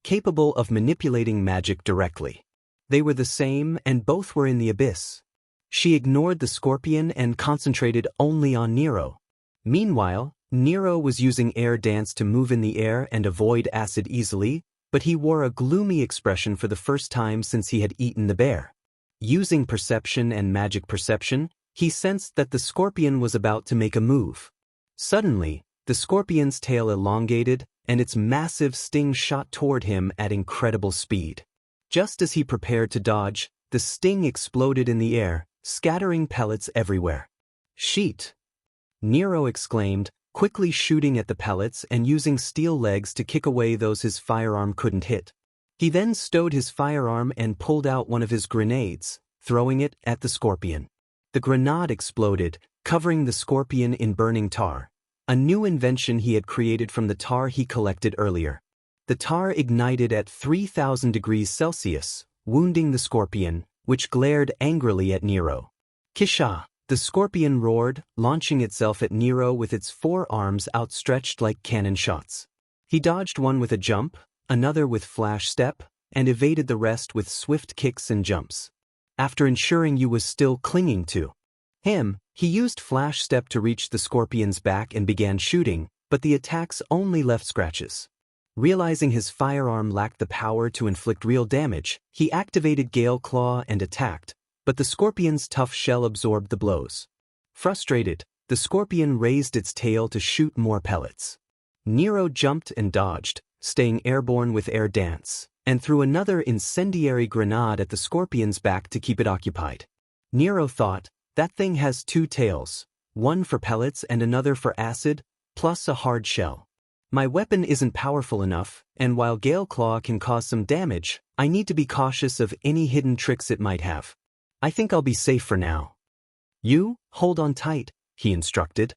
capable of manipulating magic directly. They were the same and both were in the abyss. She ignored the scorpion and concentrated only on Nero. Meanwhile, Nero was using air dance to move in the air and avoid acid easily, but he wore a gloomy expression for the first time since he had eaten the bear. Using perception and magic perception, he sensed that the scorpion was about to make a move. Suddenly, the scorpion's tail elongated, and its massive sting shot toward him at incredible speed. Just as he prepared to dodge, the sting exploded in the air, scattering pellets everywhere. Sheet! Nero exclaimed, quickly shooting at the pellets and using steel legs to kick away those his firearm couldn't hit. He then stowed his firearm and pulled out one of his grenades, throwing it at the scorpion. The grenade exploded, covering the scorpion in burning tar. A new invention he had created from the tar he collected earlier. The tar ignited at 3,000 degrees Celsius, wounding the scorpion, which glared angrily at Nero. Kisha! The scorpion roared, launching itself at Nero with its 4 arms outstretched like cannon shots. He dodged one with a jump, another with flash step, and evaded the rest with swift kicks and jumps. After ensuring you was still clinging to him, he used flash step to reach the scorpion's back and began shooting, but the attacks only left scratches. Realizing his firearm lacked the power to inflict real damage, he activated Gale Claw and attacked, but the scorpion's tough shell absorbed the blows. Frustrated, the scorpion raised its tail to shoot more pellets. Nero jumped and dodged, staying airborne with air dance, and threw another incendiary grenade at the scorpion's back to keep it occupied. Nero thought, that thing has 2 tails, one for pellets and another for acid, plus a hard shell. My weapon isn't powerful enough, and while Gale Claw can cause some damage, I need to be cautious of any hidden tricks it might have. I think I'll be safe for now. Hold on tight, he instructed.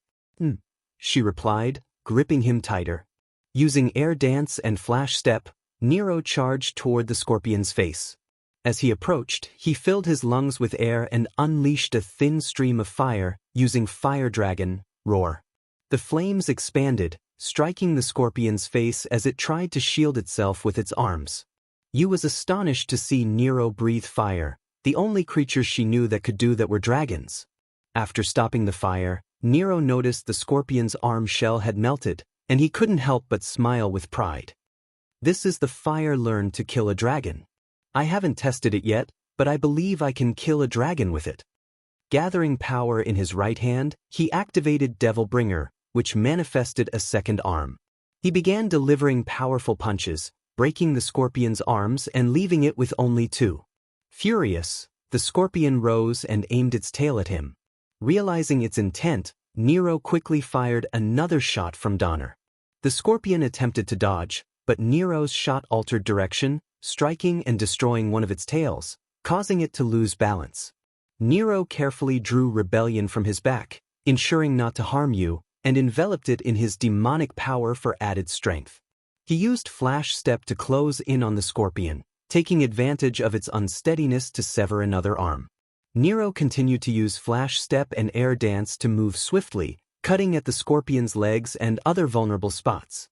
She replied, gripping him tighter. Using air dance and flash step, Nero charged toward the scorpion's face. As he approached, he filled his lungs with air and unleashed a thin stream of fire, using Fire Dragon, Roar. The flames expanded, striking the scorpion's face as it tried to shield itself with its arms. Yu was astonished to see Nero breathe fire, the only creatures she knew that could do that were dragons. After stopping the fire, Nero noticed the scorpion's arm shell had melted, and he couldn't help but smile with pride. This is the fire learned to kill a dragon. I haven't tested it yet, but I believe I can kill a dragon with it. Gathering power in his right hand, he activated Devilbringer, which manifested a second arm. He began delivering powerful punches, breaking the scorpion's arms and leaving it with only 2. Furious, the scorpion rose and aimed its tail at him. Realizing its intent, Nero quickly fired another shot from Donner. The scorpion attempted to dodge, but Nero's shot altered direction, striking and destroying one of its tails, causing it to lose balance. Nero carefully drew Rebellion from his back, ensuring not to harm you, and enveloped it in his demonic power for added strength. He used Flash Step to close in on the scorpion, taking advantage of its unsteadiness to sever another arm. Nero continued to use Flash Step and Air Dance to move swiftly, cutting at the scorpion's legs and other vulnerable spots.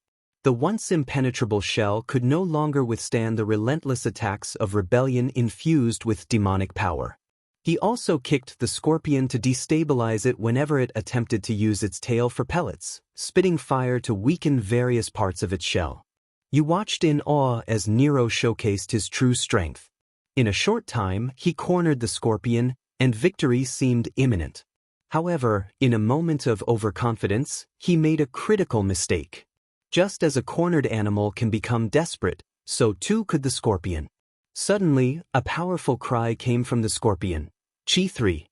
The once impenetrable shell could no longer withstand the relentless attacks of rebellion infused with demonic power. He also kicked the scorpion to destabilize it whenever it attempted to use its tail for pellets, spitting fire to weaken various parts of its shell. You watched in awe as Nero showcased his true strength. In a short time, he cornered the scorpion, and victory seemed imminent. However, in a moment of overconfidence, he made a critical mistake. Just as a cornered animal can become desperate, so too could the scorpion. Suddenly, a powerful cry came from the scorpion. Chi 3.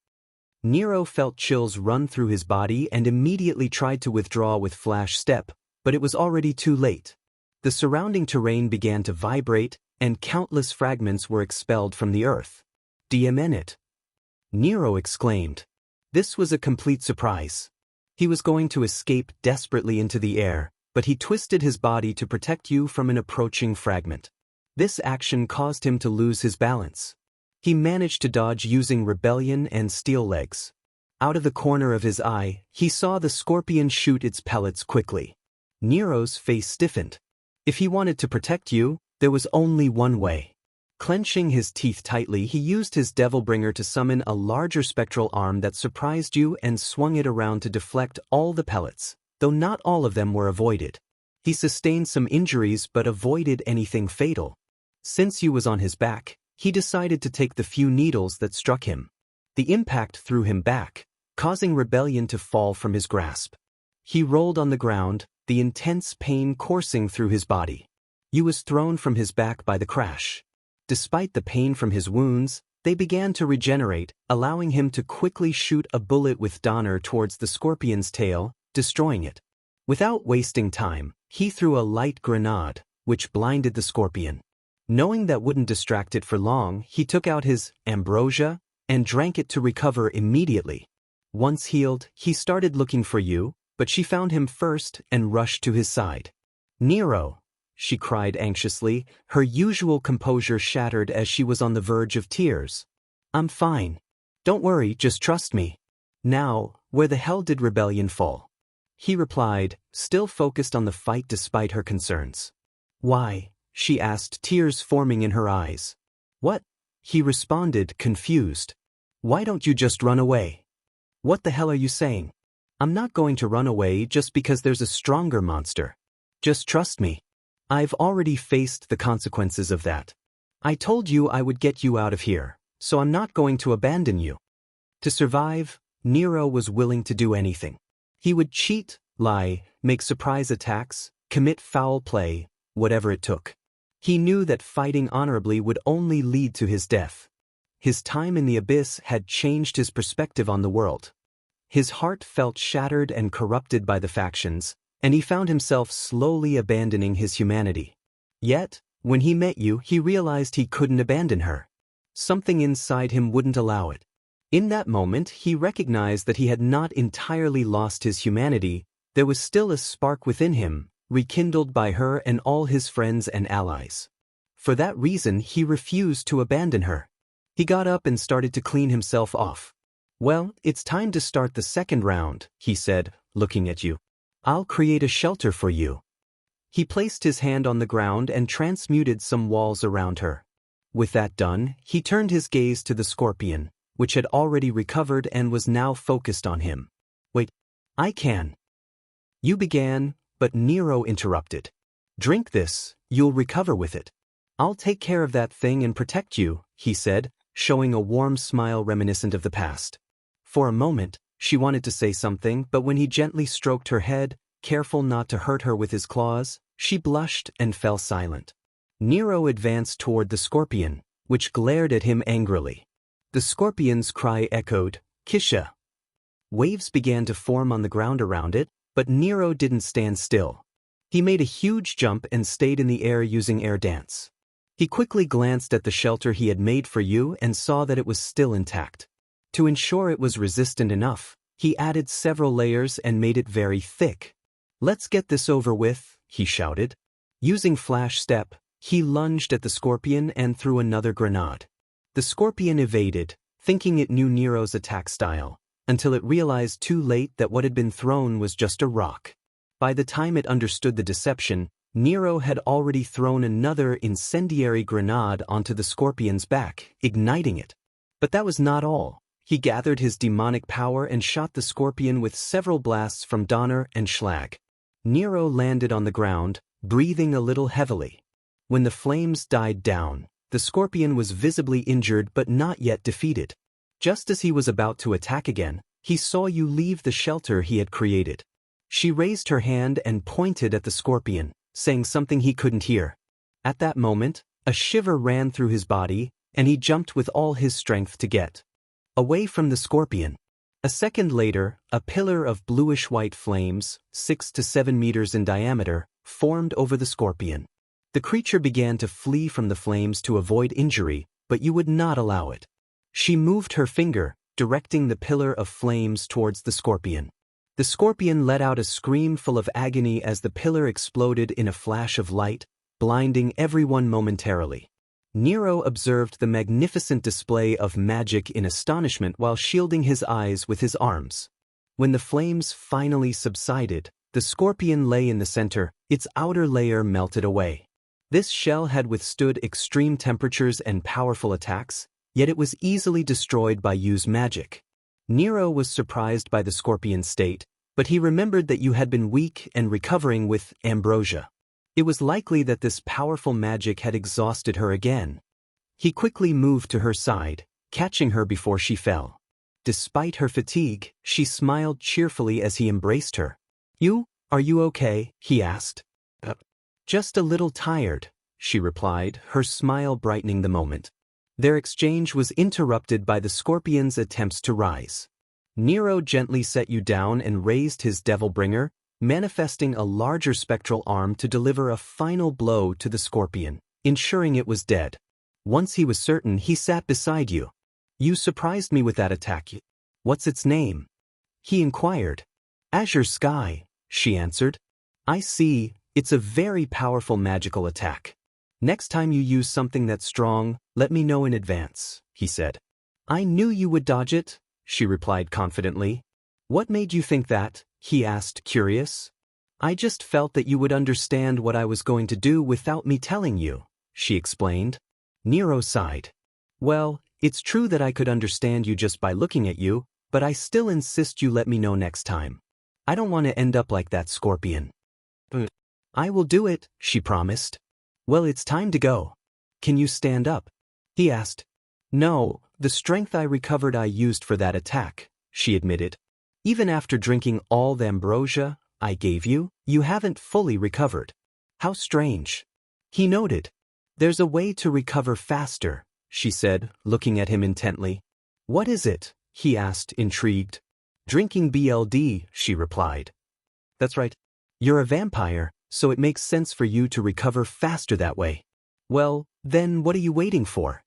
Nero felt chills run through his body and immediately tried to withdraw with flash step, but it was already too late. The surrounding terrain began to vibrate, and countless fragments were expelled from the earth. Deepening! Nero exclaimed. This was a complete surprise. He was going to escape desperately into the air, but he twisted his body to protect you from an approaching fragment. This action caused him to lose his balance. He managed to dodge using rebellion and steel legs. Out of the corner of his eye, he saw the scorpion shoot its pellets quickly. Nero's face stiffened. If he wanted to protect you, there was only one way. Clenching his teeth tightly, he used his Devilbringer to summon a larger spectral arm that surprised you and swung it around to deflect all the pellets, though not all of them were avoided. He sustained some injuries but avoided anything fatal. Since you was on his back, he decided to take the few needles that struck him. The impact threw him back, causing rebellion to fall from his grasp. He rolled on the ground, the intense pain coursing through his body. You was thrown from his back by the crash. Despite the pain from his wounds, they began to regenerate, allowing him to quickly shoot a bullet with Donner towards the scorpion's tail, destroying it. Without wasting time, he threw a light grenade, which blinded the scorpion. Knowing that wouldn't distract it for long, he took out his ambrosia and drank it to recover immediately. Once healed, he started looking for you, but she found him first and rushed to his side. Nero! She cried anxiously, her usual composure shattered as she was on the verge of tears. I'm fine. Don't worry, just trust me. Now, where the hell did rebellion fall? He replied, still focused on the fight despite her concerns. Why? She asked, tears forming in her eyes. What? He responded, confused. Why don't you just run away? What the hell are you saying? I'm not going to run away just because there's a stronger monster. Just trust me. I've already faced the consequences of that. I told you I would get you out of here, so I'm not going to abandon you. To survive, Nero was willing to do anything. He would cheat, lie, make surprise attacks, commit foul play, whatever it took. He knew that fighting honorably would only lead to his death. His time in the abyss had changed his perspective on the world. His heart felt shattered and corrupted by the factions, and he found himself slowly abandoning his humanity. Yet, when he met you, he realized he couldn't abandon her. Something inside him wouldn't allow it. In that moment, he recognized that he had not entirely lost his humanity. There was still a spark within him, rekindled by her and all his friends and allies. For that reason, he refused to abandon her. He got up and started to clean himself off. Well, it's time to start the second round, he said, looking at you. I'll create a shelter for you. He placed his hand on the ground and transmuted some walls around her. With that done, he turned his gaze to the scorpion, which had already recovered and was now focused on him. Wait, I can. You began, but Nero interrupted. Drink this, you'll recover with it. I'll take care of that thing and protect you, he said, showing a warm smile reminiscent of the past. For a moment, she wanted to say something, but when he gently stroked her head, careful not to hurt her with his claws, she blushed and fell silent. Nero advanced toward the scorpion, which glared at him angrily. The scorpion's cry echoed, Kisha. Waves began to form on the ground around it, but Nero didn't stand still. He made a huge jump and stayed in the air using air dance. He quickly glanced at the shelter he had made for you and saw that it was still intact. To ensure it was resistant enough, he added several layers and made it very thick. Let's get this over with, he shouted. Using flash step, he lunged at the scorpion and threw another grenade. The scorpion evaded, thinking it knew Nero's attack style, until it realized too late that what had been thrown was just a rock. By the time it understood the deception, Nero had already thrown another incendiary grenade onto the scorpion's back, igniting it. But that was not all. He gathered his demonic power and shot the scorpion with several blasts from Donner and Schlag. Nero landed on the ground, breathing a little heavily. When the flames died down, the scorpion was visibly injured but not yet defeated. Just as he was about to attack again, he saw you leave the shelter he had created. She raised her hand and pointed at the scorpion, saying something he couldn't hear. At that moment, a shiver ran through his body, and he jumped with all his strength to get away from the scorpion. A second later, a pillar of bluish-white flames, 6 to 7 meters in diameter, formed over the scorpion. The creature began to flee from the flames to avoid injury, but you would not allow it. She moved her finger, directing the pillar of flames towards the scorpion. The scorpion let out a scream full of agony as the pillar exploded in a flash of light, blinding everyone momentarily. Nero observed the magnificent display of magic in astonishment while shielding his eyes with his arms. When the flames finally subsided, the scorpion lay in the center, its outer layer melted away. This shell had withstood extreme temperatures and powerful attacks, yet it was easily destroyed by Yu's magic. Nero was surprised by the scorpion's state, but he remembered that Yu had been weak and recovering with ambrosia. It was likely that this powerful magic had exhausted her again. He quickly moved to her side, catching her before she fell. Despite her fatigue, she smiled cheerfully as he embraced her. "You, are you okay?" he asked. "Just a little tired," she replied, her smile brightening the moment. Their exchange was interrupted by the scorpion's attempts to rise. Nero gently set Yu down and raised his Devilbringer, manifesting a larger spectral arm to deliver a final blow to the scorpion, ensuring it was dead. Once he was certain, he sat beside Yu. "You surprised me with that attack. What's its name?" he inquired. "Azure Sky," she answered. "I see, it's a very powerful magical attack. Next time you use something that's strong, let me know in advance," he said. "I knew you would dodge it," she replied confidently. "What made you think that?" he asked, curious. "I just felt that you would understand what I was going to do without me telling you," she explained. Nero sighed. "Well, it's true that I could understand you just by looking at you, but I still insist you let me know next time. I don't want to end up like that scorpion." "I will do it," she promised. "Well, it's time to go. Can you stand up?" he asked. "No, the strength I recovered I used for that attack," she admitted. "Even after drinking all the ambrosia I gave you, you haven't fully recovered." "How strange," he noted. "There's a way to recover faster," she said, looking at him intently. "What is it?" he asked, intrigued. "Drinking BLD," she replied. "That's right. You're a vampire, so it makes sense for you to recover faster that way." "Well, then what are you waiting for?"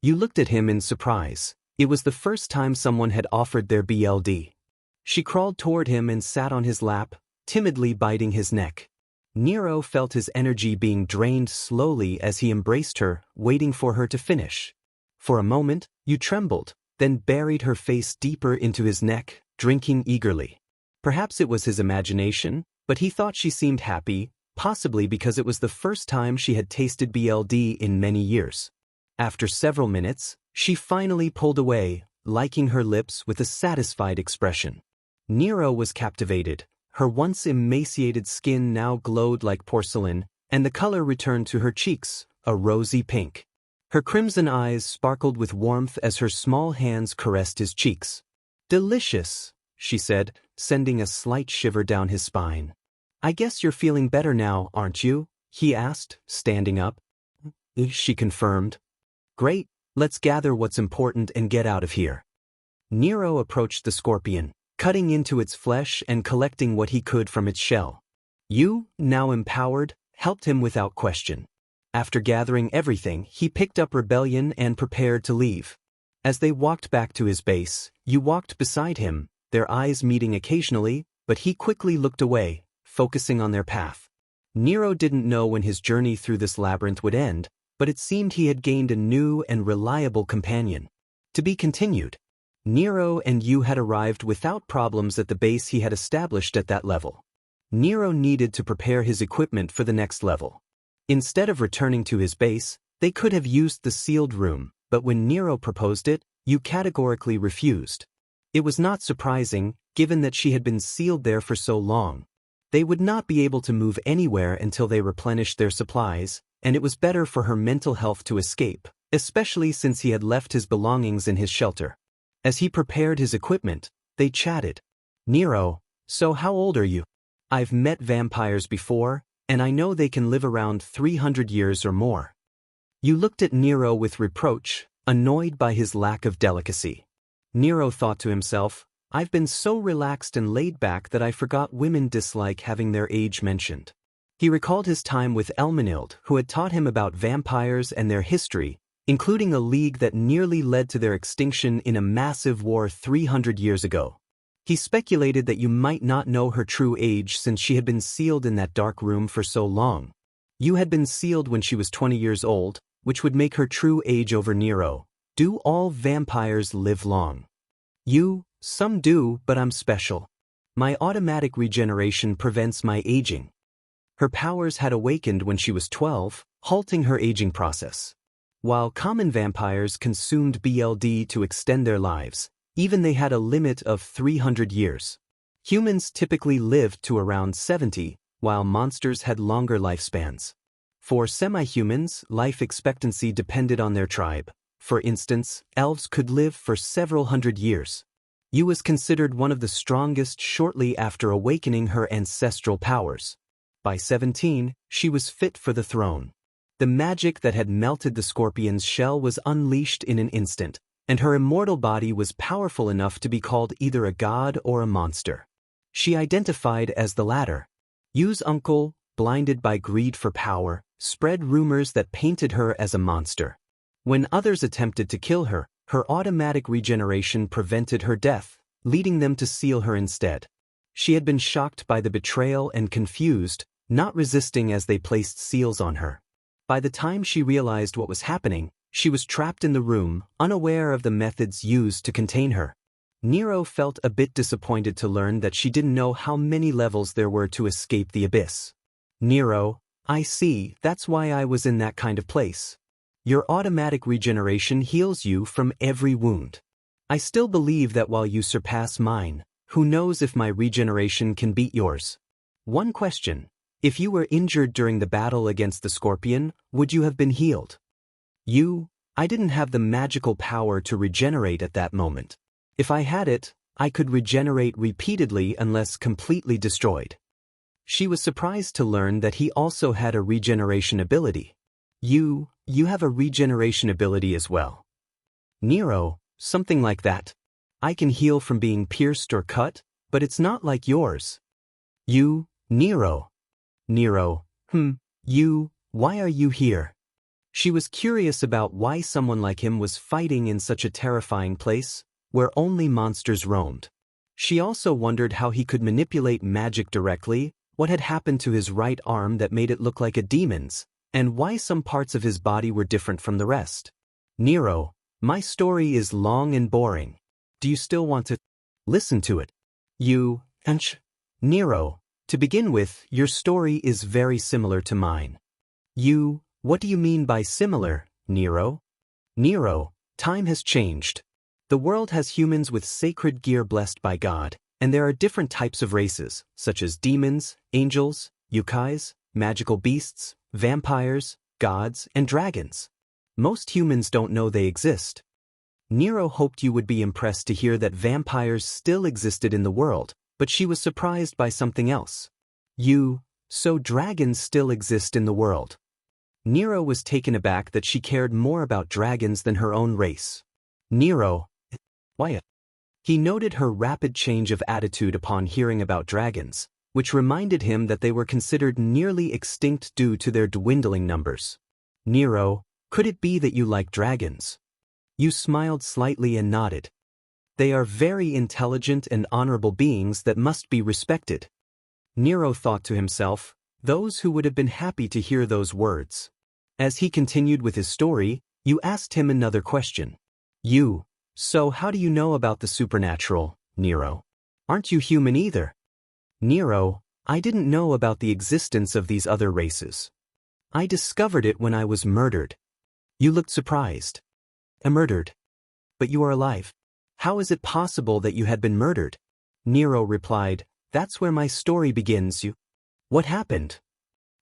You looked at him in surprise. It was the first time someone had offered their BLD. She crawled toward him and sat on his lap, timidly biting his neck. Nero felt his energy being drained slowly as he embraced her, waiting for her to finish. For a moment, you trembled, then buried her face deeper into his neck, drinking eagerly. Perhaps it was his imagination, but he thought she seemed happy, possibly because it was the first time she had tasted BLD in many years. After several minutes, she finally pulled away, liking her lips with a satisfied expression. Nero was captivated. Her once emaciated skin now glowed like porcelain, and the color returned to her cheeks, a rosy pink. Her crimson eyes sparkled with warmth as her small hands caressed his cheeks. "Delicious," she said, sending a slight shiver down his spine. "I guess you're feeling better now, aren't you?" he asked, standing up. She confirmed. "Great, let's gather what's important and get out of here." Nero approached the scorpion, cutting into its flesh and collecting what he could from its shell. Yu, now empowered, helped him without question. After gathering everything, he picked up Rebellion and prepared to leave. As they walked back to his base, Yu walked beside him, their eyes meeting occasionally, but he quickly looked away, focusing on their path. Nero didn't know when his journey through this labyrinth would end, but it seemed he had gained a new and reliable companion. To be continued. Nero and Yu had arrived without problems at the base he had established at that level. Nero needed to prepare his equipment for the next level. Instead of returning to his base, they could have used the sealed room, but when Nero proposed it, you categorically refused. It was not surprising, given that she had been sealed there for so long. They would not be able to move anywhere until they replenished their supplies, and it was better for her mental health to escape, especially since he had left his belongings in his shelter. As he prepared his equipment, they chatted. Nero, so how old are you? I've met vampires before, and I know they can live around 300 years or more. You looked at Nero with reproach, annoyed by his lack of delicacy. Nero thought to himself, I've been so relaxed and laid back that I forgot women dislike having their age mentioned. He recalled his time with Elmenild, who had taught him about vampires and their history, including a league that nearly led to their extinction in a massive war 300 years ago. He speculated that you might not know her true age since she had been sealed in that dark room for so long. You had been sealed when she was 20 years old, which would make her true age over Nero. Do all vampires live long? Some do, but I'm special. My automatic regeneration prevents my aging. Her powers had awakened when she was 12, halting her aging process. While common vampires consumed BLD to extend their lives, even they had a limit of 300 years. Humans typically lived to around 70, while monsters had longer lifespans. For semi-humans, life expectancy depended on their tribe. For instance, elves could live for several hundred years. Yu was considered one of the strongest shortly after awakening her ancestral powers. By 17, she was fit for the throne. The magic that had melted the scorpion's shell was unleashed in an instant, and her immortal body was powerful enough to be called either a god or a monster. She identified as the latter. Yu's uncle, blinded by greed for power, spread rumors that painted her as a monster. When others attempted to kill her, her automatic regeneration prevented her death, leading them to seal her instead. She had been shocked by the betrayal and confused, not resisting as they placed seals on her. By the time she realized what was happening, she was trapped in the room, unaware of the methods used to contain her. Nero felt a bit disappointed to learn that she didn't know how many levels there were to escape the abyss. Nero, I see, that's why I was in that kind of place. Your automatic regeneration heals you from every wound. I still believe that while you surpass mine, who knows if my regeneration can beat yours? One question. If you were injured during the battle against the scorpion, would you have been healed? I didn't have the magical power to regenerate at that moment. If I had it, I could regenerate repeatedly unless completely destroyed. She was surprised to learn that he also had a regeneration ability. You have a regeneration ability as well. Nero, something like that. I can heal from being pierced or cut, but it's not like yours. Nero, why are you here? She was curious about why someone like him was fighting in such a terrifying place, where only monsters roamed. She also wondered how he could manipulate magic directly, what had happened to his right arm that made it look like a demon's, and why some parts of his body were different from the rest. Nero, my story is long and boring. Do you still want to listen to it? Nero, to begin with, your story is very similar to mine. What do you mean by similar, Nero? Nero, time has changed. The world has humans with sacred gear blessed by God, and there are different types of races, such as demons, angels, yokais, magical beasts, vampires, gods, and dragons. Most humans don't know they exist. Nero hoped you would be impressed to hear that vampires still existed in the world, but she was surprised by something else. So dragons still exist in the world. Nero was taken aback that she cared more about dragons than her own race. Nero, why? He noted her rapid change of attitude upon hearing about dragons, which reminded him that they were considered nearly extinct due to their dwindling numbers. Nero, could it be that you like dragons? You smiled slightly and nodded. They are very intelligent and honorable beings that must be respected. Nero thought to himself, those who would have been happy to hear those words. As he continued with his story, you asked him another question. So how do you know about the supernatural, Nero? Aren't you human either? Nero, I didn't know about the existence of these other races. I discovered it when I was murdered. You looked surprised. Murdered. But you are alive. How is it possible that you had been murdered? Nero replied, that's where my story begins. What happened?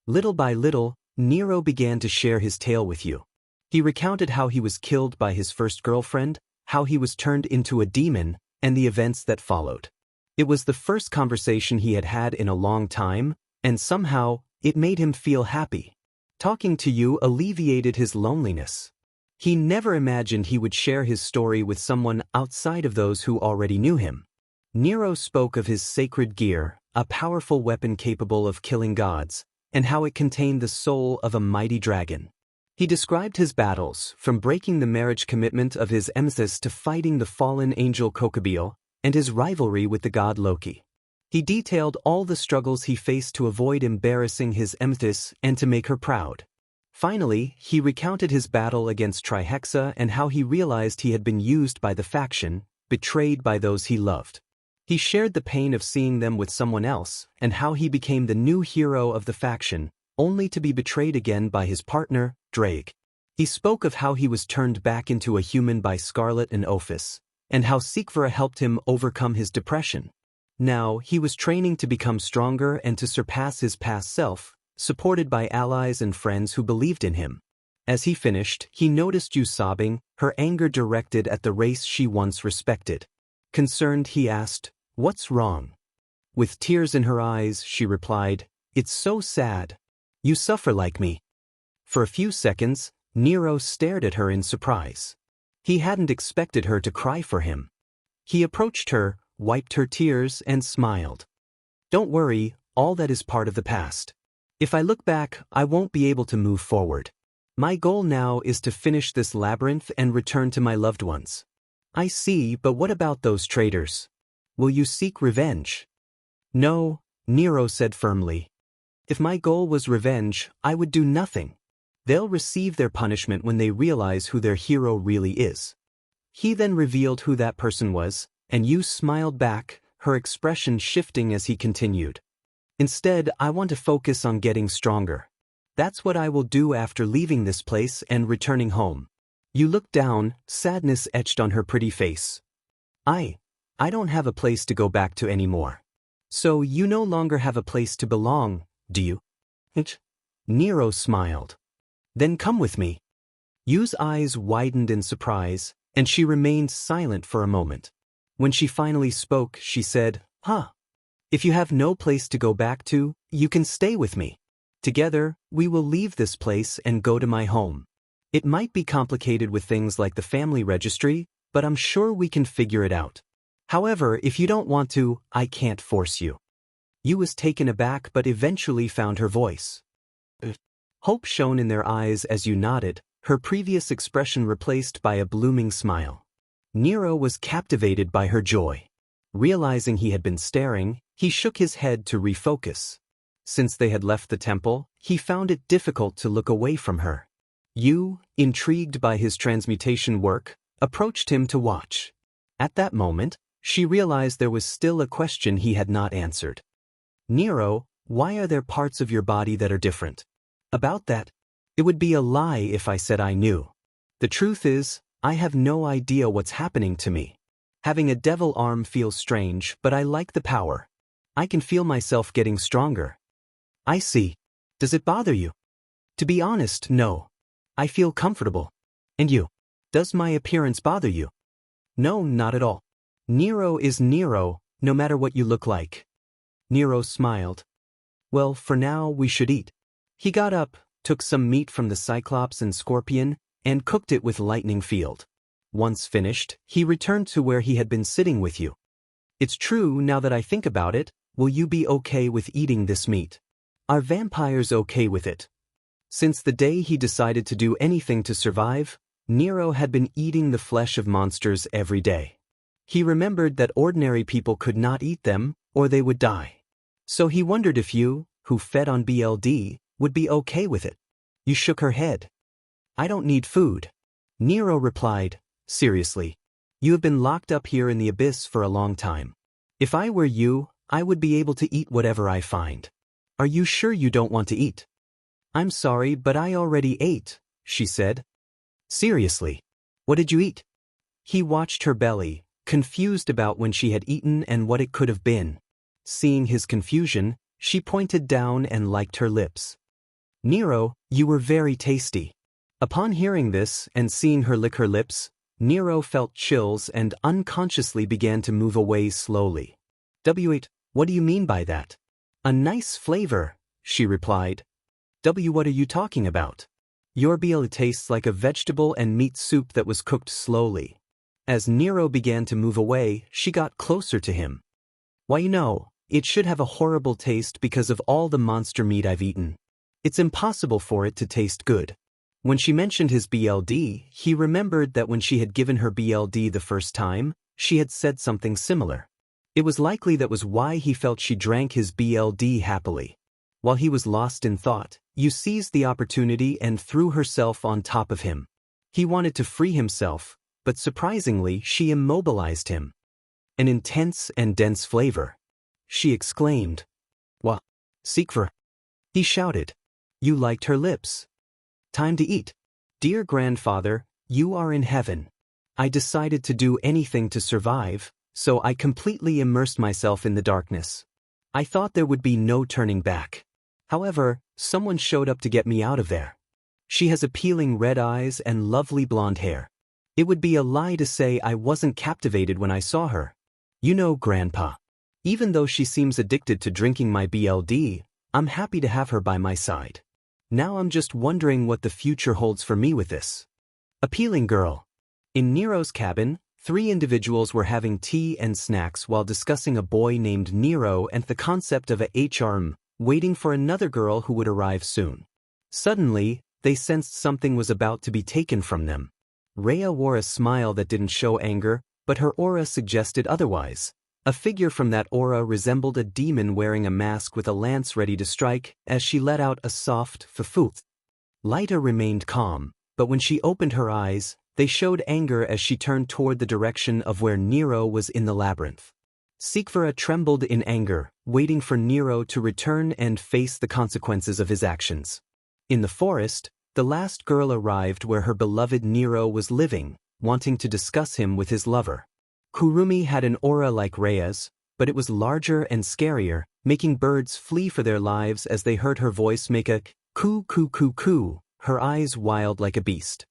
Little by little, Nero began to share his tale with you. He recounted how he was killed by his first girlfriend, how he was turned into a demon, and the events that followed. It was the first conversation he had had in a long time, and somehow, it made him feel happy. Talking to you alleviated his loneliness. He never imagined he would share his story with someone outside of those who already knew him. Nero spoke of his sacred gear, a powerful weapon capable of killing gods, and how it contained the soul of a mighty dragon. He described his battles, from breaking the marriage commitment of his amethyst to fighting the fallen angel Kokobiel, and his rivalry with the god Loki. He detailed all the struggles he faced to avoid embarrassing his amethyst and to make her proud. Finally, he recounted his battle against Trihexa and how he realized he had been used by the faction, betrayed by those he loved. He shared the pain of seeing them with someone else and how he became the new hero of the faction, only to be betrayed again by his partner, Drake. He spoke of how he was turned back into a human by Scarlet and Ophis, and how Sikvara helped him overcome his depression. Now, he was training to become stronger and to surpass his past self, supported by allies and friends who believed in him. As he finished, he noticed you sobbing, her anger directed at the race she once respected. Concerned, he asked, "What's wrong?" With tears in her eyes, she replied, "It's so sad. You suffer like me." For a few seconds, Nero stared at her in surprise. He hadn't expected her to cry for him. He approached her, wiped her tears, and smiled. "Don't worry, all that is part of the past. If I look back, I won't be able to move forward. My goal now is to finish this labyrinth and return to my loved ones." "I see, but what about those traitors? Will you seek revenge?" "No," Nero said firmly. "If my goal was revenge, I would do nothing. They'll receive their punishment when they realize who their hero really is." He then revealed who that person was, and you smiled back, her expression shifting as he continued. "Instead, I want to focus on getting stronger. That's what I will do after leaving this place and returning home." You looked down, sadness etched on her pretty face. I don't have a place to go back to anymore." "So you no longer have a place to belong, do you?" Nero smiled. "Then come with me." Yu's eyes widened in surprise, and she remained silent for a moment. When she finally spoke, she said, If you have no place to go back to, you can stay with me. Together, we will leave this place and go to my home. It might be complicated with things like the family registry, but I'm sure we can figure it out. However, if you don't want to, I can't force you." Yu was taken aback but eventually found her voice. Hope shone in their eyes as Yu nodded, her previous expression replaced by a blooming smile. Nero was captivated by her joy. Realizing he had been staring, he shook his head to refocus. Since they had left the temple, he found it difficult to look away from her. Yu, intrigued by his transmutation work, approached him to watch. At that moment, she realized there was still a question he had not answered. "Nero, why are there parts of your body that are different?" "About that, it would be a lie if I said I knew. The truth is, I have no idea what's happening to me. Having a devil arm feels strange, but I like the power. I can feel myself getting stronger." "I see. Does it bother you?" "To be honest, no. I feel comfortable. And you? Does my appearance bother you?" "No, not at all. Nero is Nero, no matter what you look like." Nero smiled. "Well, for now we should eat." He got up, took some meat from the Cyclops and Scorpion, and cooked it with lightning field. Once finished, he returned to where he had been sitting with you. "It's true, now that I think about it, will you be okay with eating this meat? Are vampires okay with it?" Since the day he decided to do anything to survive, Nero had been eating the flesh of monsters every day. He remembered that ordinary people could not eat them, or they would die. So he wondered if you, who fed on BLD, would be okay with it. You shook her head. "I don't need food." Nero replied, "Seriously. You have been locked up here in the abyss for a long time. If I were you, I would be able to eat whatever I find. Are you sure you don't want to eat? I'm sorry, but I already ate, she said. Seriously? What did you eat? He watched her belly, confused about when she had eaten and what it could have been. Seeing his confusion, she pointed down and licked her lips. Nero, you were very tasty. Upon hearing this and seeing her lick her lips, Nero felt chills and unconsciously began to move away slowly. Wait, what do you mean by that? A nice flavor, she replied. What are you talking about? Your BL tastes like a vegetable and meat soup that was cooked slowly. As Nero began to move away, she got closer to him. Why, it should have a horrible taste because of all the monster meat I've eaten. It's impossible for it to taste good. When she mentioned his BLD, he remembered that when she had given her BLD the first time, she had said something similar. It was likely that was why he felt she drank his BLD happily. While he was lost in thought, Yu seized the opportunity and threw herself on top of him. He wanted to free himself, but surprisingly she immobilized him. An intense and dense flavor. She exclaimed. What? Sikver? He shouted. You liked her lips. Time to eat. Dear grandfather, you are in heaven. I decided to do anything to survive, so I completely immersed myself in the darkness. I thought there would be no turning back. However, someone showed up to get me out of there. She has appealing red eyes and lovely blonde hair. It would be a lie to say I wasn't captivated when I saw her. Grandpa. Even though she seems addicted to drinking my BLD, I'm happy to have her by my side. Now I'm just wondering what the future holds for me with this appealing girl. In Nero's cabin, 3 individuals were having tea and snacks while discussing a boy named Nero and the concept of a HRM, waiting for another girl who would arrive soon. Suddenly, they sensed something was about to be taken from them. Rhea wore a smile that didn't show anger, but her aura suggested otherwise. A figure from that aura resembled a demon wearing a mask with a lance ready to strike as she let out a soft fufooth. Lyta remained calm, but when she opened her eyes, they showed anger as she turned toward the direction of where Nero was in the labyrinth. Sikvera trembled in anger, waiting for Nero to return and face the consequences of his actions. In the forest, the last girl arrived where her beloved Nero was living, wanting to discuss him with his lover. Kurumi had an aura like Rhea's, but it was larger and scarier, making birds flee for their lives as they heard her voice make a coo coo coo coo, her eyes wild like a beast.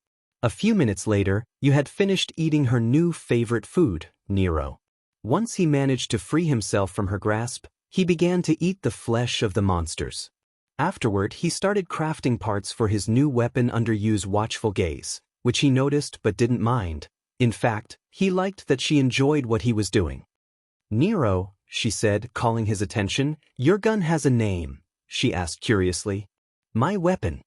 A few minutes later, you had finished eating her new favorite food, Nero. Once he managed to free himself from her grasp, he began to eat the flesh of the monsters. Afterward, he started crafting parts for his new weapon under Yu's watchful gaze, which he noticed but didn't mind. In fact, he liked that she enjoyed what he was doing. Nero, she said, calling his attention, your gun has a name, she asked curiously. My weapon.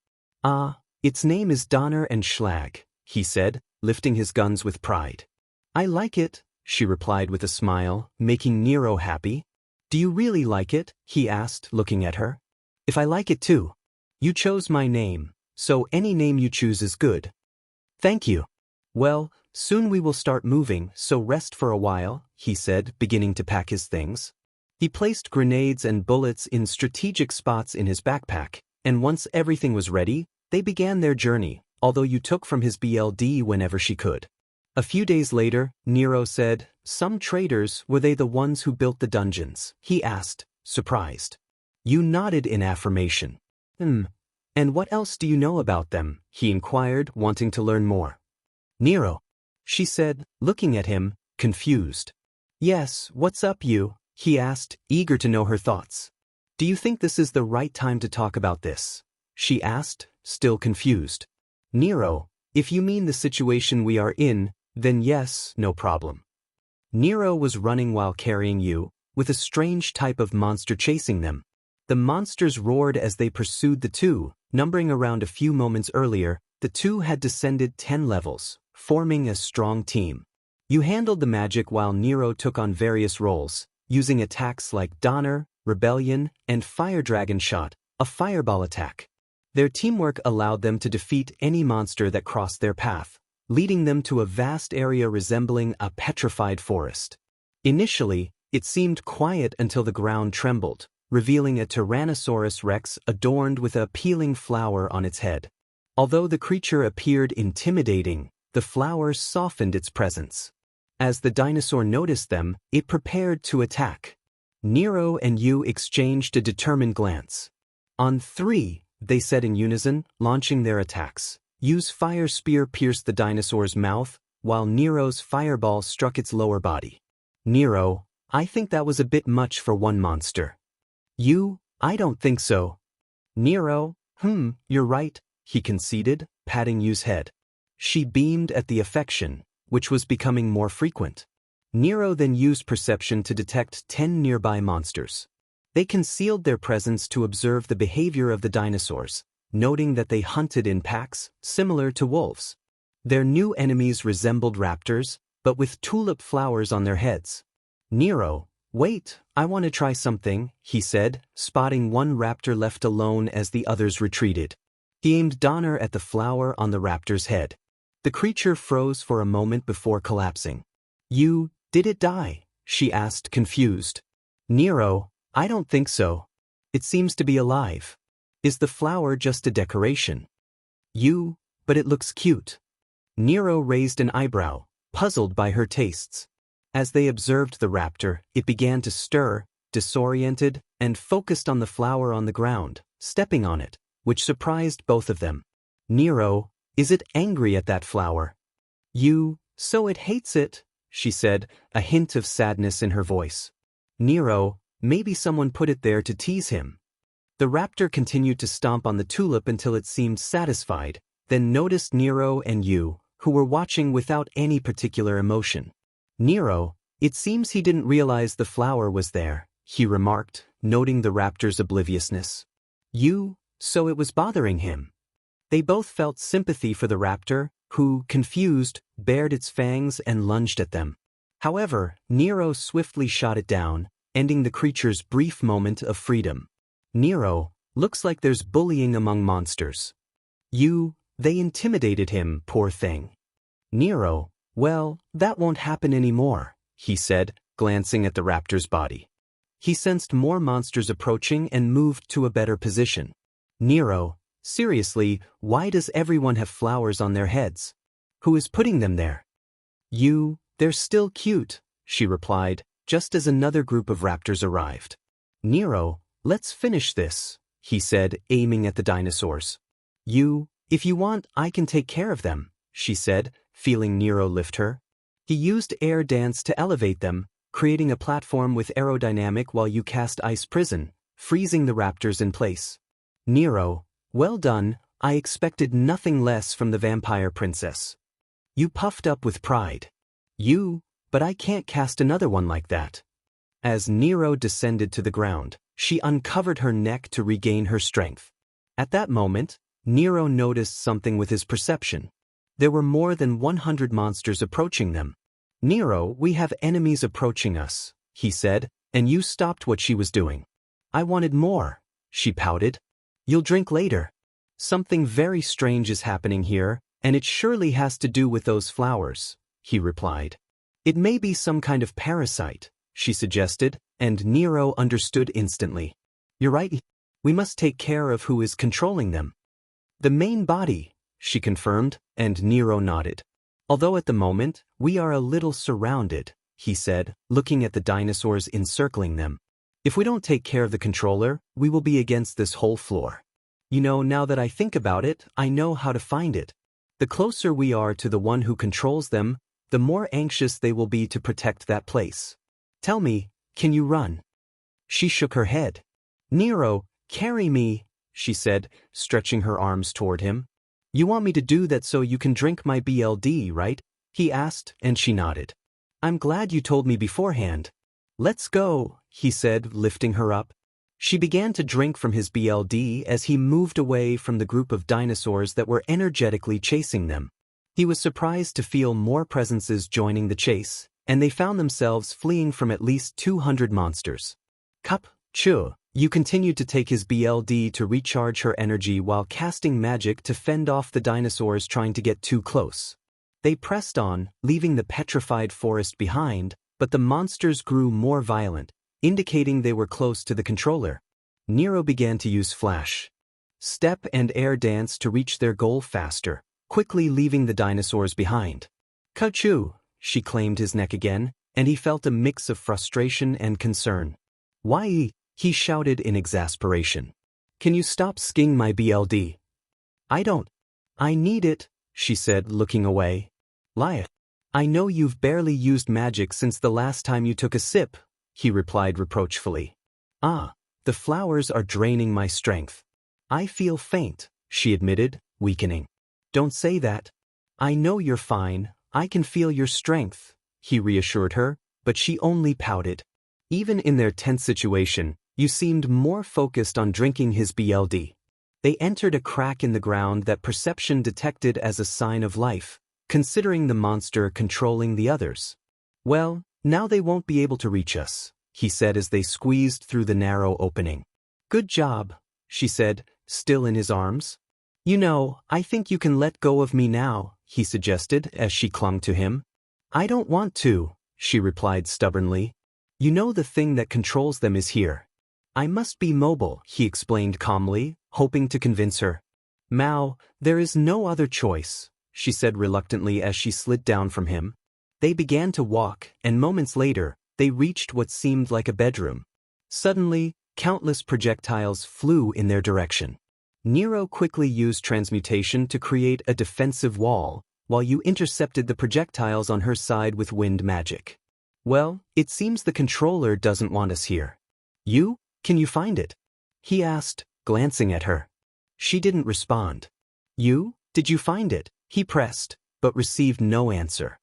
Its name is Donner and Schlag, he said, lifting his guns with pride. I like it, she replied with a smile, making Nero happy. Do you really like it? He asked, looking at her. If I like it too. You chose my name, so any name you choose is good. Thank you. Well, soon we will start moving, so rest for a while, he said, beginning to pack his things. He placed grenades and bullets in strategic spots in his backpack, and once everything was ready, they began their journey, although you took from his BLD whenever she could. A few days later, Nero said, some traders, were they the ones who built the dungeons? He asked, surprised. You nodded in affirmation. And what else do you know about them? He inquired, wanting to learn more. Nero, she said, looking at him, confused. Yes, what's up, you? He asked, eager to know her thoughts. Do you think this is the right time to talk about this? She asked, still confused. Nero, if you mean the situation we are in, then yes, no problem. Nero was running while carrying you, with a strange type of monster chasing them. The monsters roared as they pursued the two, numbering around a few moments earlier. The two had descended 10 levels, forming a strong team. You handled the magic while Nero took on various roles, using attacks like Donner, Rebellion, and Fire Dragon Shot, a fireball attack. Their teamwork allowed them to defeat any monster that crossed their path, leading them to a vast area resembling a petrified forest. Initially, It seemed quiet until the ground trembled, revealing a Tyrannosaurus rex adorned with a appealing flower on its head. Although the creature appeared intimidating, the flower softened its presence. As the dinosaur noticed them, it prepared to attack. Nero and Yu exchanged a determined glance. On 3, they said in unison, launching their attacks. Yu's fire spear pierced the dinosaur's mouth, while Nero's fireball struck its lower body. Nero, I think that was a bit much for one monster. Yu, I don't think so. Nero, you're right, he conceded, patting Yu's head. She beamed at the affection, which was becoming more frequent. Nero then used perception to detect 10 nearby monsters. They concealed their presence to observe the behavior of the dinosaurs, noting that they hunted in packs, similar to wolves. Their new enemies resembled raptors, but with tulip flowers on their heads. Nero, wait, I want to try something, he said, spotting one raptor left alone as the others retreated. He aimed Donner at the flower on the raptor's head. The creature froze for a moment before collapsing. Did it die? She asked, confused. Nero, I don't think so. It seems to be alive. Is the flower just a decoration? But it looks cute. Nero raised an eyebrow, puzzled by her tastes. As they observed the raptor, it began to stir, disoriented, and focused on the flower on the ground, stepping on it, which surprised both of them. Nero, is it angry at that flower? So it hates it, she said, a hint of sadness in her voice. Nero, maybe someone put it there to tease him. The raptor continued to stomp on the tulip until it seemed satisfied, then noticed Nero and Yu, who were watching without any particular emotion. Nero, it seems he didn't realize the flower was there, he remarked, noting the raptor's obliviousness. So it was bothering him. They both felt sympathy for the raptor, who, confused, bared its fangs and lunged at them. However, Nero swiftly shot it down, ending the creature's brief moment of freedom. Nero, looks like there's bullying among monsters. They intimidated him, poor thing. Nero, well, that won't happen anymore, he said, glancing at the raptor's body. He sensed more monsters approaching and moved to a better position. Nero, seriously, why does everyone have flowers on their heads? Who is putting them there? They're still cute, she replied, just as another group of raptors arrived. Nero, let's finish this, he said, aiming at the dinosaurs. If you want, I can take care of them, she said, feeling Nero lift her. He used air dance to elevate them, creating a platform with aerodynamic while you cast ice prison, freezing the raptors in place. Nero, well done, I expected nothing less from the vampire princess. You puffed up with pride. But I can't cast another one like that. As Nero descended to the ground, she uncovered her neck to regain her strength. At that moment, Nero noticed something with his perception. There were more than 100 monsters approaching them. Nero, we have enemies approaching us, he said, and you stopped what she was doing. I wanted more, she pouted. You'll drink later. Something very strange is happening here, and it surely has to do with those flowers, he replied. It may be some kind of parasite, she suggested, and Nero understood instantly. You're right, we must take care of who is controlling them. The main body, she confirmed, and Nero nodded. Although at the moment, we are a little surrounded, he said, looking at the dinosaurs encircling them. If we don't take care of the controller, we will be against this whole floor. Now that I think about it, I know how to find it. The closer we are to the one who controls them, the more anxious they will be to protect that place. Tell me, can you run? She shook her head. Nero, carry me, she said, stretching her arms toward him. You want me to do that so you can drink my BLD, right? He asked, and she nodded. I'm glad you told me beforehand. Let's go, he said, lifting her up. She began to drink from his BLD as he moved away from the group of dinosaurs that were energetically chasing them. He was surprised to feel more presences joining the chase, and they found themselves fleeing from at least 200 monsters. You continued to take his BLD to recharge her energy while casting magic to fend off the dinosaurs trying to get too close. They pressed on, leaving the petrified forest behind, but the monsters grew more violent, indicating they were close to the controller. Nero began to use flash, step and air dance to reach their goal faster, quickly leaving the dinosaurs behind. "Kachoo!" She claimed his neck again, and he felt a mix of frustration and concern. "Why?" he shouted in exasperation. "Can you stop sking my BLD?" I need it," she said, looking away. "Lie. I know you've barely used magic since the last time you took a sip," he replied reproachfully. "Ah, the flowers are draining my strength. I feel faint," she admitted, weakening. "Don't say that. I know you're fine, I can feel your strength," he reassured her, but she only pouted. Even in their tense situation, you seemed more focused on drinking his BLD. They entered a crack in the ground that perception detected as a sign of life, considering the monster controlling the others. "Well, now they won't be able to reach us," he said as they squeezed through the narrow opening. "Good job," she said, still in his arms. "You know, I think you can let go of me now," he suggested as she clung to him. "I don't want to," she replied stubbornly. "You know the thing that controls them is here." "I must be mobile," he explained calmly, hoping to convince her. "Mao, there is no other choice," she said reluctantly as she slid down from him. They began to walk, and moments later, they reached what seemed like a bedroom. Suddenly, countless projectiles flew in their direction. Nero quickly used transmutation to create a defensive wall, while you intercepted the projectiles on her side with wind magic. "Well, it seems the controller doesn't want us here. Can you find it?" he asked, glancing at her. She didn't respond. Did you find it?" he pressed, but received no answer.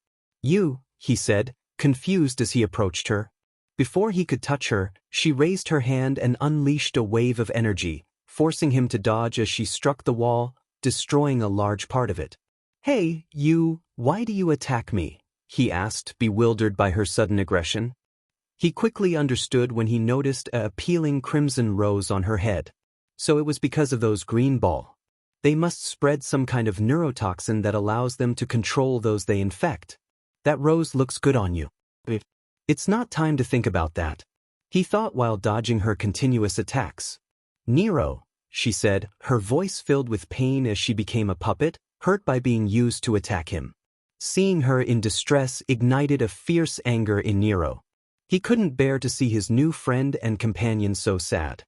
He said, confused as he approached her. Before he could touch her, she raised her hand and unleashed a wave of energy, forcing him to dodge as she struck the wall, destroying a large part of it. "Hey, why do you attack me?" he asked, bewildered by her sudden aggression. He quickly understood when he noticed a appealing crimson rose on her head. So it was because of those green ball. They must spread some kind of neurotoxin that allows them to control those they infect. "That rose looks good on you." "It's not time to think about that," he thought while dodging her continuous attacks. "Nero," she said, her voice filled with pain as she became a puppet, hurt by being used to attack him. Seeing her in distress ignited a fierce anger in Nero. He couldn't bear to see his new friend and companion so sad.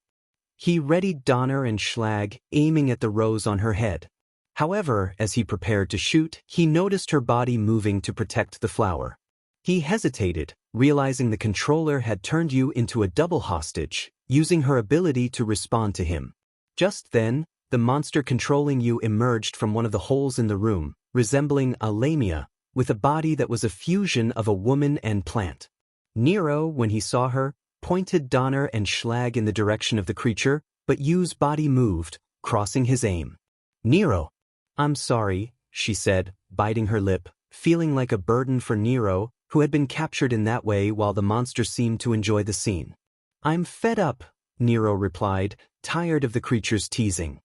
He readied Donner and Schlag, aiming at the rose on her head. However, as he prepared to shoot, he noticed her body moving to protect the flower. He hesitated, realizing the controller had turned you into a double hostage, using her ability to respond to him. Just then, the monster controlling you emerged from one of the holes in the room, resembling a lamia, with a body that was a fusion of a woman and plant. Nero, when he saw her, pointed Donner and Schlag in the direction of the creature, but Yu's body moved, crossing his aim. "Nero." "I'm sorry," she said, biting her lip, feeling like a burden for Nero, who had been captured in that way while the monster seemed to enjoy the scene. "I'm fed up," Nero replied, tired of the creature's teasing.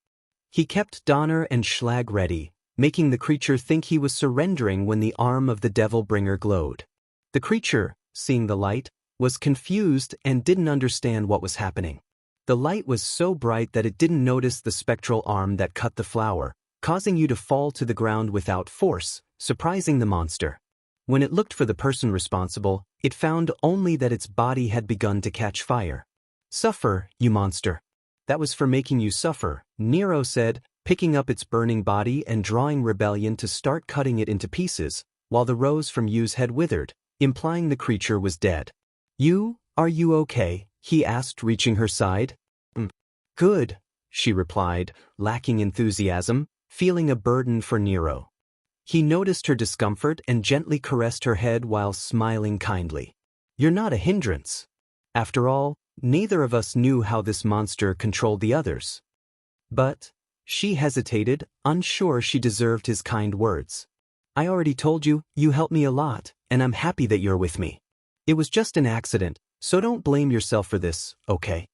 He kept Donner and Schlag ready, making the creature think he was surrendering when the arm of the Devilbringer glowed. The creature, seeing the light, was confused and didn't understand what was happening. The light was so bright that it didn't notice the spectral arm that cut the flower, causing you to fall to the ground without force, surprising the monster. When it looked for the person responsible, it found only that its body had begun to catch fire. "Suffer, you monster. That was for making you suffer," Nero said, picking up its burning body and drawing Rebellion to start cutting it into pieces, while the rose from Yu's head withered, implying the creature was dead. Are you okay?" he asked, reaching her side. Good," she replied, lacking enthusiasm, feeling a burden for Nero. He noticed her discomfort and gently caressed her head while smiling kindly. "You're not a hindrance. After all, neither of us knew how this monster controlled the others." But she hesitated, unsure she deserved his kind words. "I already told you, you helped me a lot, and I'm happy that you're with me. It was just an accident, so don't blame yourself for this, okay?"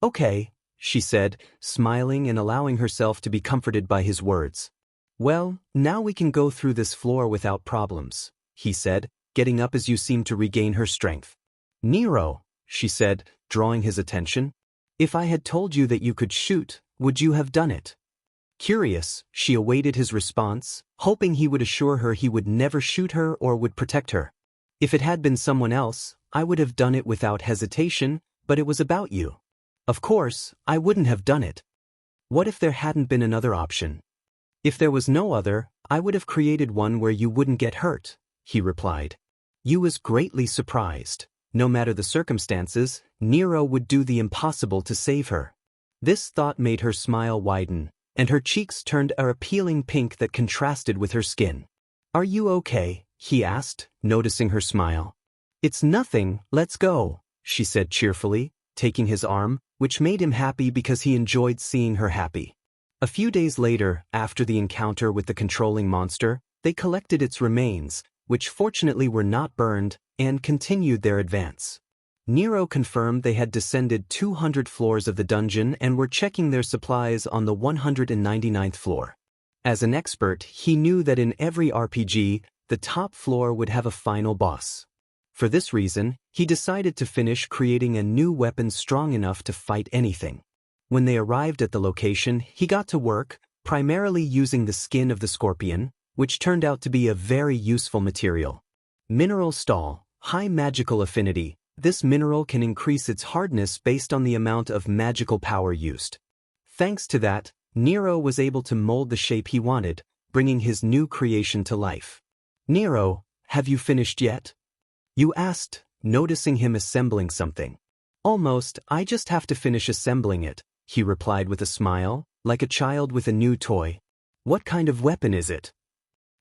"Okay," she said, smiling and allowing herself to be comforted by his words. "Well, now we can go through this floor without problems," he said, getting up as you seem to regain her strength. Nero, she said, drawing his attention. If I had told you that you could shoot, would you have done it? Curious, she awaited his response, hoping he would assure her he would never shoot her or would protect her. If it had been someone else, I would have done it without hesitation, but it was about you. Of course, I wouldn't have done it. What if there hadn't been another option? If there was no other, I would have created one where you wouldn't get hurt, he replied. You was greatly surprised. No matter the circumstances, Nero would do the impossible to save her. This thought made her smile widen, and her cheeks turned an appealing pink that contrasted with her skin. Are you okay? He asked, noticing her smile. It's nothing, let's go, she said cheerfully, taking his arm, which made him happy because he enjoyed seeing her happy. A few days later, after the encounter with the controlling monster, they collected its remains, which fortunately were not burned, and continued their advance. Nero confirmed they had descended 200 floors of the dungeon and were checking their supplies on the 199th floor. As an expert, he knew that in every RPG, the top floor would have a final boss. For this reason, he decided to finish creating a new weapon strong enough to fight anything. When they arrived at the location, he got to work, primarily using the skin of the scorpion, which turned out to be a very useful material. Mineral Stall, high magical affinity. This mineral can increase its hardness based on the amount of magical power used. Thanks to that, Nero was able to mold the shape he wanted, bringing his new creation to life. Nero, have you finished yet? You asked, noticing him assembling something. Almost, I just have to finish assembling it, he replied with a smile, like a child with a new toy. What kind of weapon is it?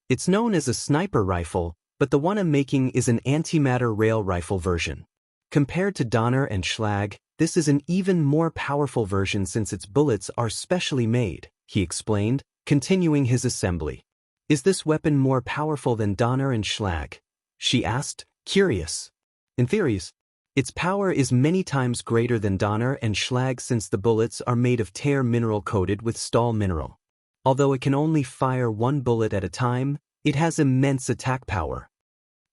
It's known as a sniper rifle, but the one I'm making is an antimatter rail rifle version. Compared to Donner and Schlag, this is an even more powerful version since its bullets are specially made, he explained, continuing his assembly. Is this weapon more powerful than Donner and Schlag? She asked, curious. In theories, its power is many times greater than Donner and Schlag since the bullets are made of tear mineral coated with Stahl mineral. Although it can only fire one bullet at a time, it has immense attack power.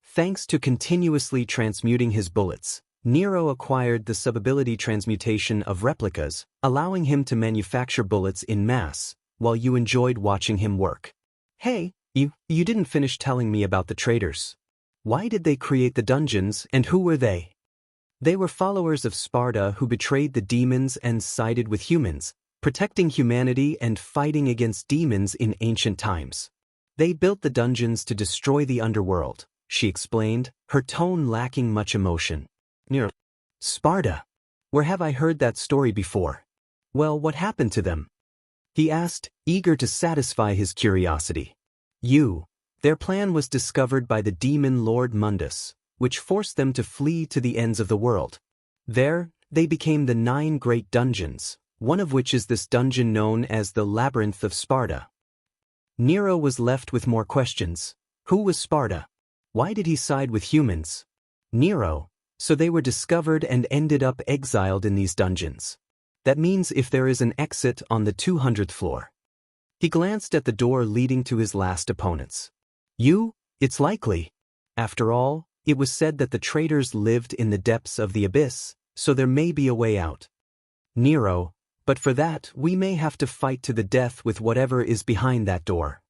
Thanks to continuously transmuting his bullets, Nero acquired the sub-ability transmutation of replicas, allowing him to manufacture bullets in mass, while you enjoyed watching him work. Hey, you didn't finish telling me about the traitors. Why did they create the dungeons, and who were they? They were followers of Sparta who betrayed the demons and sided with humans, protecting humanity and fighting against demons in ancient times. They built the dungeons to destroy the underworld, she explained, her tone lacking much emotion. Nero. Sparta. Where have I heard that story before? Well, what happened to them? He asked, eager to satisfy his curiosity. Their plan was discovered by the demon Lord Mundus, which forced them to flee to the ends of the world. There, they became the 9 great dungeons, one of which is this dungeon known as the Labyrinth of Sparta. Nero was left with more questions. Who was Sparta? Why did he side with humans? Nero. So they were discovered and ended up exiled in these dungeons. That means if there is an exit on the 200th floor. He glanced at the door leading to his last opponents. It's likely. After all, it was said that the traitors lived in the depths of the abyss, so there may be a way out. Nero, but for that we may have to fight to the death with whatever is behind that door.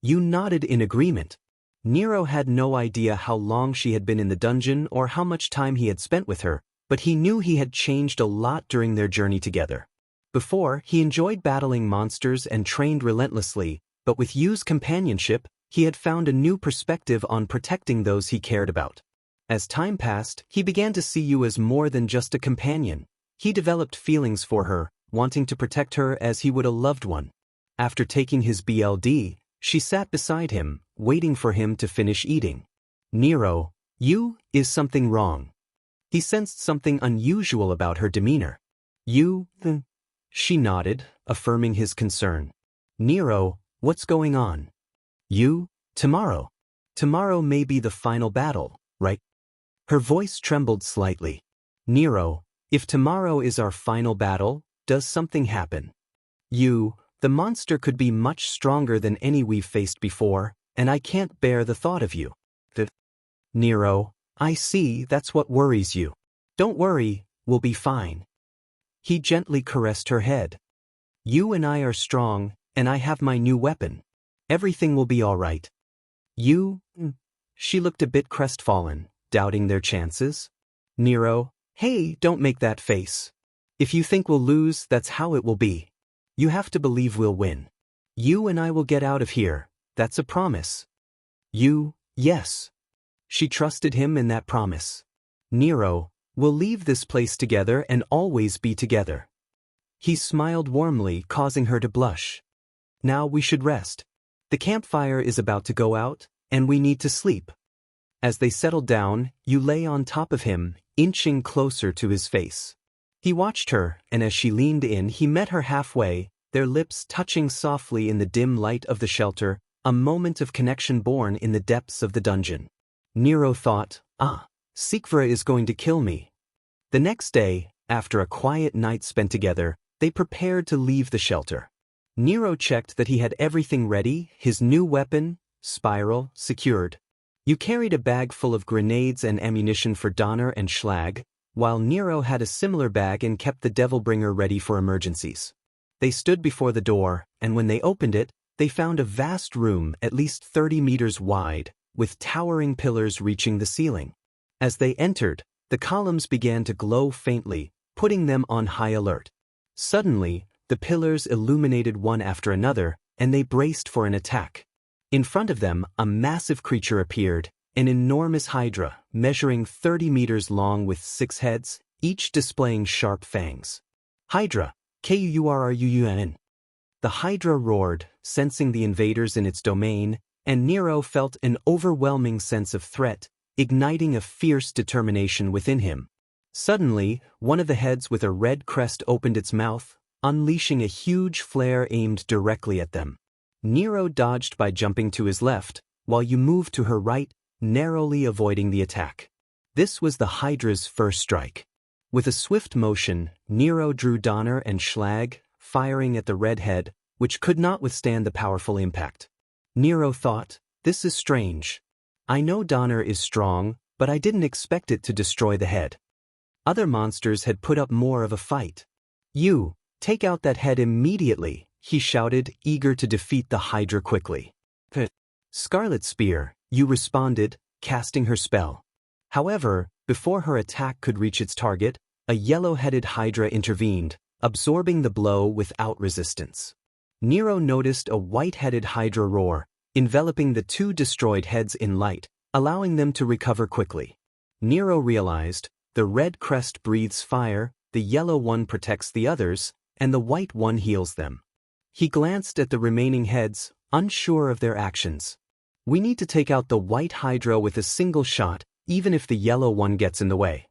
You nodded in agreement. Nero had no idea how long she had been in the dungeon or how much time he had spent with her, but he knew he had changed a lot during their journey together. Before, he enjoyed battling monsters and trained relentlessly, but with Yu's companionship, he had found a new perspective on protecting those he cared about. As time passed, he began to see Yu as more than just a companion. He developed feelings for her, wanting to protect her as he would a loved one. After taking his BLD, she sat beside him, waiting for him to finish eating. Nero, is something wrong? He sensed something unusual about her demeanor. She nodded, affirming his concern. Nero, what's going on? Tomorrow. Tomorrow may be the final battle, right? Her voice trembled slightly. Nero, if tomorrow is our final battle, does something happen? The monster could be much stronger than any we've faced before, and I can't bear the thought of you. Nero, I see that's what worries you. Don't worry, we'll be fine. He gently caressed her head. You and I are strong, and I have my new weapon. Everything will be all right. You? She looked a bit crestfallen, doubting their chances. Nero, hey, don't make that face. If you think we'll lose, that's how it will be. You have to believe we'll win. You and I will get out of here, that's a promise. Yes. She trusted him in that promise. Nero, we'll leave this place together and always be together. He smiled warmly, causing her to blush. Now we should rest. The campfire is about to go out, and we need to sleep. As they settled down, you lay on top of him, inching closer to his face. He watched her, and as she leaned in, he met her halfway, their lips touching softly in the dim light of the shelter, a moment of connection born in the depths of the dungeon. Nero thought, Sikvra is going to kill me. The next day, after a quiet night spent together, they prepared to leave the shelter. Nero checked that he had everything ready, his new weapon, spiral, secured. You carried a bag full of grenades and ammunition for Donner and Schlag, while Nero had a similar bag and kept the Devilbringer ready for emergencies. They stood before the door, and when they opened it, they found a vast room at least 30 meters wide, with towering pillars reaching the ceiling. As they entered, the columns began to glow faintly, putting them on high alert. Suddenly, the pillars illuminated one after another, and they braced for an attack. In front of them, a massive creature appeared, an enormous Hydra, measuring 30 meters long with 6 heads, each displaying sharp fangs. Hydra, Kurun. The Hydra roared, sensing the invaders in its domain, and Nero felt an overwhelming sense of threat, igniting a fierce determination within him. Suddenly, one of the heads with a red crest opened its mouth, unleashing a huge flare aimed directly at them. Nero dodged by jumping to his left, while you moved to her right, narrowly avoiding the attack. This was the Hydra's first strike. With a swift motion, Nero drew Donner and Schlag, firing at the red head, which could not withstand the powerful impact. Nero thought, this is strange. I know Donner is strong, but I didn't expect it to destroy the head. Other monsters had put up more of a fight. You, take out that head immediately, he shouted, eager to defeat the Hydra quickly. Scarlet Spear, you responded, casting her spell. However, before her attack could reach its target, a yellow-headed Hydra intervened, absorbing the blow without resistance. Nero noticed a white-headed Hydra roar, enveloping the 2 destroyed heads in light, allowing them to recover quickly. Nero realized, the red crest breathes fire, the yellow one protects the others, and the white one heals them. He glanced at the remaining heads, unsure of their actions. We need to take out the white Hydra with a single shot, even if the yellow one gets in the way.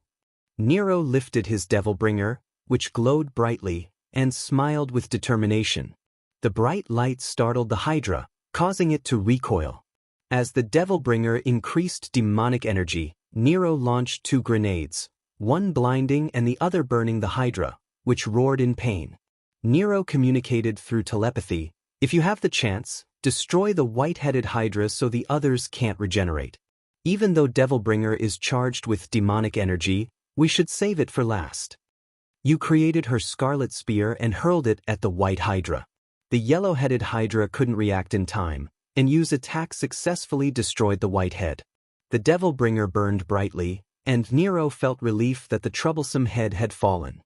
Nero lifted his Devilbringer, which glowed brightly, and smiled with determination. The bright light startled the Hydra, causing it to recoil. As the Devilbringer increased demonic energy, Nero launched 2 grenades, one blinding and the other burning the Hydra, which roared in pain. Nero communicated through telepathy, if you have the chance, destroy the white-headed Hydra so the others can't regenerate. Even though Devilbringer is charged with demonic energy, we should save it for last. You created her Scarlet Spear and hurled it at the white Hydra. The yellow-headed Hydra couldn't react in time, and Yu's attack successfully destroyed the white head. The Devilbringer burned brightly, and Nero felt relief that the troublesome head had fallen.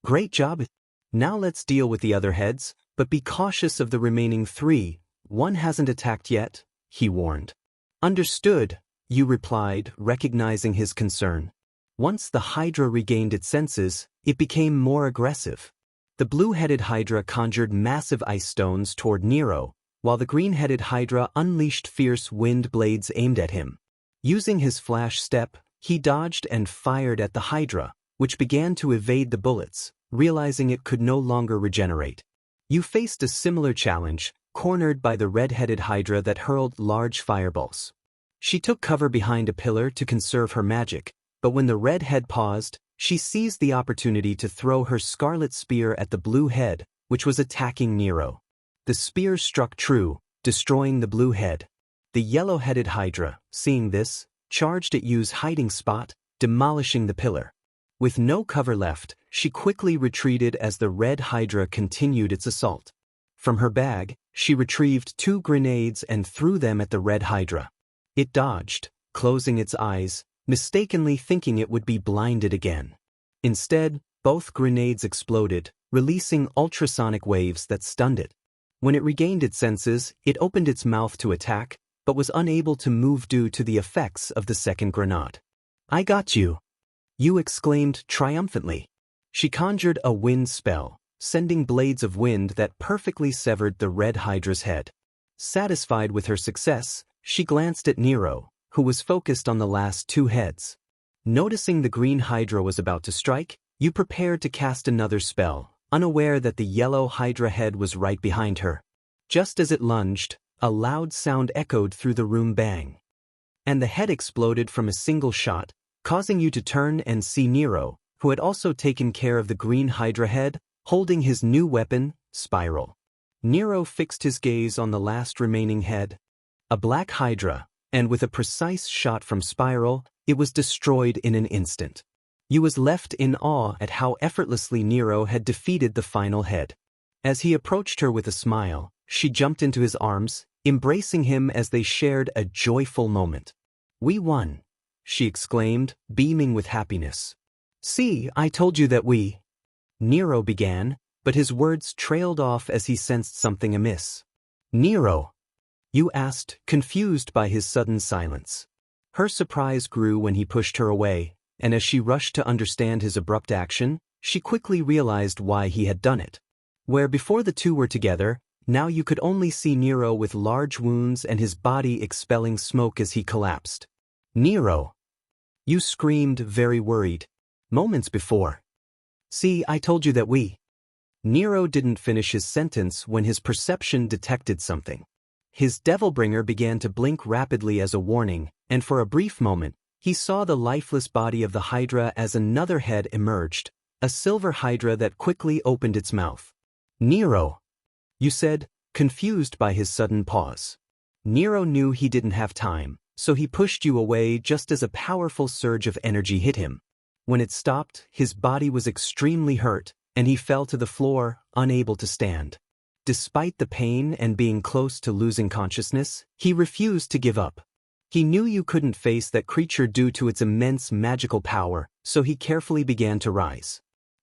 Great job. Now let's deal with the other heads, but be cautious of the remaining 3. One hasn't attacked yet, he warned. Understood, Yu replied, recognizing his concern. Once the Hydra regained its senses, it became more aggressive. The blue-headed Hydra conjured massive ice stones toward Nero, while the green-headed Hydra unleashed fierce wind blades aimed at him. Using his flash step, he dodged and fired at the Hydra, which began to evade the bullets, realizing it could no longer regenerate. You faced a similar challenge, cornered by the red-headed Hydra that hurled large fireballs. She took cover behind a pillar to conserve her magic, but when the red head paused, she seized the opportunity to throw her Scarlet Spear at the blue head, which was attacking Nero. The spear struck true, destroying the blue head. The yellow-headed Hydra, seeing this, charged at Yu's hiding spot, demolishing the pillar. With no cover left, she quickly retreated as the red Hydra continued its assault. From her bag, she retrieved 2 grenades and threw them at the red Hydra. It dodged, closing its eyes, mistakenly thinking it would be blinded again. Instead, both grenades exploded, releasing ultrasonic waves that stunned it. When it regained its senses, it opened its mouth to attack, but was unable to move due to the effects of the second grenade. "I got you!" Yu exclaimed triumphantly. She conjured a wind spell, sending blades of wind that perfectly severed the red Hydra's head. Satisfied with her success, she glanced at Nero, who was focused on the last 2 heads. Noticing the green Hydra was about to strike, Yu prepared to cast another spell, unaware that the yellow Hydra head was right behind her. Just as it lunged, a loud sound echoed through the room, bang. And the head exploded from a single shot, causing you to turn and see Nero, who had also taken care of the green Hydra head, holding his new weapon, Spiral. Nero fixed his gaze on the last remaining head. A black Hydra, and with a precise shot from Spiral, it was destroyed in an instant. Yu was left in awe at how effortlessly Nero had defeated the final head. As he approached her with a smile, she jumped into his arms, embracing him as they shared a joyful moment. "We won," she exclaimed, beaming with happiness. "See, I told you that we—" Nero began, but his words trailed off as he sensed something amiss. "Nero?" Yu asked, confused by his sudden silence. Her surprise grew when he pushed her away, and as she rushed to understand his abrupt action, she quickly realized why he had done it. Where before the two were together, now you could only see Nero with large wounds and his body expelling smoke as he collapsed. "Nero!" Yu screamed, very worried. "Moments before." "See, I told you that we—" Nero didn't finish his sentence when his perception detected something. His Devilbringer began to blink rapidly as a warning, and for a brief moment, he saw the lifeless body of the Hydra as another head emerged, a silver Hydra that quickly opened its mouth. "Nero!" Yu said, confused by his sudden pause. Nero knew he didn't have time, so he pushed Yu away just as a powerful surge of energy hit him. When it stopped, his body was extremely hurt, and he fell to the floor, unable to stand. Despite the pain and being close to losing consciousness, he refused to give up. He knew you couldn't face that creature due to its immense magical power, so he carefully began to rise.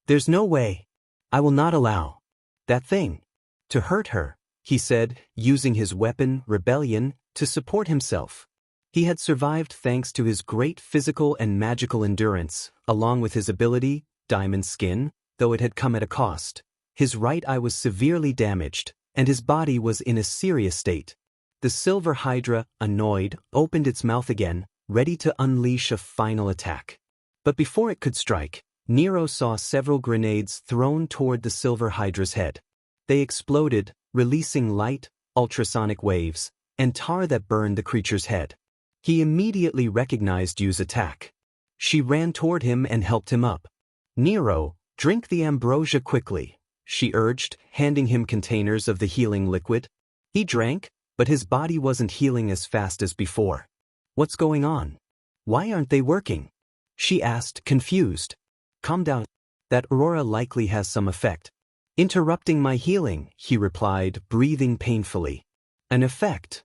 "There's no way. I will not allow that thing to hurt her," he said, using his weapon, Rebellion, to support himself. He had survived thanks to his great physical and magical endurance, along with his ability, Diamond Skin, though it had come at a cost. His right eye was severely damaged, and his body was in a serious state. The silver Hydra, annoyed, opened its mouth again, ready to unleash a final attack. But before it could strike, Nero saw several grenades thrown toward the silver Hydra's head. They exploded, releasing light, ultrasonic waves, and tar that burned the creature's head. He immediately recognized Yu's attack. She ran toward him and helped him up. "Nero, drink the ambrosia quickly," she urged, handing him containers of the healing liquid. He drank, but his body wasn't healing as fast as before. "What's going on? Why aren't they working?" she asked, confused. "Calm down. That aurora likely has some effect." "Interrupting my healing," he replied, breathing painfully. "An effect?"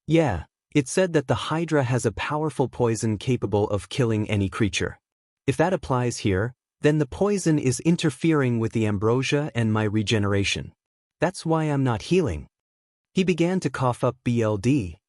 "Yeah, it said that the Hydra has a powerful poison capable of killing any creature. If that applies here, then the poison is interfering with the ambrosia and my regeneration. That's why I'm not healing." He began to cough up blood,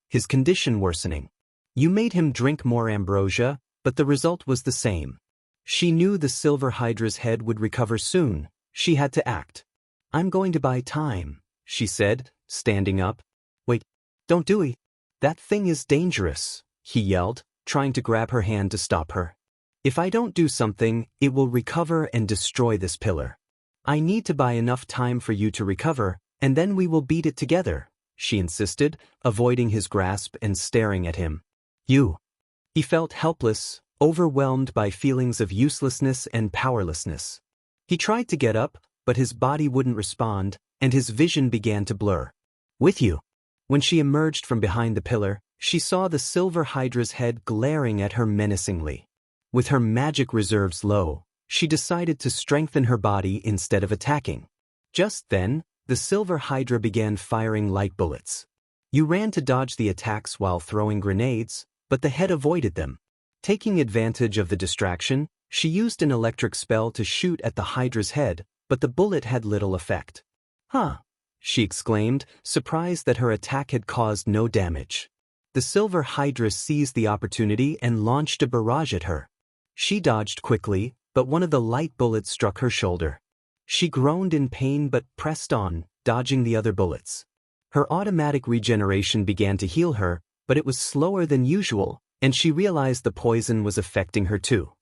his condition worsening. You made him drink more ambrosia, but the result was the same. She knew the silver Hydra's head would recover soon. She had to act. "I'm going to buy time," she said, standing up. "Wait, don't do it. That thing is dangerous," he yelled, trying to grab her hand to stop her. "If I don't do something, it will recover and destroy this pillar. I need to buy enough time for you to recover, and then we will beat it together," she insisted, avoiding his grasp and staring at him. "You." He felt helpless, overwhelmed by feelings of uselessness and powerlessness. He tried to get up, but his body wouldn't respond, and his vision began to blur. "With you." When she emerged from behind the pillar, She saw the silver Hydra's head glaring at her menacingly. With her magic reserves low, she decided to strengthen her body instead of attacking. Just then, the silver Hydra began firing light bullets. You ran to dodge the attacks while throwing grenades, but the head avoided them. Taking advantage of the distraction, she used an electric spell to shoot at the Hydra's head, but the bullet had little effect. Huh, she exclaimed, surprised that her attack had caused no damage. The silver Hydra seized the opportunity and launched a barrage at her. She dodged quickly, but one of the light bullets struck her shoulder. She groaned in pain but pressed on, dodging the other bullets. Her automatic regeneration began to heal her, but it was slower than usual, and she realized the poison was affecting her too.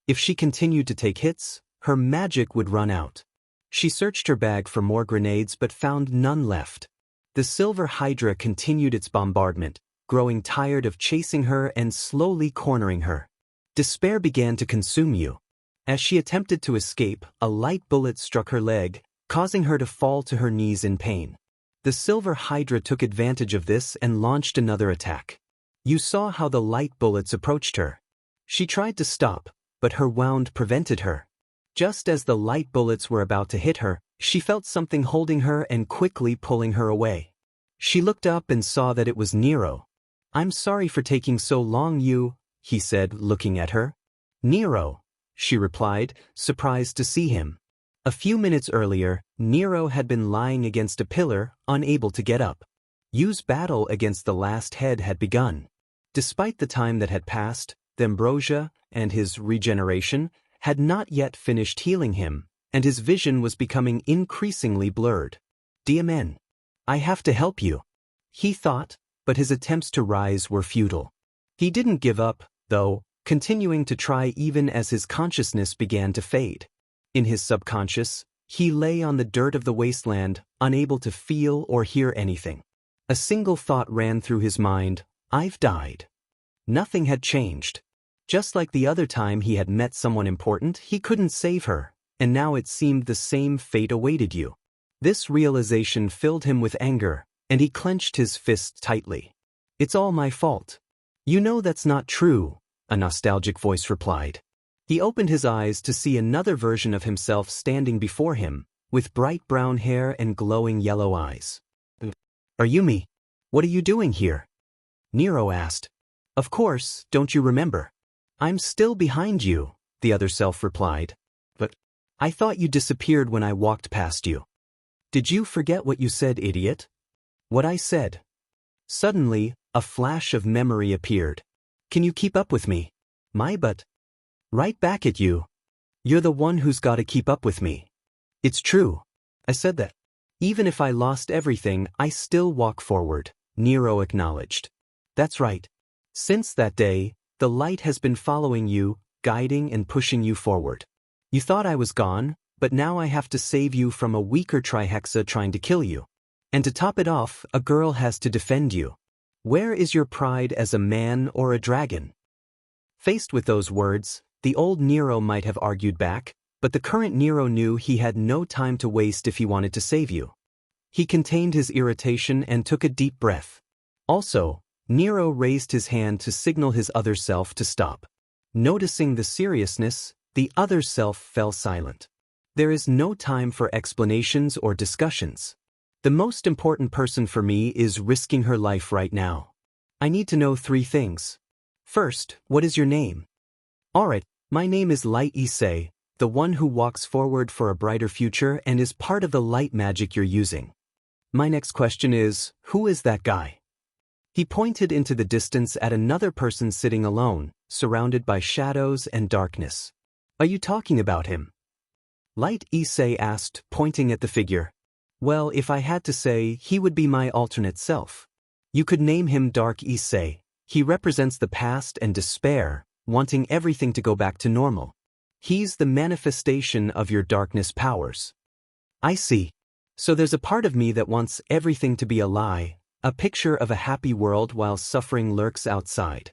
If she continued to take hits, her magic would run out. She searched her bag for more grenades but found none left. The silver Hydra continued its bombardment, growing tired of chasing her and slowly cornering her. Despair began to consume you. As she attempted to escape, a light bullet struck her leg, causing her to fall to her knees in pain. The silver Hydra took advantage of this and launched another attack. You saw how the light bullets approached her. She tried to stop, but her wound prevented her. Just as the light bullets were about to hit her, she felt something holding her and quickly pulling her away. She looked up and saw that it was Nero. "I'm sorry for taking so long, he said, looking at her. "Nero," she replied, surprised to see him. A few minutes earlier, Nero had been lying against a pillar, unable to get up. Yu's battle against the last head had begun. Despite the time that had passed, the ambrosia and his regeneration had not yet finished healing him, and his vision was becoming increasingly blurred. "DMN. I have to help you," he thought, but his attempts to rise were futile. He didn't give up, though, continuing to try even as his consciousness began to fade. In his subconscious, he lay on the dirt of the wasteland, unable to feel or hear anything. A single thought ran through his mind: I've died. Nothing had changed. Just like the other time he had met someone important, he couldn't save her, and now it seemed the same fate awaited you. This realization filled him with anger, and he clenched his fists tightly. "It's all my fault." "You know that's not true," a nostalgic voice replied. He opened his eyes to see another version of himself standing before him, with bright brown hair and glowing yellow eyes. "Are you me? What are you doing here?" Nero asked. "Of course, don't you remember? I'm still behind you," the other self replied. "But I thought you disappeared when I walked past you." "Did you forget what you said, idiot?" "What I said." Suddenly, a flash of memory appeared. "Can you keep up with me?" "My butt." "Right back at you. You're the one who's got to keep up with me." "It's true. I said that. Even if I lost everything, I still walk forward," Nero acknowledged. "That's right. Since that day, the light has been following you, guiding and pushing you forward. You thought I was gone, but now I have to save you from a weaker trihexa trying to kill you. And to top it off, a girl has to defend you. Where is your pride as a man or a dragon?" Faced with those words, the old Nero might have argued back, but the current Nero knew he had no time to waste if he wanted to save you. He contained his irritation and took a deep breath. Also, Nero raised his hand to signal his other self to stop. Noticing the seriousness, the other self fell silent. "There is no time for explanations or discussions. The most important person for me is risking her life right now. I need to know 3 things. First, what is your name?" "Alright, my name is Light Issei, the one who walks forward for a brighter future and is part of the light magic you're using. My next question is, who is that guy?" He pointed into the distance at another person sitting alone, surrounded by shadows and darkness. "Are you talking about him?" Light Issei asked, pointing at the figure. "Well, if I had to say, he would be my alternate self. You could name him Dark Issei. He represents the past and despair, wanting everything to go back to normal. He's the manifestation of your darkness powers." "I see. So there's a part of me that wants everything to be a lie, a picture of a happy world while suffering lurks outside."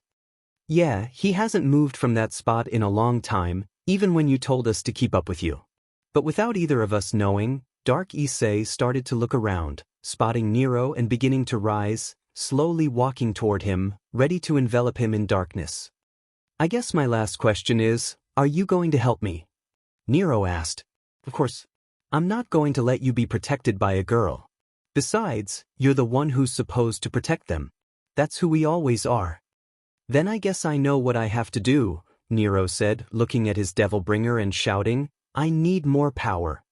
"Yeah, he hasn't moved from that spot in a long time, even when you told us to keep up with you." But without either of us knowing, Dark Issei started to look around, spotting Nero and beginning to rise, slowly walking toward him, ready to envelop him in darkness. "I guess my last question is, are you going to help me?" Nero asked. "Of course. I'm not going to let you be protected by a girl. Besides, you're the one who's supposed to protect them. That's who we always are." "Then I guess I know what I have to do," Nero said, looking at his Devilbringer and shouting, "I need more power."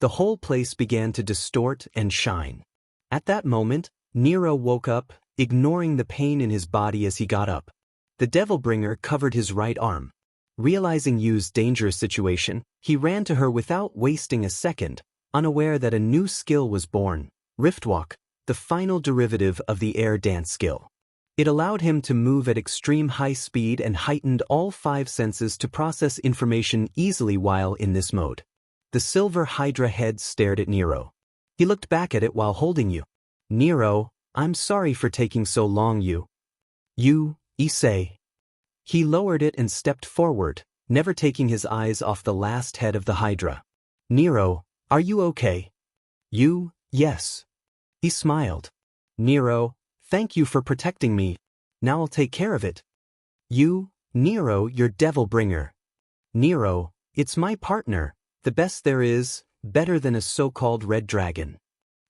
The whole place began to distort and shine. At that moment, Nero woke up, ignoring the pain in his body as he got up. The Devilbringer covered his right arm. Realizing Yu's dangerous situation, he ran to her without wasting a second, unaware that a new skill was born, Riftwalk, the final derivative of the air dance skill. It allowed him to move at extreme high speed and heightened all 5 senses to process information easily while in this mode. The silver Hydra head stared at Nero. He looked back at it while holding Yu. "Nero, I'm sorry for taking so long, Yu." "You, Issei." He lowered it and stepped forward, never taking his eyes off the last head of the Hydra. "Nero, are you okay?" "You, yes." He smiled. "Nero, thank you for protecting me. Now I'll take care of it." "You, Nero, your Devilbringer." "Nero, it's my partner, the best there is, better than a so-called red dragon."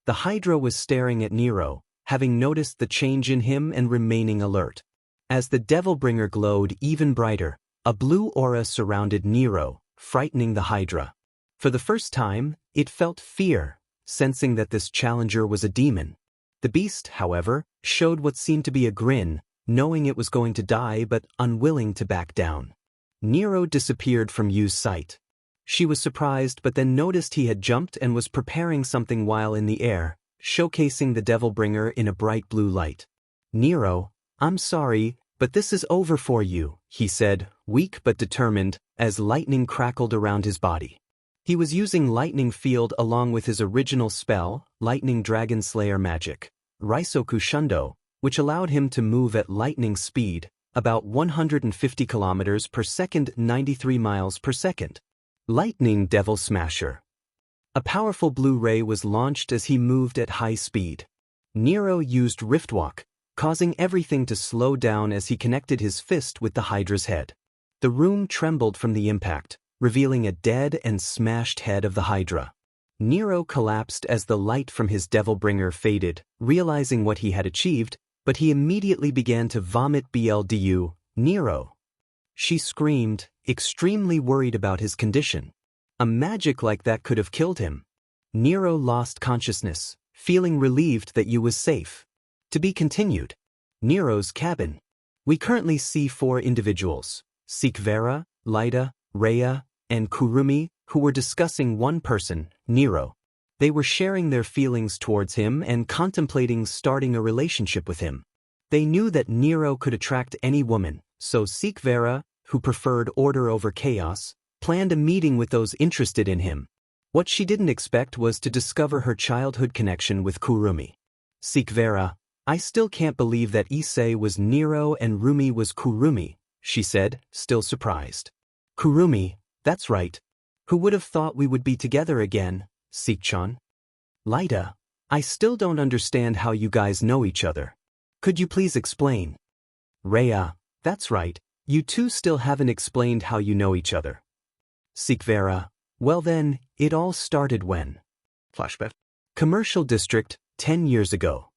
The Hydra was staring at Nero, having noticed the change in him and remaining alert. As the Devilbringer glowed even brighter, a blue aura surrounded Nero, frightening the Hydra. For the first time, it felt fear, sensing that this challenger was a demon. The beast, however, showed what seemed to be a grin, knowing it was going to die but unwilling to back down. Nero disappeared from Yu's sight. She was surprised but then noticed he had jumped and was preparing something while in the air, showcasing the Devilbringer in a bright blue light. "Nero, I'm sorry, but this is over for you," he said, weak but determined, as lightning crackled around his body. He was using Lightning Field along with his original spell, Lightning Dragon Slayer Magic, Raisoku Shundo, which allowed him to move at lightning speed, about 150 kilometers per second, 93 miles per second. Lightning Devil Smasher. A powerful blue ray was launched as he moved at high speed. Nero used Riftwalk, causing everything to slow down as he connected his fist with the Hydra's head. The room trembled from the impact, revealing a dead and smashed head of the Hydra. Nero collapsed as the light from his Devilbringer faded, realizing what he had achieved, but he immediately began to vomit BLDU, Nero. She screamed, extremely worried about his condition. A magic like that could have killed him. Nero lost consciousness, feeling relieved that Yu was safe. To be continued. Nero's cabin. We currently see 4 individuals, Sikvera, Lyda, Rhea, and Kurumi, who were discussing one person, Nero. They were sharing their feelings towards him and contemplating starting a relationship with him. They knew that Nero could attract any woman, so Sikvera, who preferred order over chaos, planned a meeting with those interested in him. What she didn't expect was to discover her childhood connection with Kurumi. "Sikvera, I still can't believe that Issei was Nero and Rumi was Kurumi," she said, still surprised. "Kurumi, that's right. Who would have thought we would be together again, Sikchan?" "Lyda, I still don't understand how you guys know each other. Could you please explain?" "Rhea, that's right. You two still haven't explained how you know each other." Sikvera, well then, it all started when. Flashback. Commercial District, 10 years ago.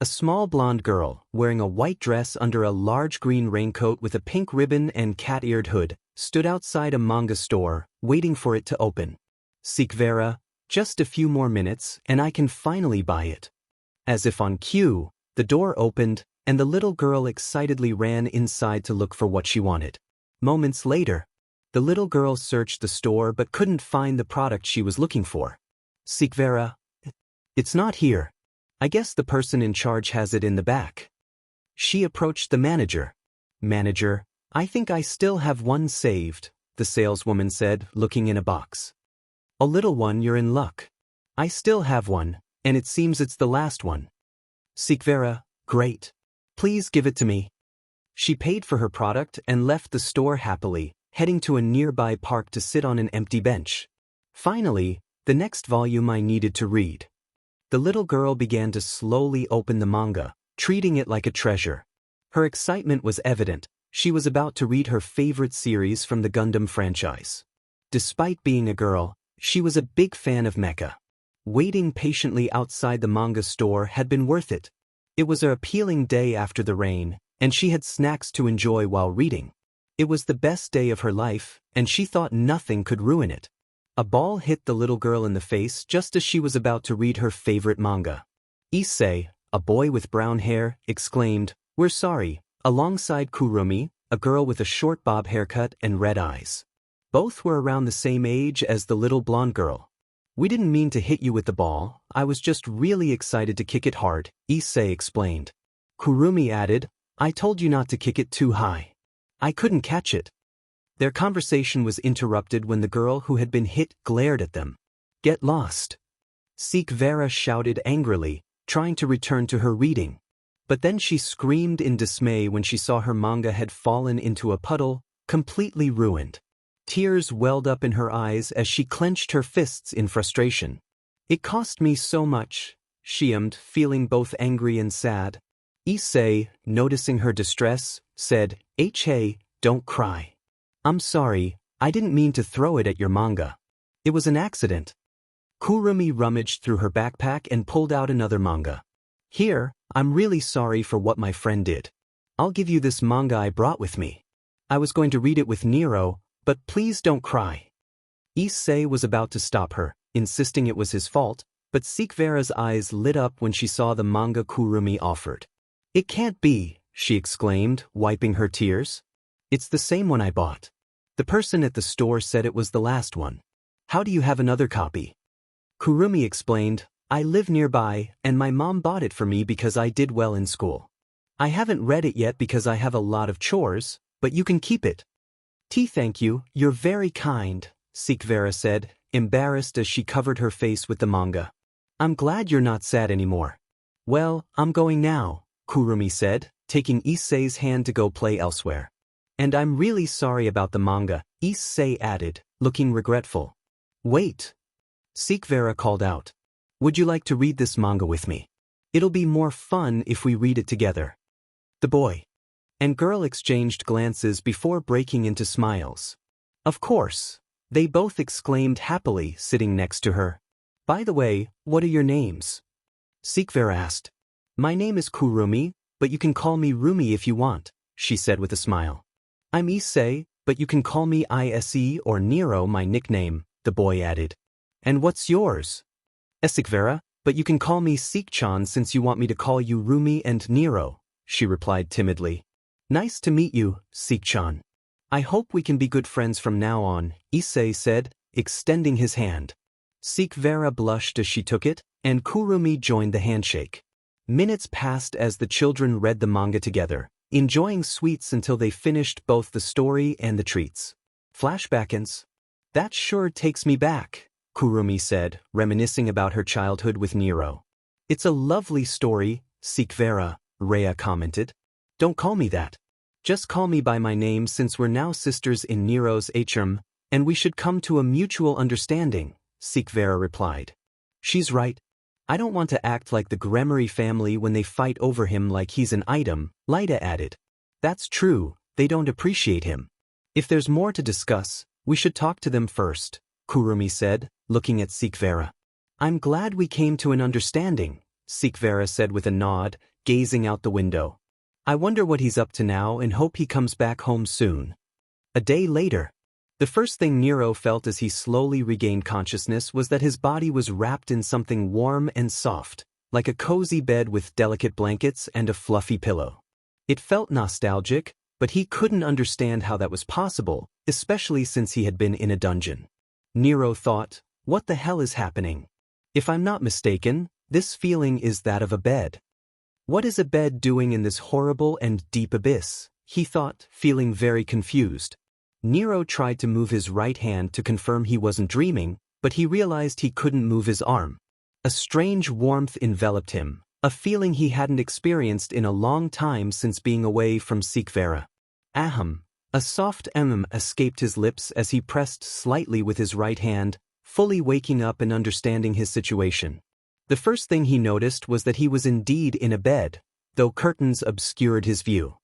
A small blonde girl, wearing a white dress under a large green raincoat with a pink ribbon and cat-eared hood, stood outside a manga store, waiting for it to open. "Sikvera, just a few more minutes, and I can finally buy it." As if on cue, the door opened, and the little girl excitedly ran inside to look for what she wanted. Moments later, the little girl searched the store but couldn't find the product she was looking for. "Sikvera, it's not here. I guess the person in charge has it in the back." She approached the manager. "Manager, I think I still have one saved," the saleswoman said, looking in a box. "A little one, you're in luck. I still have one, and it seems it's the last one." "Sikvera, great. Please give it to me." She paid for her product and left the store happily, heading to a nearby park to sit on an empty bench. Finally, the next volume I needed to read. The little girl began to slowly open the manga, treating it like a treasure. Her excitement was evident. She was about to read her favorite series from the Gundam franchise. Despite being a girl, she was a big fan of mecha. Waiting patiently outside the manga store had been worth it. It was an appealing day after the rain, and she had snacks to enjoy while reading. It was the best day of her life, and she thought nothing could ruin it. A ball hit the little girl in the face just as she was about to read her favorite manga. Issei, a boy with brown hair, exclaimed, "We're sorry," alongside Kurumi, a girl with a short bob haircut and red eyes. Both were around the same age as the little blonde girl. "We didn't mean to hit you with the ball, I was just really excited to kick it hard," Issei explained. Kurumi added, "I told you not to kick it too high. I couldn't catch it." Their conversation was interrupted when the girl who had been hit glared at them. "Get lost!" Sikvera shouted angrily, trying to return to her reading. But then she screamed in dismay when she saw her manga had fallen into a puddle, completely ruined. Tears welled up in her eyes as she clenched her fists in frustration. "It cost me so much," she ummed, feeling both angry and sad. Issei, noticing her distress, said, "Hey, don't cry. I'm sorry, I didn't mean to throw it at your manga. It was an accident." Kurumi rummaged through her backpack and pulled out another manga. "Here, I'm really sorry for what my friend did. I'll give you this manga I brought with me. I was going to read it with Nero, but please don't cry." Issei was about to stop her, insisting it was his fault, but Sikvera's eyes lit up when she saw the manga Kurumi offered. "It can't be," she exclaimed, wiping her tears. "It's the same one I bought. The person at the store said it was the last one. How do you have another copy?" Kurumi explained, "I live nearby, and my mom bought it for me because I did well in school. I haven't read it yet because I have a lot of chores, but you can keep it." "Thank you, you're very kind," Sikvera said, embarrassed as she covered her face with the manga. "I'm glad you're not sad anymore." "Well, I'm going now," Kurumi said, taking Issei's hand to go play elsewhere. "And I'm really sorry about the manga," Issei added, looking regretful. "Wait," Sikvera called out. "Would you like to read this manga with me? It'll be more fun if we read it together." The boy and girl exchanged glances before breaking into smiles. "Of course," they both exclaimed happily, sitting next to her. "By the way, what are your names?" Sikvera asked. "My name is Kurumi, but you can call me Rumi if you want," she said with a smile. "I'm Issei, but you can call me Ise or Nero, my nickname," the boy added. "And what's yours?" "Sikvera, but you can call me Sikchan since you want me to call you Rumi and Nero," she replied timidly. "Nice to meet you, Sikchan. I hope we can be good friends from now on," Issei said, extending his hand. Sikvera blushed as she took it, and Kurumi joined the handshake. Minutes passed as the children read the manga together, enjoying sweets until they finished both the story and the treats. "Flashbackins. That sure takes me back," Kurumi said, reminiscing about her childhood with Nero. "It's a lovely story, Sikvera," Rhea commented. "Don't call me that. Just call me by my name since we're now sisters in Nero's HM, and we should come to a mutual understanding," Sikvera replied. "She's right. I don't want to act like the Gremory family when they fight over him like he's an item," Lyda added. "That's true, they don't appreciate him. If there's more to discuss, we should talk to them first," Kurumi said, looking at Sikvera. "I'm glad we came to an understanding," Sikvera said with a nod, gazing out the window. "I wonder what he's up to now and hope he comes back home soon." A day later, the first thing Nero felt as he slowly regained consciousness was that his body was wrapped in something warm and soft, like a cozy bed with delicate blankets and a fluffy pillow. It felt nostalgic, but he couldn't understand how that was possible, especially since he had been in a dungeon. Nero thought, "What the hell is happening? If I'm not mistaken, this feeling is that of a bed. What is a bed doing in this horrible and deep abyss?" he thought, feeling very confused. Nero tried to move his right hand to confirm he wasn't dreaming, but he realized he couldn't move his arm. A strange warmth enveloped him, a feeling he hadn't experienced in a long time since being away from Sikvera. "Ahem." A soft escaped his lips as he pressed slightly with his right hand, fully waking up and understanding his situation. The first thing he noticed was that he was indeed in a bed, though curtains obscured his view.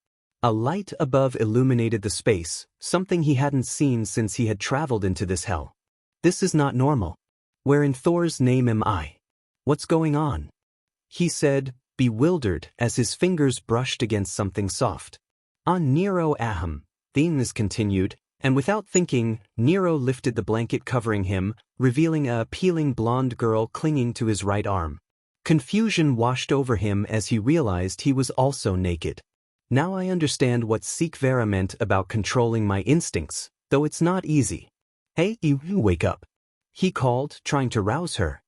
A light above illuminated the space, something he hadn't seen since he had traveled into this hell. This is not normal. Where in Thor's name am I? What's going on? He said, bewildered as his fingers brushed against something soft. On Nero Aham, things continued, and without thinking, Nero lifted the blanket covering him, revealing a appealing blonde girl clinging to his right arm. Confusion washed over him as he realized he was also naked. Now I understand what Sikvera meant about controlling my instincts, though it's not easy. Hey, you wake up. He called, trying to rouse her.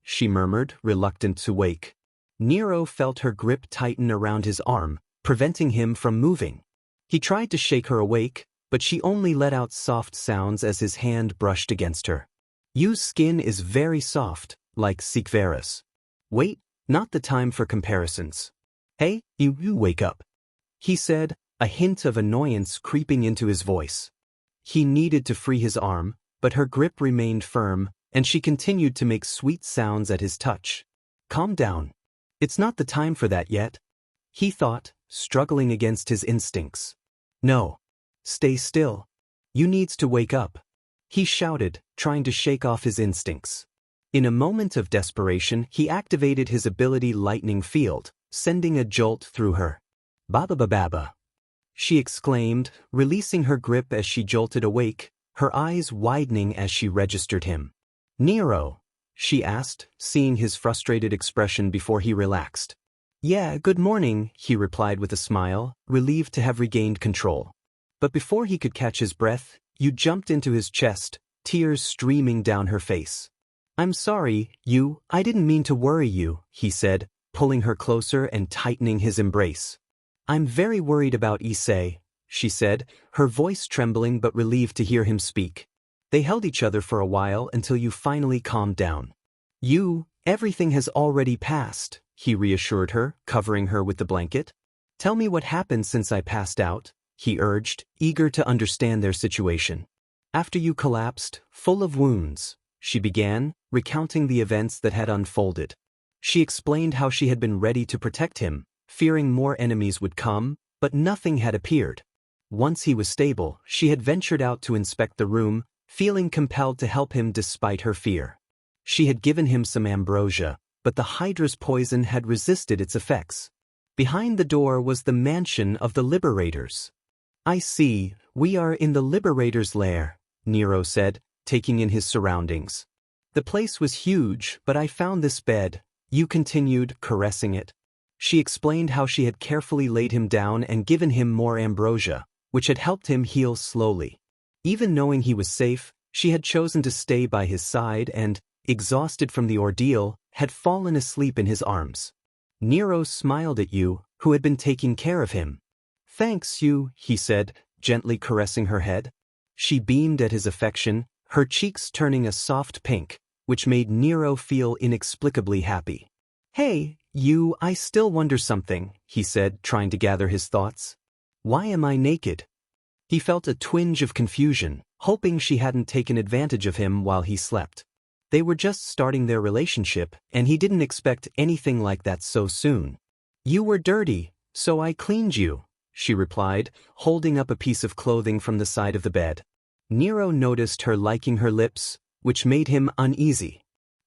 She murmured, reluctant to wake. Nero felt her grip tighten around his arm, preventing him from moving. He tried to shake her awake, but she only let out soft sounds as his hand brushed against her. Yu's skin is very soft, like Sikvera's. Wait, not the time for comparisons. Hey, you wake up. He said, a hint of annoyance creeping into his voice. He needed to free his arm, but her grip remained firm, and she continued to make sweet sounds at his touch. Calm down. It's not the time for that yet. He thought, struggling against his instincts. No. Stay still. You needs to wake up. He shouted, trying to shake off his instincts. In a moment of desperation, he activated his ability Lightning Field, sending a jolt through her. Baba baba. She exclaimed, releasing her grip as she jolted awake, her eyes widening as she registered him. Nero? She asked, seeing his frustrated expression before he relaxed. Yeah, good morning, he replied with a smile, relieved to have regained control. But before he could catch his breath, you jumped into his chest, tears streaming down her face. I'm sorry, I didn't mean to worry you, he said, pulling her closer and tightening his embrace. I'm very worried about Issei, she said, her voice trembling but relieved to hear him speak. They held each other for a while until you finally calmed down. Everything has already passed, he reassured her, covering her with the blanket. Tell me what happened since I passed out, he urged, eager to understand their situation. After you collapsed, full of wounds, she began, recounting the events that had unfolded. She explained how she had been ready to protect him, fearing more enemies would come, but nothing had appeared. Once he was stable, she had ventured out to inspect the room, feeling compelled to help him despite her fear. She had given him some ambrosia, but the Hydra's poison had resisted its effects. Behind the door was the mansion of the Liberators. I see, we are in the Liberator's lair, Nero said, taking in his surroundings. The place was huge, but I found this bed, you continued, caressing it. She explained how she had carefully laid him down and given him more ambrosia, which had helped him heal slowly. Even knowing he was safe, she had chosen to stay by his side and, exhausted from the ordeal, had fallen asleep in his arms. Nero smiled at you, who had been taking care of him. Thanks, he said, gently caressing her head. She beamed at his affection, her cheeks turning a soft pink, which made Nero feel inexplicably happy. Hey, I still wonder something, he said, trying to gather his thoughts. Why am I naked? He felt a twinge of confusion, hoping she hadn't taken advantage of him while he slept. They were just starting their relationship, and he didn't expect anything like that so soon. You were dirty, so I cleaned you, she replied, holding up a piece of clothing from the side of the bed. Nero noticed her liking her lips, which made him uneasy.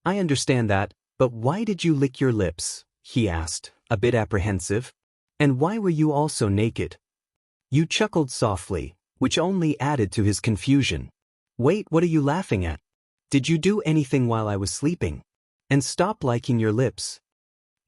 I understand that, but why did you lick your lips? He asked, a bit apprehensive. And why were you also naked? You chuckled softly, which only added to his confusion. Wait, what are you laughing at? Did you do anything while I was sleeping? And stop liking your lips.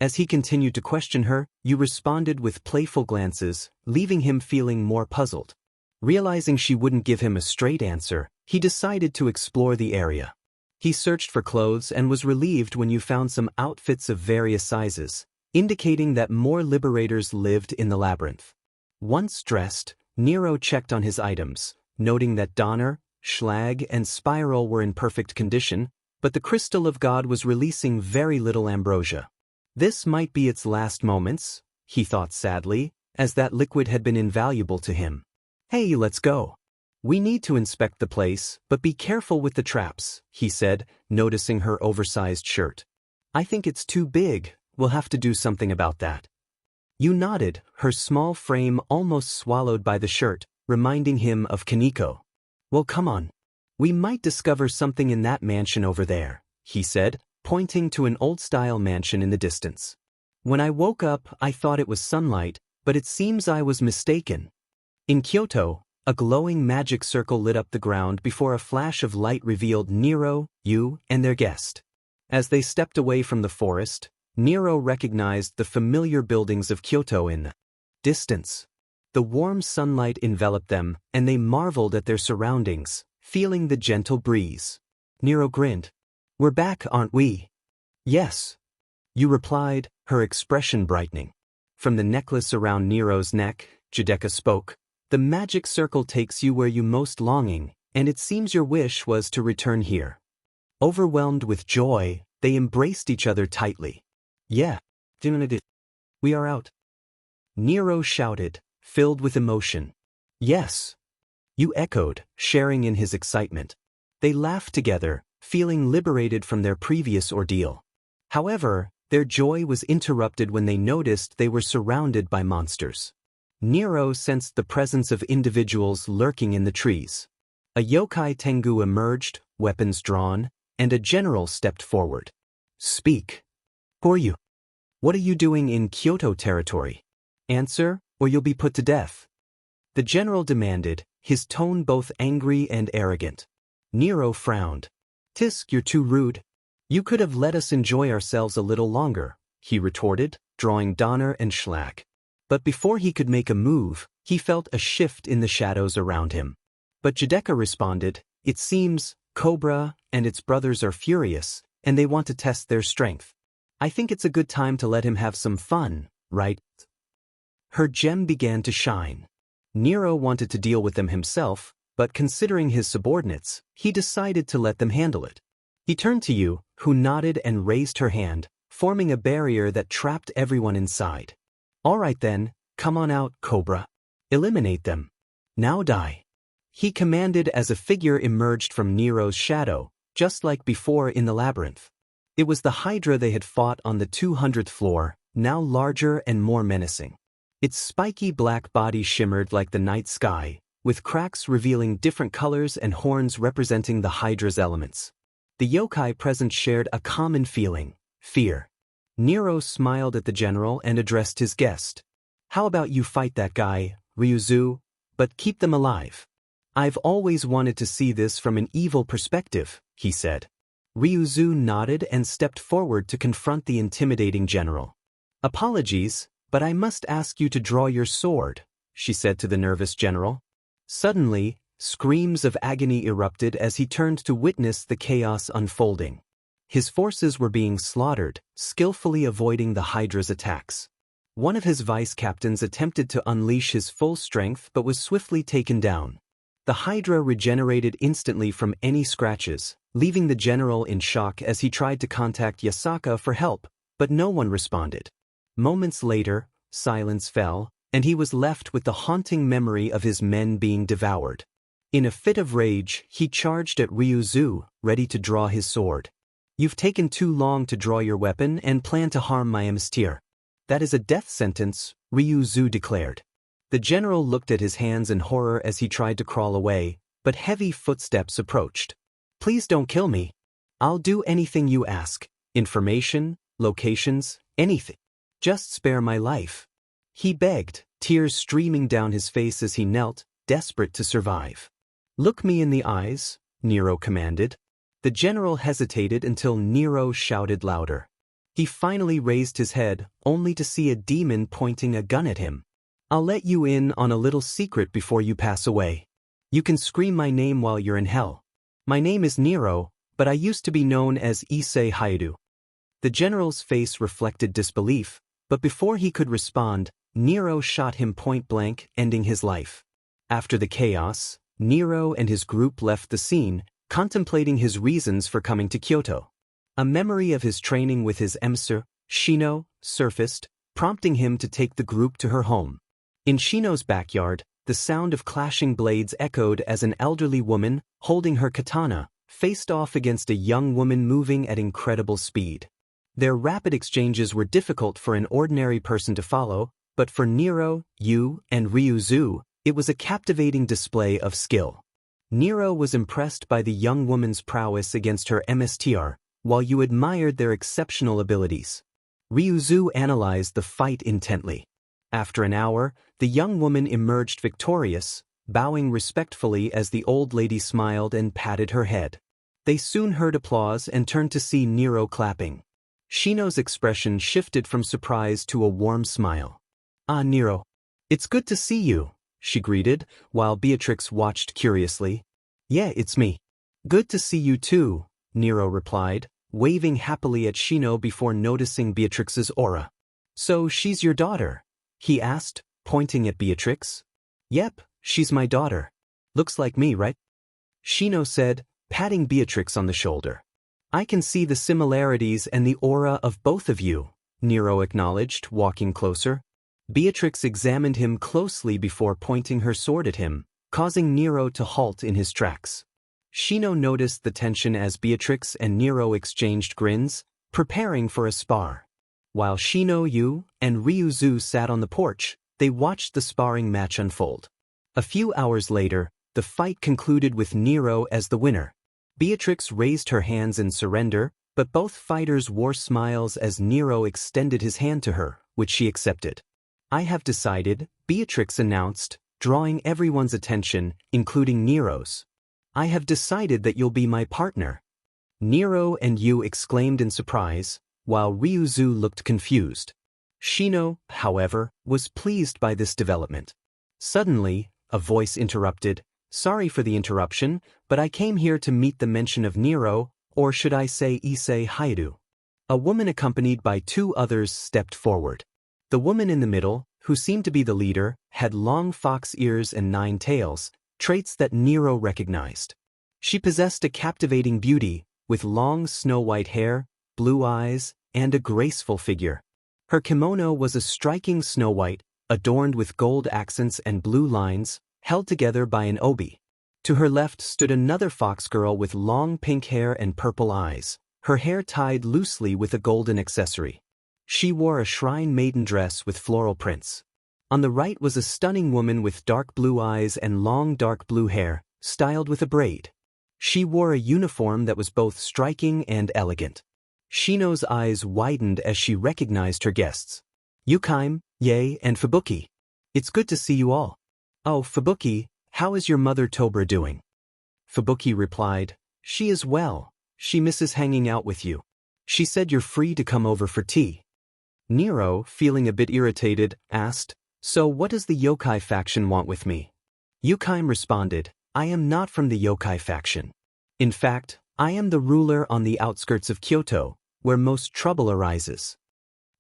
As he continued to question her, you responded with playful glances, leaving him feeling more puzzled. Realizing she wouldn't give him a straight answer, he decided to explore the area. He searched for clothes and was relieved when you found some outfits of various sizes, indicating that more liberators lived in the labyrinth. Once dressed, Nero checked on his items, noting that Donner, Schlag, and Spiral were in perfect condition, but the Crystal of God was releasing very little ambrosia. This might be its last moments, he thought sadly, as that liquid had been invaluable to him. Hey, let's go. We need to inspect the place, but be careful with the traps, he said, noticing her oversized shirt. I think it's too big, we'll have to do something about that. You nodded, her small frame almost swallowed by the shirt, reminding him of Kaneko. Well, come on. We might discover something in that mansion over there, he said, pointing to an old-style mansion in the distance. When I woke up, I thought it was sunlight, but it seems I was mistaken. In Kyoto, a glowing magic circle lit up the ground before a flash of light revealed Nero, Yu, and their guest. As they stepped away from the forest, Nero recognized the familiar buildings of Kyoto in the distance. The warm sunlight enveloped them, and they marveled at their surroundings, feeling the gentle breeze. Nero grinned. We're back, aren't we? Yes. You replied, her expression brightening. From the necklace around Nero's neck, Judeka spoke. The magic circle takes you where you most longing, and it seems your wish was to return here. Overwhelmed with joy, they embraced each other tightly. Yeah. We are out. Nero shouted, filled with emotion. Yes. You echoed, sharing in his excitement. They laughed together, feeling liberated from their previous ordeal. However, their joy was interrupted when they noticed they were surrounded by monsters. Nero sensed the presence of individuals lurking in the trees. A yokai tengu emerged, weapons drawn, and a general stepped forward. Speak. Who are you? What are you doing in Kyoto territory? Answer, or you'll be put to death. The general demanded, his tone both angry and arrogant. Nero frowned. Tisk, you're too rude. You could have let us enjoy ourselves a little longer, he retorted, drawing Donner and Schlack. But before he could make a move, he felt a shift in the shadows around him. But Judeka responded, it seems, Cobra and its brothers are furious, and they want to test their strength. I think it's a good time to let him have some fun, right? Her gem began to shine. Nero wanted to deal with them himself, but considering his subordinates, he decided to let them handle it. He turned to Yu, who nodded and raised her hand, forming a barrier that trapped everyone inside. All right then, come on out, Cobra. Eliminate them. Now die. He commanded as a figure emerged from Nero's shadow, just like before in the labyrinth. It was the Hydra they had fought on the 200th floor, now larger and more menacing. Its spiky black body shimmered like the night sky, with cracks revealing different colors and horns representing the Hydra's elements. The yokai present shared a common feeling, fear. Nero smiled at the general and addressed his guest. How about you fight that guy, Ryuzu, but keep them alive? I've always wanted to see this from an evil perspective, he said. Ryuzu nodded and stepped forward to confront the intimidating general. Apologies, but I must ask you to draw your sword, she said to the nervous general. Suddenly, screams of agony erupted as he turned to witness the chaos unfolding. His forces were being slaughtered, skillfully avoiding the Hydra's attacks. One of his vice captains attempted to unleash his full strength but was swiftly taken down. The Hydra regenerated instantly from any scratches, leaving the general in shock as he tried to contact Yasaka for help, but no one responded. Moments later, silence fell, and he was left with the haunting memory of his men being devoured. In a fit of rage, he charged at Ryuzu, ready to draw his sword. You've taken too long to draw your weapon and plan to harm my emissary. That is a death sentence, Ryuzu declared. The general looked at his hands in horror as he tried to crawl away, but heavy footsteps approached. Please don't kill me. I'll do anything you ask. Information, locations, anything. Just spare my life. He begged, tears streaming down his face as he knelt, desperate to survive. Look me in the eyes, Nero commanded. The general hesitated until Nero shouted louder. He finally raised his head, only to see a demon pointing a gun at him. I'll let you in on a little secret before you pass away. You can scream my name while you're in hell. My name is Nero, but I used to be known as Issei Hyoudou. The general's face reflected disbelief, but before he could respond, Nero shot him point blank, ending his life. After the chaos, Nero and his group left the scene, contemplating his reasons for coming to Kyoto. A memory of his training with his emissary, Shino, surfaced, prompting him to take the group to her home. In Shino's backyard, the sound of clashing blades echoed as an elderly woman, holding her katana, faced off against a young woman moving at incredible speed. Their rapid exchanges were difficult for an ordinary person to follow, but for Nero, Yu, and Ryuzu, it was a captivating display of skill. Nero was impressed by the young woman's prowess against her MSTR, while Yu admired their exceptional abilities. Ryuzu analyzed the fight intently. After an hour, the young woman emerged victorious, bowing respectfully as the old lady smiled and patted her head. They soon heard applause and turned to see Nero clapping. Shino's expression shifted from surprise to a warm smile. "Ah, Nero. It's good to see you," she greeted, while Beatrix watched curiously. "Yeah, it's me." "Good to see you too," Nero replied, waving happily at Shino before noticing Beatrix's aura. "So she's your daughter?" he asked, pointing at Beatrix. "Yep, she's my daughter. Looks like me, right?" Shino said, patting Beatrix on the shoulder. "I can see the similarities and the aura of both of you," Nero acknowledged, walking closer. Beatrix examined him closely before pointing her sword at him, causing Nero to halt in his tracks. Shino noticed the tension as Beatrix and Nero exchanged grins, preparing for a spar. While Shino, Yu, and Ryuzu sat on the porch, they watched the sparring match unfold. A few hours later, the fight concluded with Nero as the winner. Beatrix raised her hands in surrender, but both fighters wore smiles as Nero extended his hand to her, which she accepted. "I have decided," Beatrix announced, drawing everyone's attention, including Nero's. "I have decided that you'll be my partner." Nero and Yu exclaimed in surprise, while Ryuzu looked confused. Shino, however, was pleased by this development. Suddenly, a voice interrupted, "Sorry for the interruption, but I came here to meet the mention of Nero, or should I say Issei Hyoudou." A woman accompanied by two others stepped forward. The woman in the middle, who seemed to be the leader, had long fox ears and 9 tails, traits that Nero recognized. She possessed a captivating beauty, with long snow-white hair, blue eyes, and a graceful figure. Her kimono was a striking snow-white, adorned with gold accents and blue lines, held together by an obi. To her left stood another fox girl with long pink hair and purple eyes, her hair tied loosely with a golden accessory. She wore a shrine maiden dress with floral prints. On the right was a stunning woman with dark blue eyes and long dark blue hair, styled with a braid. She wore a uniform that was both striking and elegant. Shino's eyes widened as she recognized her guests. "Yukaime, Yae, and Fubuki. It's good to see you all." "Oh, Fubuki, how is your mother Tobra doing?" Fubuki replied, "She is well. She misses hanging out with you. She said you're free to come over for tea." Nero, feeling a bit irritated, asked, "So what does the yokai faction want with me?" Yukaime responded, "I am not from the yokai faction. In fact, I am the ruler on the outskirts of Kyoto, where most trouble arises."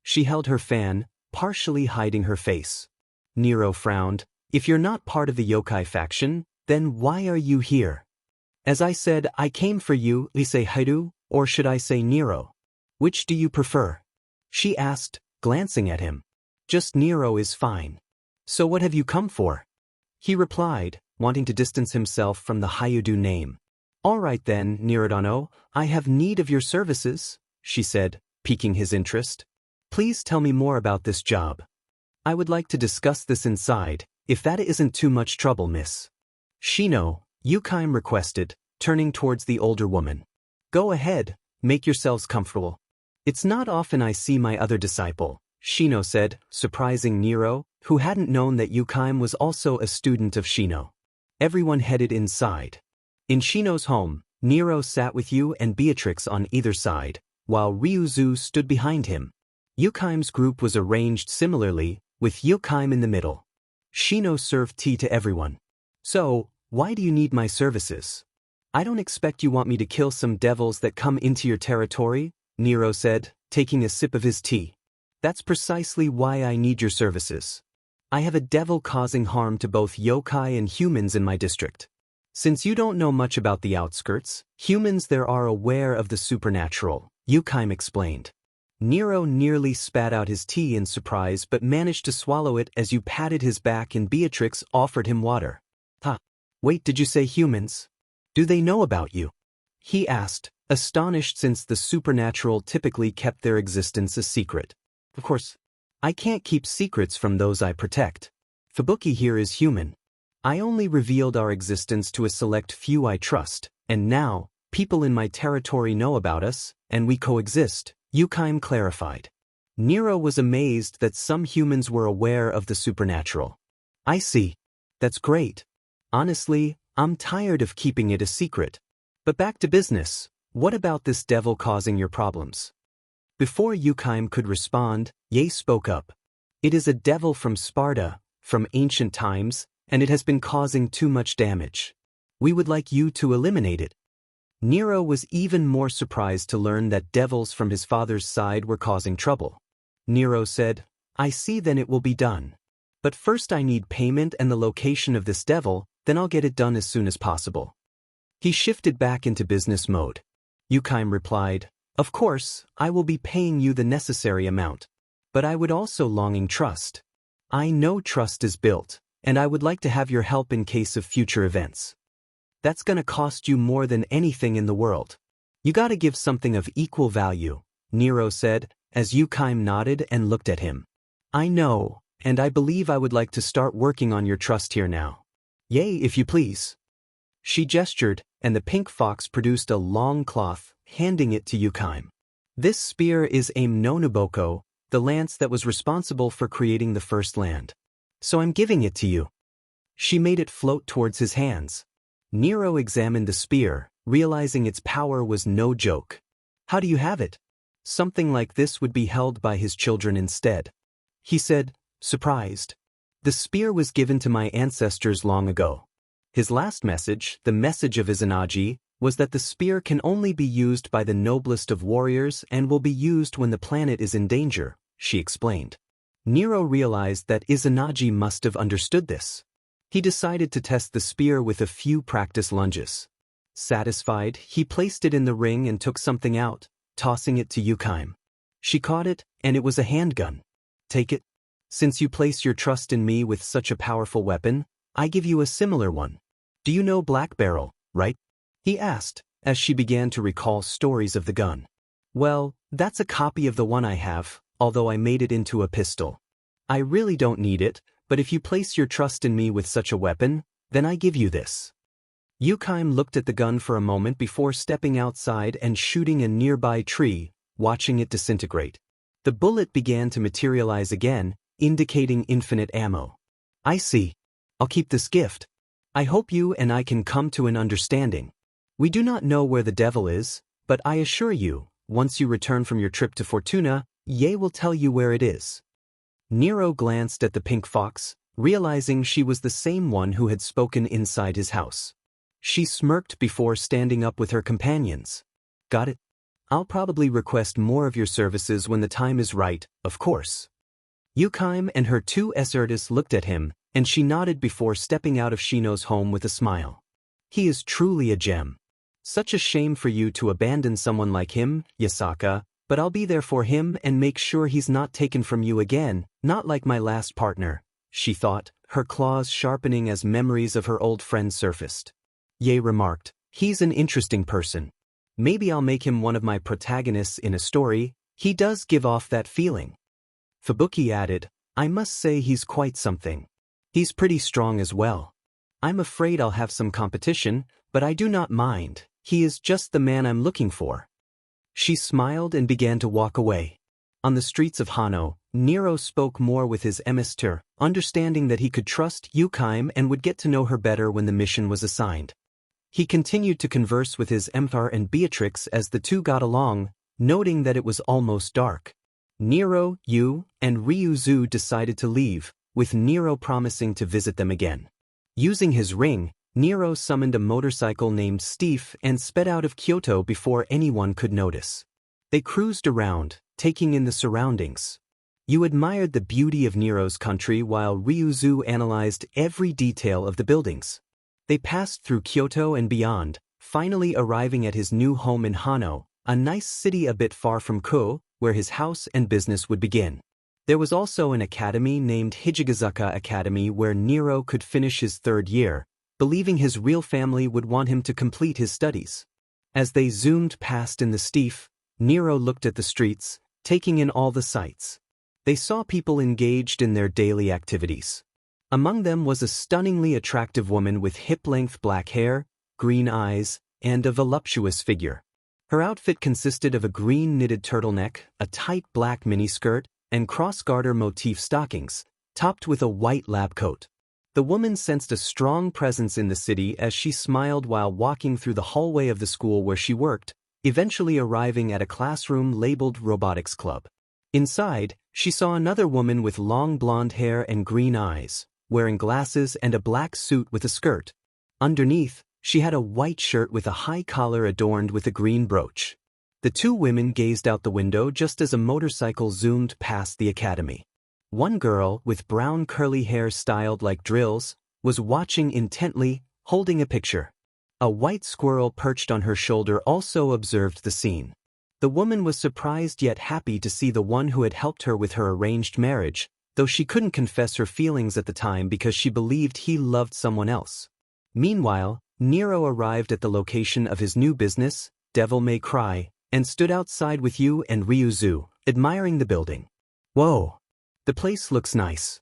She held her fan, partially hiding her face. Nero frowned. "If you're not part of the yokai faction, then why are you here?" "As I said, I came for you, Issei Hyoudou, or should I say Nero? Which do you prefer?" she asked, glancing at him. "Just Nero is fine." "So what have you come for?" he replied, wanting to distance himself from the Hyoudou name. "All right then, Nirodano, I have need of your services," she said, piquing his interest. "Please tell me more about this job. I would like to discuss this inside, if that isn't too much trouble, miss." "Shino," Yukaime requested, turning towards the older woman. "Go ahead, make yourselves comfortable." "It's not often I see my other disciple," Shino said, surprising Nero, who hadn't known that Yukaime was also a student of Shino. Everyone headed inside. In Shino's home, Nero sat with Yu and Beatrix on either side, while Ryuzu stood behind him. Yukaime's group was arranged similarly, with Yukaime in the middle. Shino served tea to everyone. "So, why do you need my services?" "I don't expect you want me to kill some devils that come into your territory," Nero said, taking a sip of his tea. "That's precisely why I need your services. I have a devil causing harm to both yokai and humans in my district. Since you don't know much about the outskirts, humans there are aware of the supernatural," Yukaime explained. Nero nearly spat out his tea in surprise but managed to swallow it as Yu patted his back and Beatrix offered him water. Wait, did you say humans? Do they know about you?" he asked, astonished since the supernatural typically kept their existence a secret. "Of course. I can't keep secrets from those I protect. Fubuki here is human. I only revealed our existence to a select few I trust, and now, people in my territory know about us, and we coexist, Yukaim clarified. Nero was amazed that some humans were aware of the supernatural. I see. That's great. Honestly, I'm tired of keeping it a secret. But back to business, what about this devil causing your problems? Before Yukaim could respond, Ye spoke up. It is a devil from Sparta, from ancient times, and it has been causing too much damage. We would like you to eliminate it. Nero was even more surprised to learn that devils from his father's side were causing trouble. Nero said, I see, then it will be done. But first I need payment and the location of this devil, then I'll get it done as soon as possible. He shifted back into business mode. Yukaim replied, Of course, I will be paying you the necessary amount. But I would also longing trust. I know trust is built, and I would like to have your help in case of future events. That's gonna cost you more than anything in the world. You gotta give something of equal value, Nero said, as Yukaim nodded and looked at him. I know, and I believe I would like to start working on your trust here now. Yay, if you please. She gestured, and the pink fox produced a long cloth, handing it to Yukaim. This spear is Aim no Nuboko, the lance that was responsible for creating the first land. So I'm giving it to you. She made it float towards his hands. Nero examined the spear, realizing its power was no joke. How do you have it? Something like this would be held by his children instead. He said, surprised. The spear was given to my ancestors long ago. His last message, the message of Izanagi, was that the spear can only be used by the noblest of warriors and will be used when the planet is in danger, she explained. Nero realized that Izanagi must have understood this. He decided to test the spear with a few practice lunges. Satisfied, he placed it in the ring and took something out, tossing it to Yukaim. She caught it, and it was a handgun. Take it. Since you place your trust in me with such a powerful weapon, I give you a similar one. Do you know Black Barrel, right? He asked, as she began to recall stories of the gun. Well, that's a copy of the one I have, although I made it into a pistol. I really don't need it, but if you place your trust in me with such a weapon, then I give you this. Yukaim looked at the gun for a moment before stepping outside and shooting a nearby tree, watching it disintegrate. The bullet began to materialize again, indicating infinite ammo. I see. I'll keep this gift. I hope you and I can come to an understanding. We do not know where the devil is, but I assure you, once you return from your trip to Fortuna, Ye will tell you where it is. Nero glanced at the pink fox, realizing she was the same one who had spoken inside his house. She smirked before standing up with her companions. Got it? I'll probably request more of your services when the time is right, of course. Yukaim and her two Essertis looked at him, and she nodded before stepping out of Shino's home with a smile. He is truly a gem. Such a shame for you to abandon someone like him, Yasaka, but I'll be there for him and make sure he's not taken from you again, not like my last partner, she thought, her claws sharpening as memories of her old friend surfaced. Ye remarked, he's an interesting person. Maybe I'll make him one of my protagonists in a story, he does give off that feeling. Fubuki added, I must say he's quite something. He's pretty strong as well. I'm afraid I'll have some competition, but I do not mind, he is just the man I'm looking for. She smiled and began to walk away. On the streets of Hano, Nero spoke more with his emissary, understanding that he could trust Yukaim and would get to know her better when the mission was assigned. He continued to converse with his Shino and Beatatrix as the two got along, noting that it was almost dark. Nero, Yu, and Ryuzu decided to leave, with Nero promising to visit them again. Using his ring, Nero summoned a motorcycle named Steve and sped out of Kyoto before anyone could notice. They cruised around, taking in the surroundings. Yu admired the beauty of Nero's country while Ryuzu analyzed every detail of the buildings. They passed through Kyoto and beyond, finally arriving at his new home in Hano, a nice city a bit far from Ko, where his house and business would begin. There was also an academy named Hijigazaka Academy where Nero could finish his third year, believing his real family would want him to complete his studies. As they zoomed past in the Steve, Nero looked at the streets, taking in all the sights. They saw people engaged in their daily activities. Among them was a stunningly attractive woman with hip-length black hair, green eyes, and a voluptuous figure. Her outfit consisted of a green knitted turtleneck, a tight black miniskirt, and cross-garter motif stockings, topped with a white lab coat. The woman sensed a strong presence in the city as she smiled while walking through the hallway of the school where she worked, eventually arriving at a classroom labeled Robotics Club. Inside, she saw another woman with long blonde hair and green eyes, wearing glasses and a black suit with a skirt. Underneath, she had a white shirt with a high collar adorned with a green brooch. The two women gazed out the window just as a motorcycle zoomed past the academy. One girl, with brown curly hair styled like drills, was watching intently, holding a picture. A white squirrel perched on her shoulder also observed the scene. The woman was surprised yet happy to see the one who had helped her with her arranged marriage, though she couldn't confess her feelings at the time because she believed he loved someone else. Meanwhile, Nero arrived at the location of his new business, Devil May Cry, and stood outside with Yu and Ryuzu, admiring the building. "Whoa! The place looks nice,"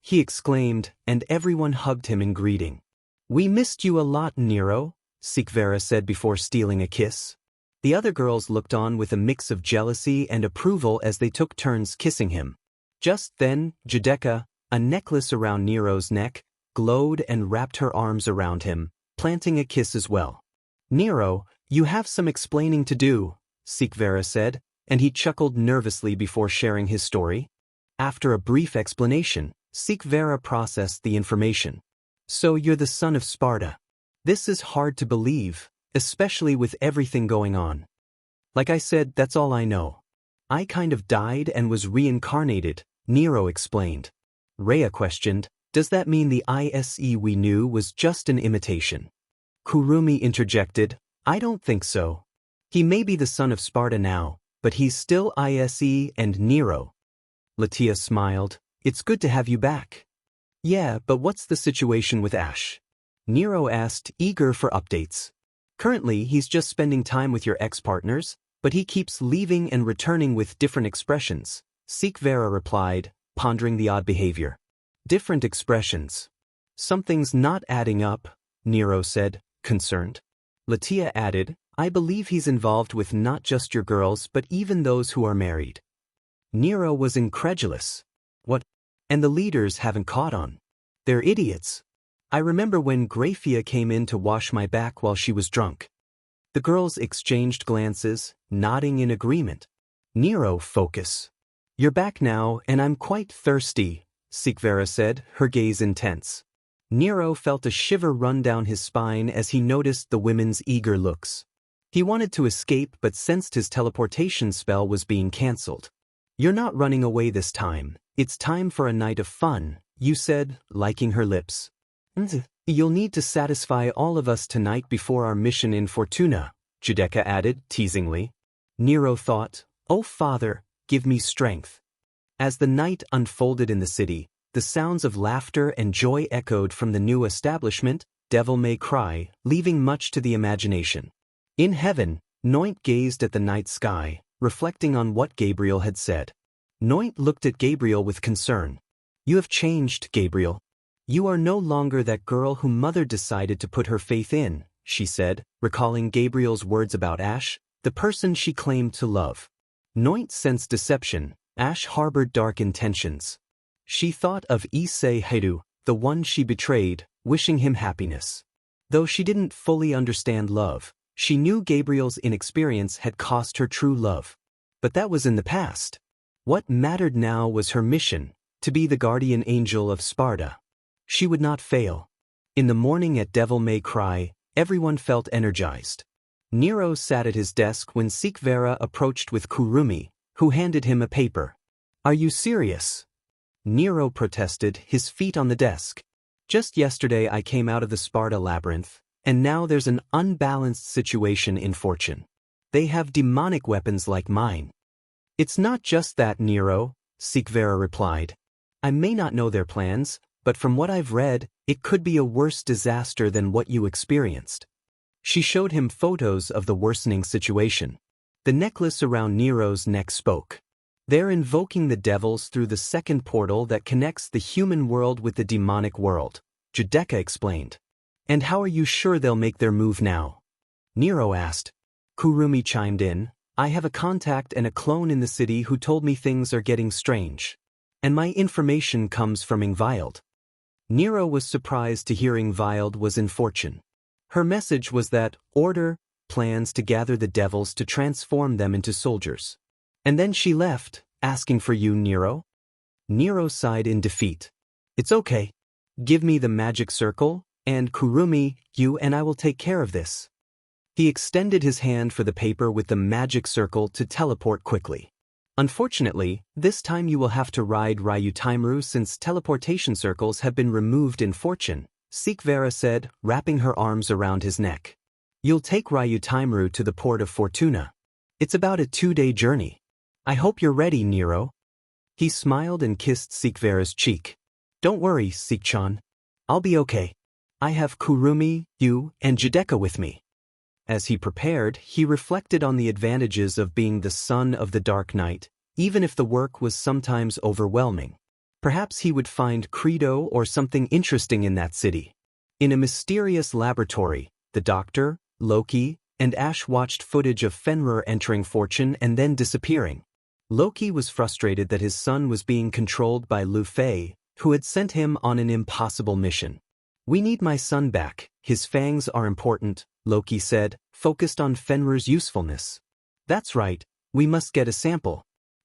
he exclaimed, and everyone hugged him in greeting. "We missed you a lot, Nero," Sikvera said before stealing a kiss. The other girls looked on with a mix of jealousy and approval as they took turns kissing him. Just then, Judeka, a necklace around Nero's neck, glowed and wrapped her arms around him, planting a kiss as well. "Nero, you have some explaining to do," Sikvera said, and he chuckled nervously before sharing his story. After a brief explanation, Sikvera processed the information. "So you're the son of Sparta. This is hard to believe, especially with everything going on." "Like I said, that's all I know. I kind of died and was reincarnated," Nero explained. Rhea questioned, "Does that mean the Issei we knew was just an imitation?" Kurumi interjected, "I don't think so. He may be the son of Sparta now, but he's still Issei and Nero." Latia smiled, "It's good to have you back." "Yeah, but what's the situation with Ash?" Nero asked, eager for updates. "Currently, he's just spending time with your ex-partners, but he keeps leaving and returning with different expressions," Sikvera replied, pondering the odd behavior. "Different expressions. Something's not adding up," Nero said, concerned. Latia added, "I believe he's involved with not just your girls but even those who are married." Nero was incredulous. "What? And the leaders haven't caught on? They're idiots. I remember when Graphia came in to wash my back while she was drunk." The girls exchanged glances, nodding in agreement. "Nero, focus. You're back now and I'm quite thirsty," Sikvera said, her gaze intense. Nero felt a shiver run down his spine as he noticed the women's eager looks. He wanted to escape but sensed his teleportation spell was being cancelled. "You're not running away this time. It's time for a night of fun," you said, liking her lips. "You'll need to satisfy all of us tonight before our mission in Fortuna," Judeka added, teasingly. Nero thought, "Oh father, give me strength." As the night unfolded in the city, the sounds of laughter and joy echoed from the new establishment, Devil May Cry, leaving much to the imagination. In heaven, Noint gazed at the night sky, reflecting on what Gabriel had said. Noint looked at Gabriel with concern. "You have changed, Gabriel. You are no longer that girl whom Mother decided to put her faith in," she said, recalling Gabriel's words about Ash, the person she claimed to love. Noint sensed deception. Ash harbored dark intentions. She thought of Issei Hyoudou, the one she betrayed, wishing him happiness. Though she didn't fully understand love, she knew Gabriel's inexperience had cost her true love. But that was in the past. What mattered now was her mission, to be the guardian angel of Sparta. She would not fail. In the morning at Devil May Cry, everyone felt energized. Nero sat at his desk when Sikvera approached with Kurumi, who handed him a paper. "Are you serious?" Nero protested, his feet on the desk. "Just yesterday I came out of the Sparta labyrinth, and now there's an unbalanced situation in Fortune. They have demonic weapons like mine." "It's not just that, Nero," Sikvera replied. "I may not know their plans, but from what I've read, it could be a worse disaster than what you experienced." She showed him photos of the worsening situation. The necklace around Nero's neck spoke. They're invoking the devils through the second portal that connects the human world with the demonic world, Judeka explained. And how are you sure they'll make their move now? Nero asked. Kurumi chimed in. I have a contact and a clone in the city who told me things are getting strange. And my information comes from Ingvild. Nero was surprised to hear Ingvild was in Fortune. Her message was that Order plans to gather the devils to transform them into soldiers. And then she left, asking for you, Nero. Nero sighed in defeat. It's okay. Give me the magic circle, and Kurumi, you and I will take care of this. He extended his hand for the paper with the magic circle to teleport quickly. Unfortunately, this time you will have to ride Ryutaimuru since teleportation circles have been removed in Fortune, Sikvera said, wrapping her arms around his neck. You'll take Ryutaimuru to the port of Fortuna. It's about a 2-day journey. I hope you're ready, Nero. He smiled and kissed Sikvera's cheek. Don't worry, Sikchan. I'll be okay. I have Kurumi, you, and Judeka with me. As he prepared, he reflected on the advantages of being the son of the Dark Knight, even if the work was sometimes overwhelming. Perhaps he would find Credo or something interesting in that city. In a mysterious laboratory, the Doctor, Loki, and Ash watched footage of Fenrir entering Fortune and then disappearing. Loki was frustrated that his son was being controlled by Lu Fei, who had sent him on an impossible mission. We need my son back, his fangs are important, Loki said, focused on Fenrir's usefulness. That's right, we must get a sample.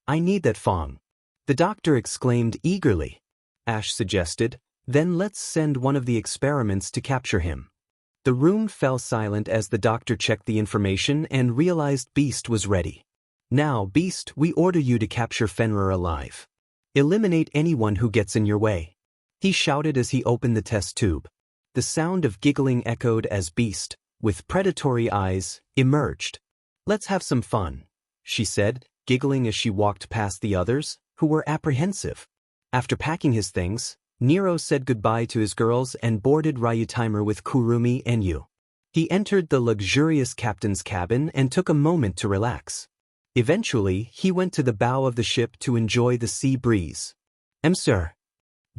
I need that fang. The doctor exclaimed eagerly. Ash suggested, then let's send one of the experiments to capture him. The room fell silent as the doctor checked the information and realized Beast was ready. Now, Beast, we order you to capture Fenrir alive. Eliminate anyone who gets in your way. He shouted as he opened the test tube. The sound of giggling echoed as Beast, with predatory eyes, emerged. Let's have some fun, she said, giggling as she walked past the others, who were apprehensive. After packing his things, Nero said goodbye to his girls and boarded Ryutaimuru with Kurumi and Yu. He entered the luxurious captain's cabin and took a moment to relax. Eventually, he went to the bow of the ship to enjoy the sea breeze. Sir,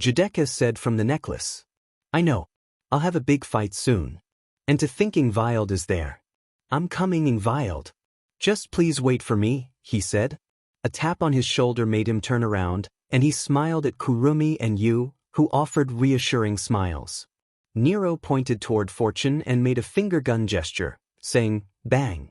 Judeka said from the necklace. I know. I'll have a big fight soon. And to think Ingvild is there. I'm coming, Ingvild. Just please wait for me, he said. A tap on his shoulder made him turn around, and he smiled at Kurumi and Yu, who offered reassuring smiles. Nero pointed toward Fortune and made a finger gun gesture, saying, bang.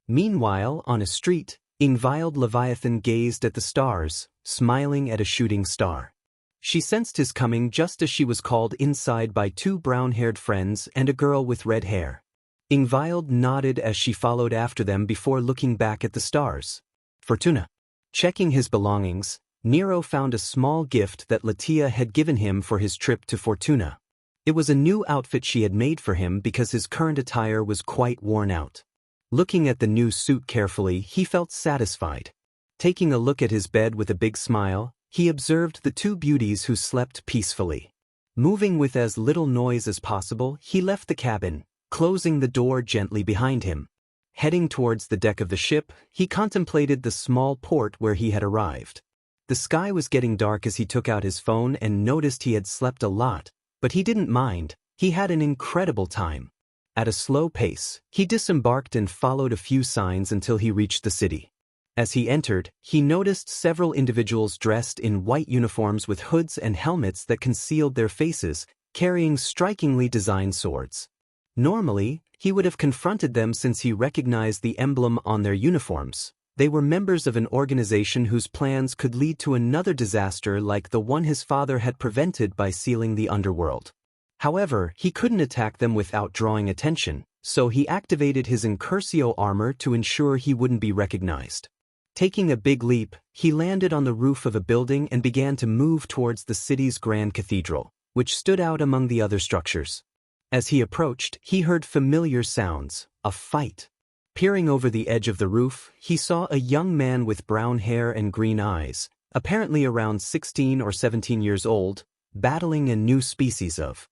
Meanwhile, on a street, Ingvild Leviathan gazed at the stars, smiling at a shooting star. She sensed his coming just as she was called inside by 2 brown-haired friends and a girl with red hair. Ingvild nodded as she followed after them before looking back at the stars. Fortuna. Checking his belongings, Nero found a small gift that Latia had given him for his trip to Fortuna. It was a new outfit she had made for him because his current attire was quite worn out. Looking at the new suit carefully, he felt satisfied. Taking a look at his bed with a big smile, he observed the 2 beauties who slept peacefully. Moving with as little noise as possible, he left the cabin, closing the door gently behind him. Heading towards the deck of the ship, he contemplated the small port where he had arrived. The sky was getting dark as he took out his phone and noticed he had slept a lot, but he didn't mind. He had an incredible time. At a slow pace, he disembarked and followed a few signs until he reached the city. As he entered, he noticed several individuals dressed in white uniforms with hoods and helmets that concealed their faces, carrying strikingly designed swords. Normally, he would have confronted them since he recognized the emblem on their uniforms. They were members of an organization whose plans could lead to another disaster like the one his father had prevented by sealing the underworld. However, he couldn't attack them without drawing attention, so he activated his Incursio armor to ensure he wouldn't be recognized. Taking a big leap, he landed on the roof of a building and began to move towards the city's grand cathedral, which stood out among the other structures. As he approached, he heard familiar sounds, a fight. Peering over the edge of the roof, he saw a young man with brown hair and green eyes, apparently around 16 or 17 years old, battling a new species of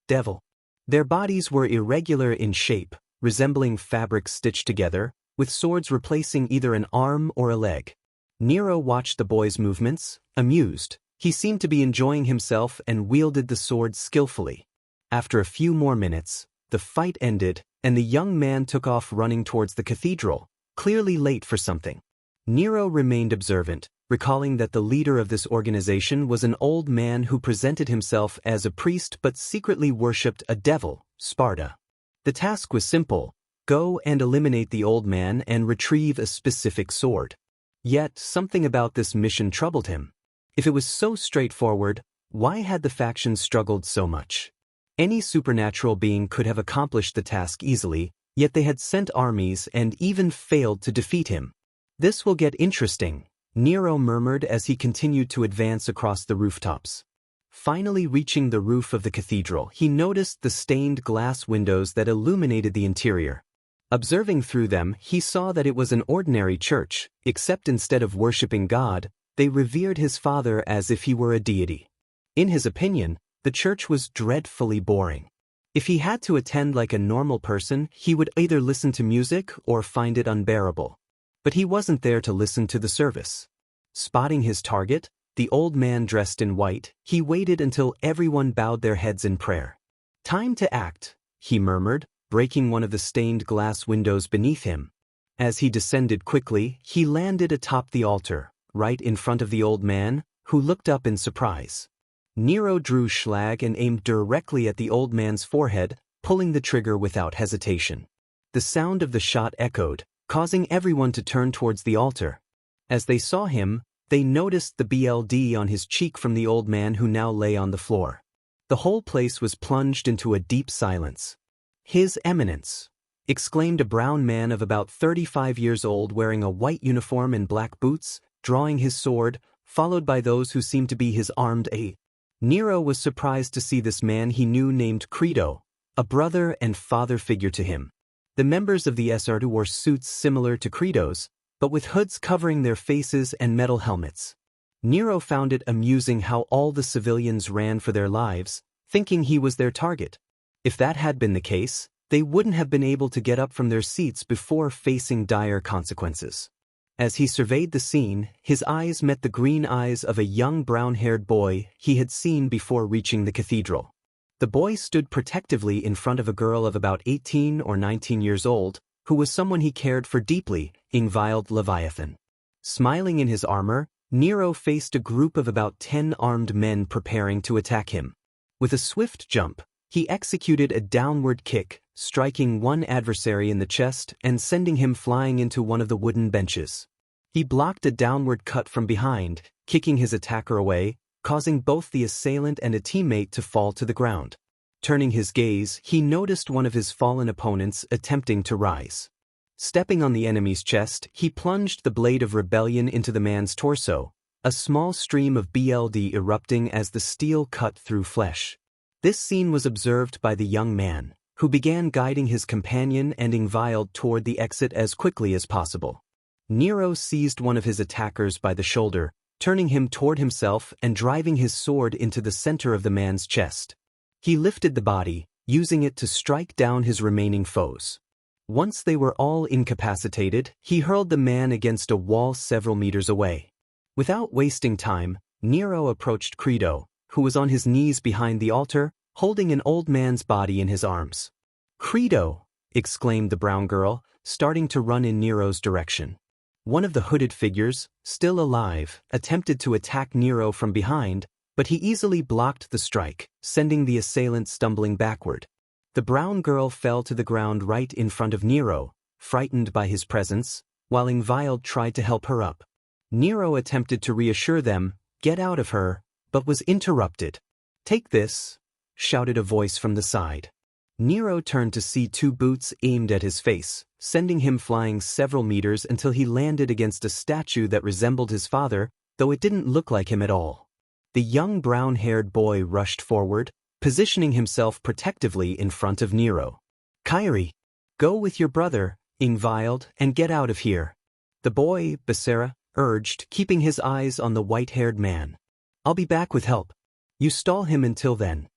devil. Their bodies were irregular in shape, resembling fabric stitched together, with swords replacing either an arm or a leg. Nero watched the boy's movements, amused. He seemed to be enjoying himself and wielded the sword skillfully. After a few more minutes, the fight ended, and the young man took off running towards the cathedral, clearly late for something. Nero remained observant, recalling that the leader of this organization was an old man who presented himself as a priest but secretly worshipped a devil, Sparta. The task was simple: go and eliminate the old man and retrieve a specific sword. Yet, something about this mission troubled him. If it was so straightforward, why had the factions struggled so much? Any supernatural being could have accomplished the task easily, yet they had sent armies and even failed to defeat him. This will get interesting, Nero murmured as he continued to advance across the rooftops. Finally reaching the roof of the cathedral, he noticed the stained glass windows that illuminated the interior. Observing through them, he saw that it was an ordinary church, except instead of worshipping God, they revered his father as if he were a deity. In his opinion, the church was dreadfully boring. If he had to attend like a normal person, he would either listen to music or find it unbearable. But he wasn't there to listen to the service. Spotting his target, the old man dressed in white, he waited until everyone bowed their heads in prayer. "Time to act," he murmured, breaking one of the stained glass windows beneath him. As he descended quickly, he landed atop the altar, right in front of the old man, who looked up in surprise. Nero drew Schlag and aimed directly at the old man's forehead, pulling the trigger without hesitation. The sound of the shot echoed, causing everyone to turn towards the altar. As they saw him, they noticed the BLD on his cheek from the old man who now lay on the floor. The whole place was plunged into a deep silence. "His Eminence," exclaimed a brown man of about 35 years old wearing a white uniform and black boots, drawing his sword, followed by those who seemed to be his armed aide. Nero was surprised to see this man he knew named Credo, a brother and father figure to him. The members of the SR wore suits similar to Credo's, but with hoods covering their faces and metal helmets. Nero found it amusing how all the civilians ran for their lives, thinking he was their target. If that had been the case, they wouldn't have been able to get up from their seats before facing dire consequences. As he surveyed the scene, his eyes met the green eyes of a young brown-haired boy he had seen before reaching the cathedral. The boy stood protectively in front of a girl of about 18 or 19 years old, who was someone he cared for deeply, Ingvild Leviathan. Smiling in his armor, Nero faced a group of about 10 armed men preparing to attack him. With a swift jump, he executed a downward kick, striking one adversary in the chest and sending him flying into one of the wooden benches. He blocked a downward cut from behind, kicking his attacker away, causing both the assailant and a teammate to fall to the ground. Turning his gaze, he noticed one of his fallen opponents attempting to rise. Stepping on the enemy's chest, he plunged the blade of rebellion into the man's torso, a small stream of BLD erupting as the steel cut through flesh. This scene was observed by the young man, who began guiding his companion and Ingvild toward the exit as quickly as possible. Nero seized one of his attackers by the shoulder, turning him toward himself and driving his sword into the center of the man's chest. He lifted the body, using it to strike down his remaining foes. Once they were all incapacitated, he hurled the man against a wall several meters away. Without wasting time, Nero approached Credo, who was on his knees behind the altar, holding an old man's body in his arms. "Credo!" exclaimed the brown girl, starting to run in Nero's direction. One of the hooded figures, still alive, attempted to attack Nero from behind, but he easily blocked the strike, sending the assailant stumbling backward. The brown girl fell to the ground right in front of Nero, frightened by his presence, while Ingvild tried to help her up. Nero attempted to reassure them, "Get out of her," but was interrupted. "Take this," shouted a voice from the side. Nero turned to see 2 boots aimed at his face, sending him flying several meters until he landed against a statue that resembled his father, though it didn't look like him at all. The young brown-haired boy rushed forward, positioning himself protectively in front of Nero. "Kyrie, go with your brother, Ingvild, and get out of here," the boy, Becerra, urged, keeping his eyes on the white-haired man. "I'll be back with help. You stall him until then,"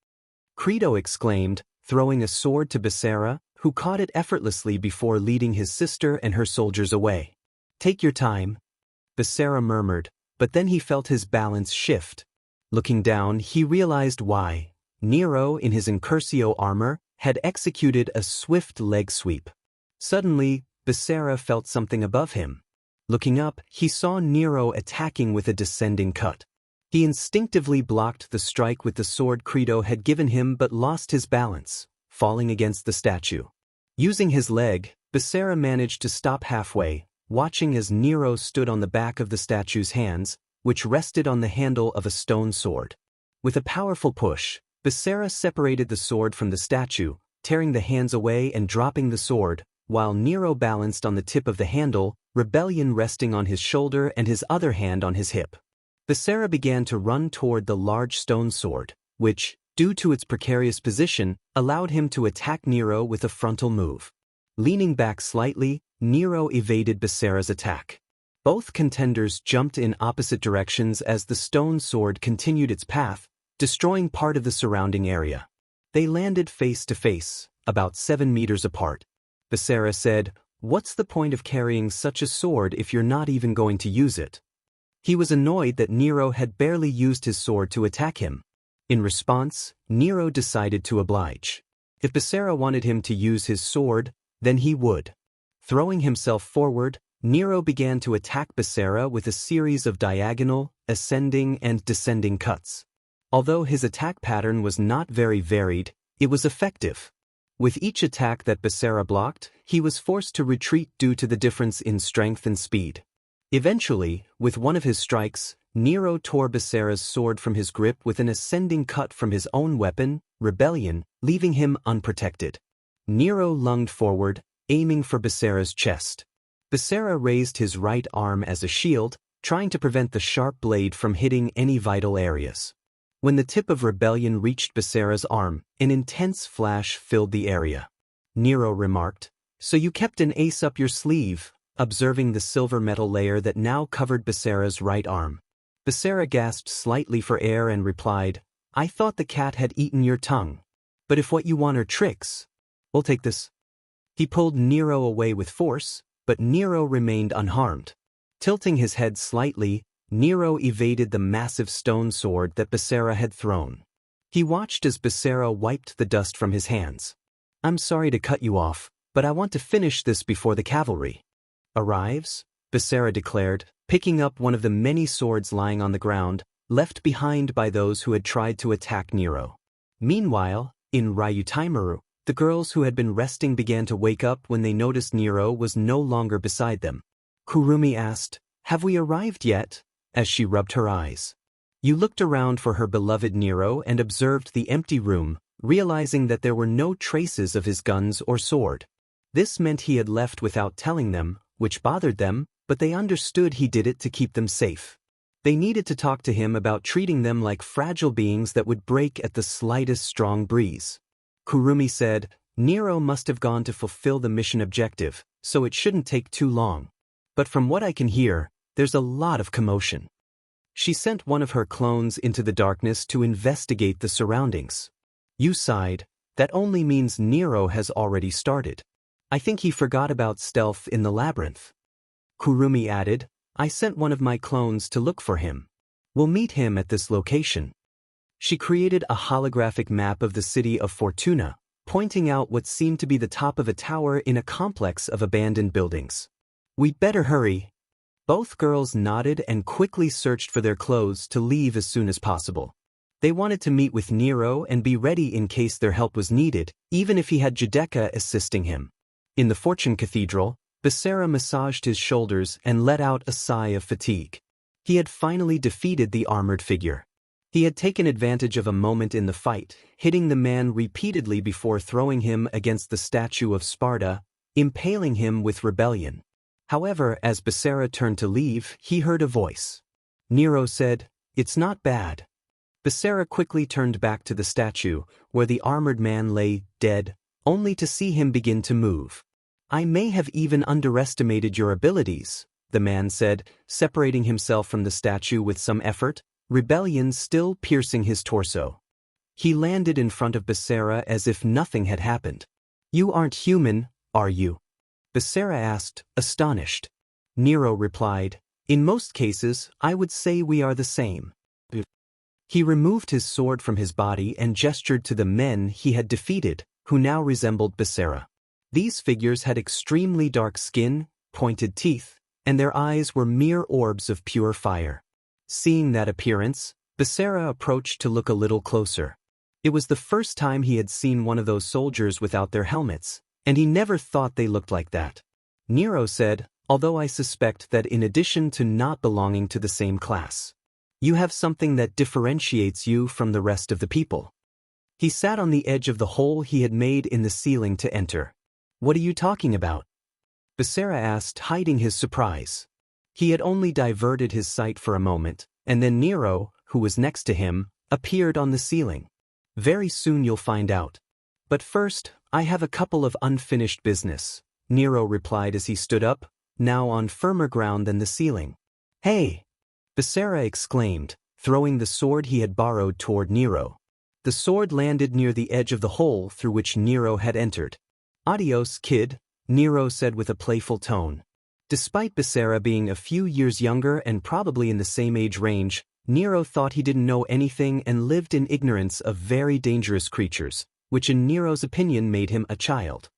Credo exclaimed, throwing a sword to Becerra, who caught it effortlessly before leading his sister and her soldiers away. "Take your time," Becerra murmured, but then he felt his balance shift. Looking down, he realized why. Nero, in his Incursio armor, had executed a swift leg sweep. Suddenly, Becerra felt something above him. Looking up, he saw Nero attacking with a descending cut. He instinctively blocked the strike with the sword Credo had given him but lost his balance, falling against the statue. Using his leg, Becerra managed to stop halfway, watching as Nero stood on the back of the statue's hands, which rested on the handle of a stone sword. With a powerful push, Becerra separated the sword from the statue, tearing the hands away and dropping the sword, while Nero balanced on the tip of the handle, Rebellion resting on his shoulder and his other hand on his hip. Becerra began to run toward the large stone sword, which, due to its precarious position, allowed him to attack Nero with a frontal move. Leaning back slightly, Nero evaded Becerra's attack. Both contenders jumped in opposite directions as the stone sword continued its path, destroying part of the surrounding area. They landed face to face, about 7 meters apart. Becerra said, "What's the point of carrying such a sword if you're not even going to use it?" He was annoyed that Nero had barely used his sword to attack him. In response, Nero decided to oblige. If Becerra wanted him to use his sword, then he would. Throwing himself forward, Nero began to attack Becerra with a series of diagonal, ascending and descending cuts. Although his attack pattern was not very varied, it was effective. With each attack that Becerra blocked, he was forced to retreat due to the difference in strength and speed. Eventually, with one of his strikes, Nero tore Becerra's sword from his grip with an ascending cut from his own weapon, Rebellion, leaving him unprotected. Nero lunged forward, aiming for Becerra's chest. Becerra raised his right arm as a shield, trying to prevent the sharp blade from hitting any vital areas. When the tip of Rebellion reached Becerra's arm, an intense flash filled the area. Nero remarked, "So you kept an ace up your sleeve," observing the silver metal layer that now covered Becerra's right arm. Becerra gasped slightly for air and replied, "I thought the cat had eaten your tongue. But if what you want are tricks, we'll take this." He pulled Nero away with force, but Nero remained unharmed. Tilting his head slightly, Nero evaded the massive stone sword that Becerra had thrown. He watched as Becerra wiped the dust from his hands. "I'm sorry to cut you off, but I want to finish this before the cavalry arrives," Becerra declared, picking up one of the many swords lying on the ground, left behind by those who had tried to attack Nero. Meanwhile, in Ryutaimaru, the girls who had been resting began to wake up when they noticed Nero was no longer beside them. Kurumi asked, "Have we arrived yet?" as she rubbed her eyes. You looked around for her beloved Nero and observed the empty room, realizing that there were no traces of his guns or sword. This meant he had left without telling them, which bothered them, but they understood he did it to keep them safe. They needed to talk to him about treating them like fragile beings that would break at the slightest strong breeze. Kurumi said, "Nero must have gone to fulfill the mission objective, so it shouldn't take too long. But from what I can hear, there's a lot of commotion." She sent one of her clones into the darkness to investigate the surroundings. You sighed, "That only means Nero has already started. I think he forgot about stealth in the labyrinth." Kurumi added, "I sent one of my clones to look for him. We'll meet him at this location." She created a holographic map of the city of Fortuna, pointing out what seemed to be the top of a tower in a complex of abandoned buildings. "We'd better hurry." Both girls nodded and quickly searched for their clothes to leave as soon as possible. They wanted to meet with Nero and be ready in case their help was needed, even if he had Judeka assisting him. In the Fortune Cathedral, Becerra massaged his shoulders and let out a sigh of fatigue. He had finally defeated the armored figure. He had taken advantage of a moment in the fight, hitting the man repeatedly before throwing him against the statue of Sparta, impaling him with Rebellion. However, as Becerra turned to leave, he heard a voice. Nero said, "It's not bad." Becerra quickly turned back to the statue, where the armored man lay, dead, only to see him begin to move. "I may have even underestimated your abilities," the man said, separating himself from the statue with some effort, Rebellion still piercing his torso. He landed in front of Becerra as if nothing had happened. "You aren't human, are you?" Becerra asked, astonished. Nero replied, In most cases, I would say we are the same. He removed his sword from his body and gestured to the men he had defeated, who now resembled Becerra. These figures had extremely dark skin, pointed teeth, and their eyes were mere orbs of pure fire. Seeing that appearance, Becerra approached to look a little closer. It was the first time he had seen one of those soldiers without their helmets, and he never thought they looked like that. Nero said, although I suspect that in addition to not belonging to the same class, you have something that differentiates you from the rest of the people. He sat on the edge of the hole he had made in the ceiling to enter. What are you talking about? Becerra asked, hiding his surprise. He had only diverted his sight for a moment, and then Nero, who was next to him, appeared on the ceiling. Very soon you'll find out. But first, I have a couple of unfinished business, Nero replied as he stood up, now on firmer ground than the ceiling. Hey! Becerra exclaimed, throwing the sword he had borrowed toward Nero. The sword landed near the edge of the hole through which Nero had entered. Adios, kid, Nero said with a playful tone. Despite Becerra being a few years younger and probably in the same age range, Nero thought he didn't know anything and lived in ignorance of very dangerous creatures, which in Nero's opinion made him a child.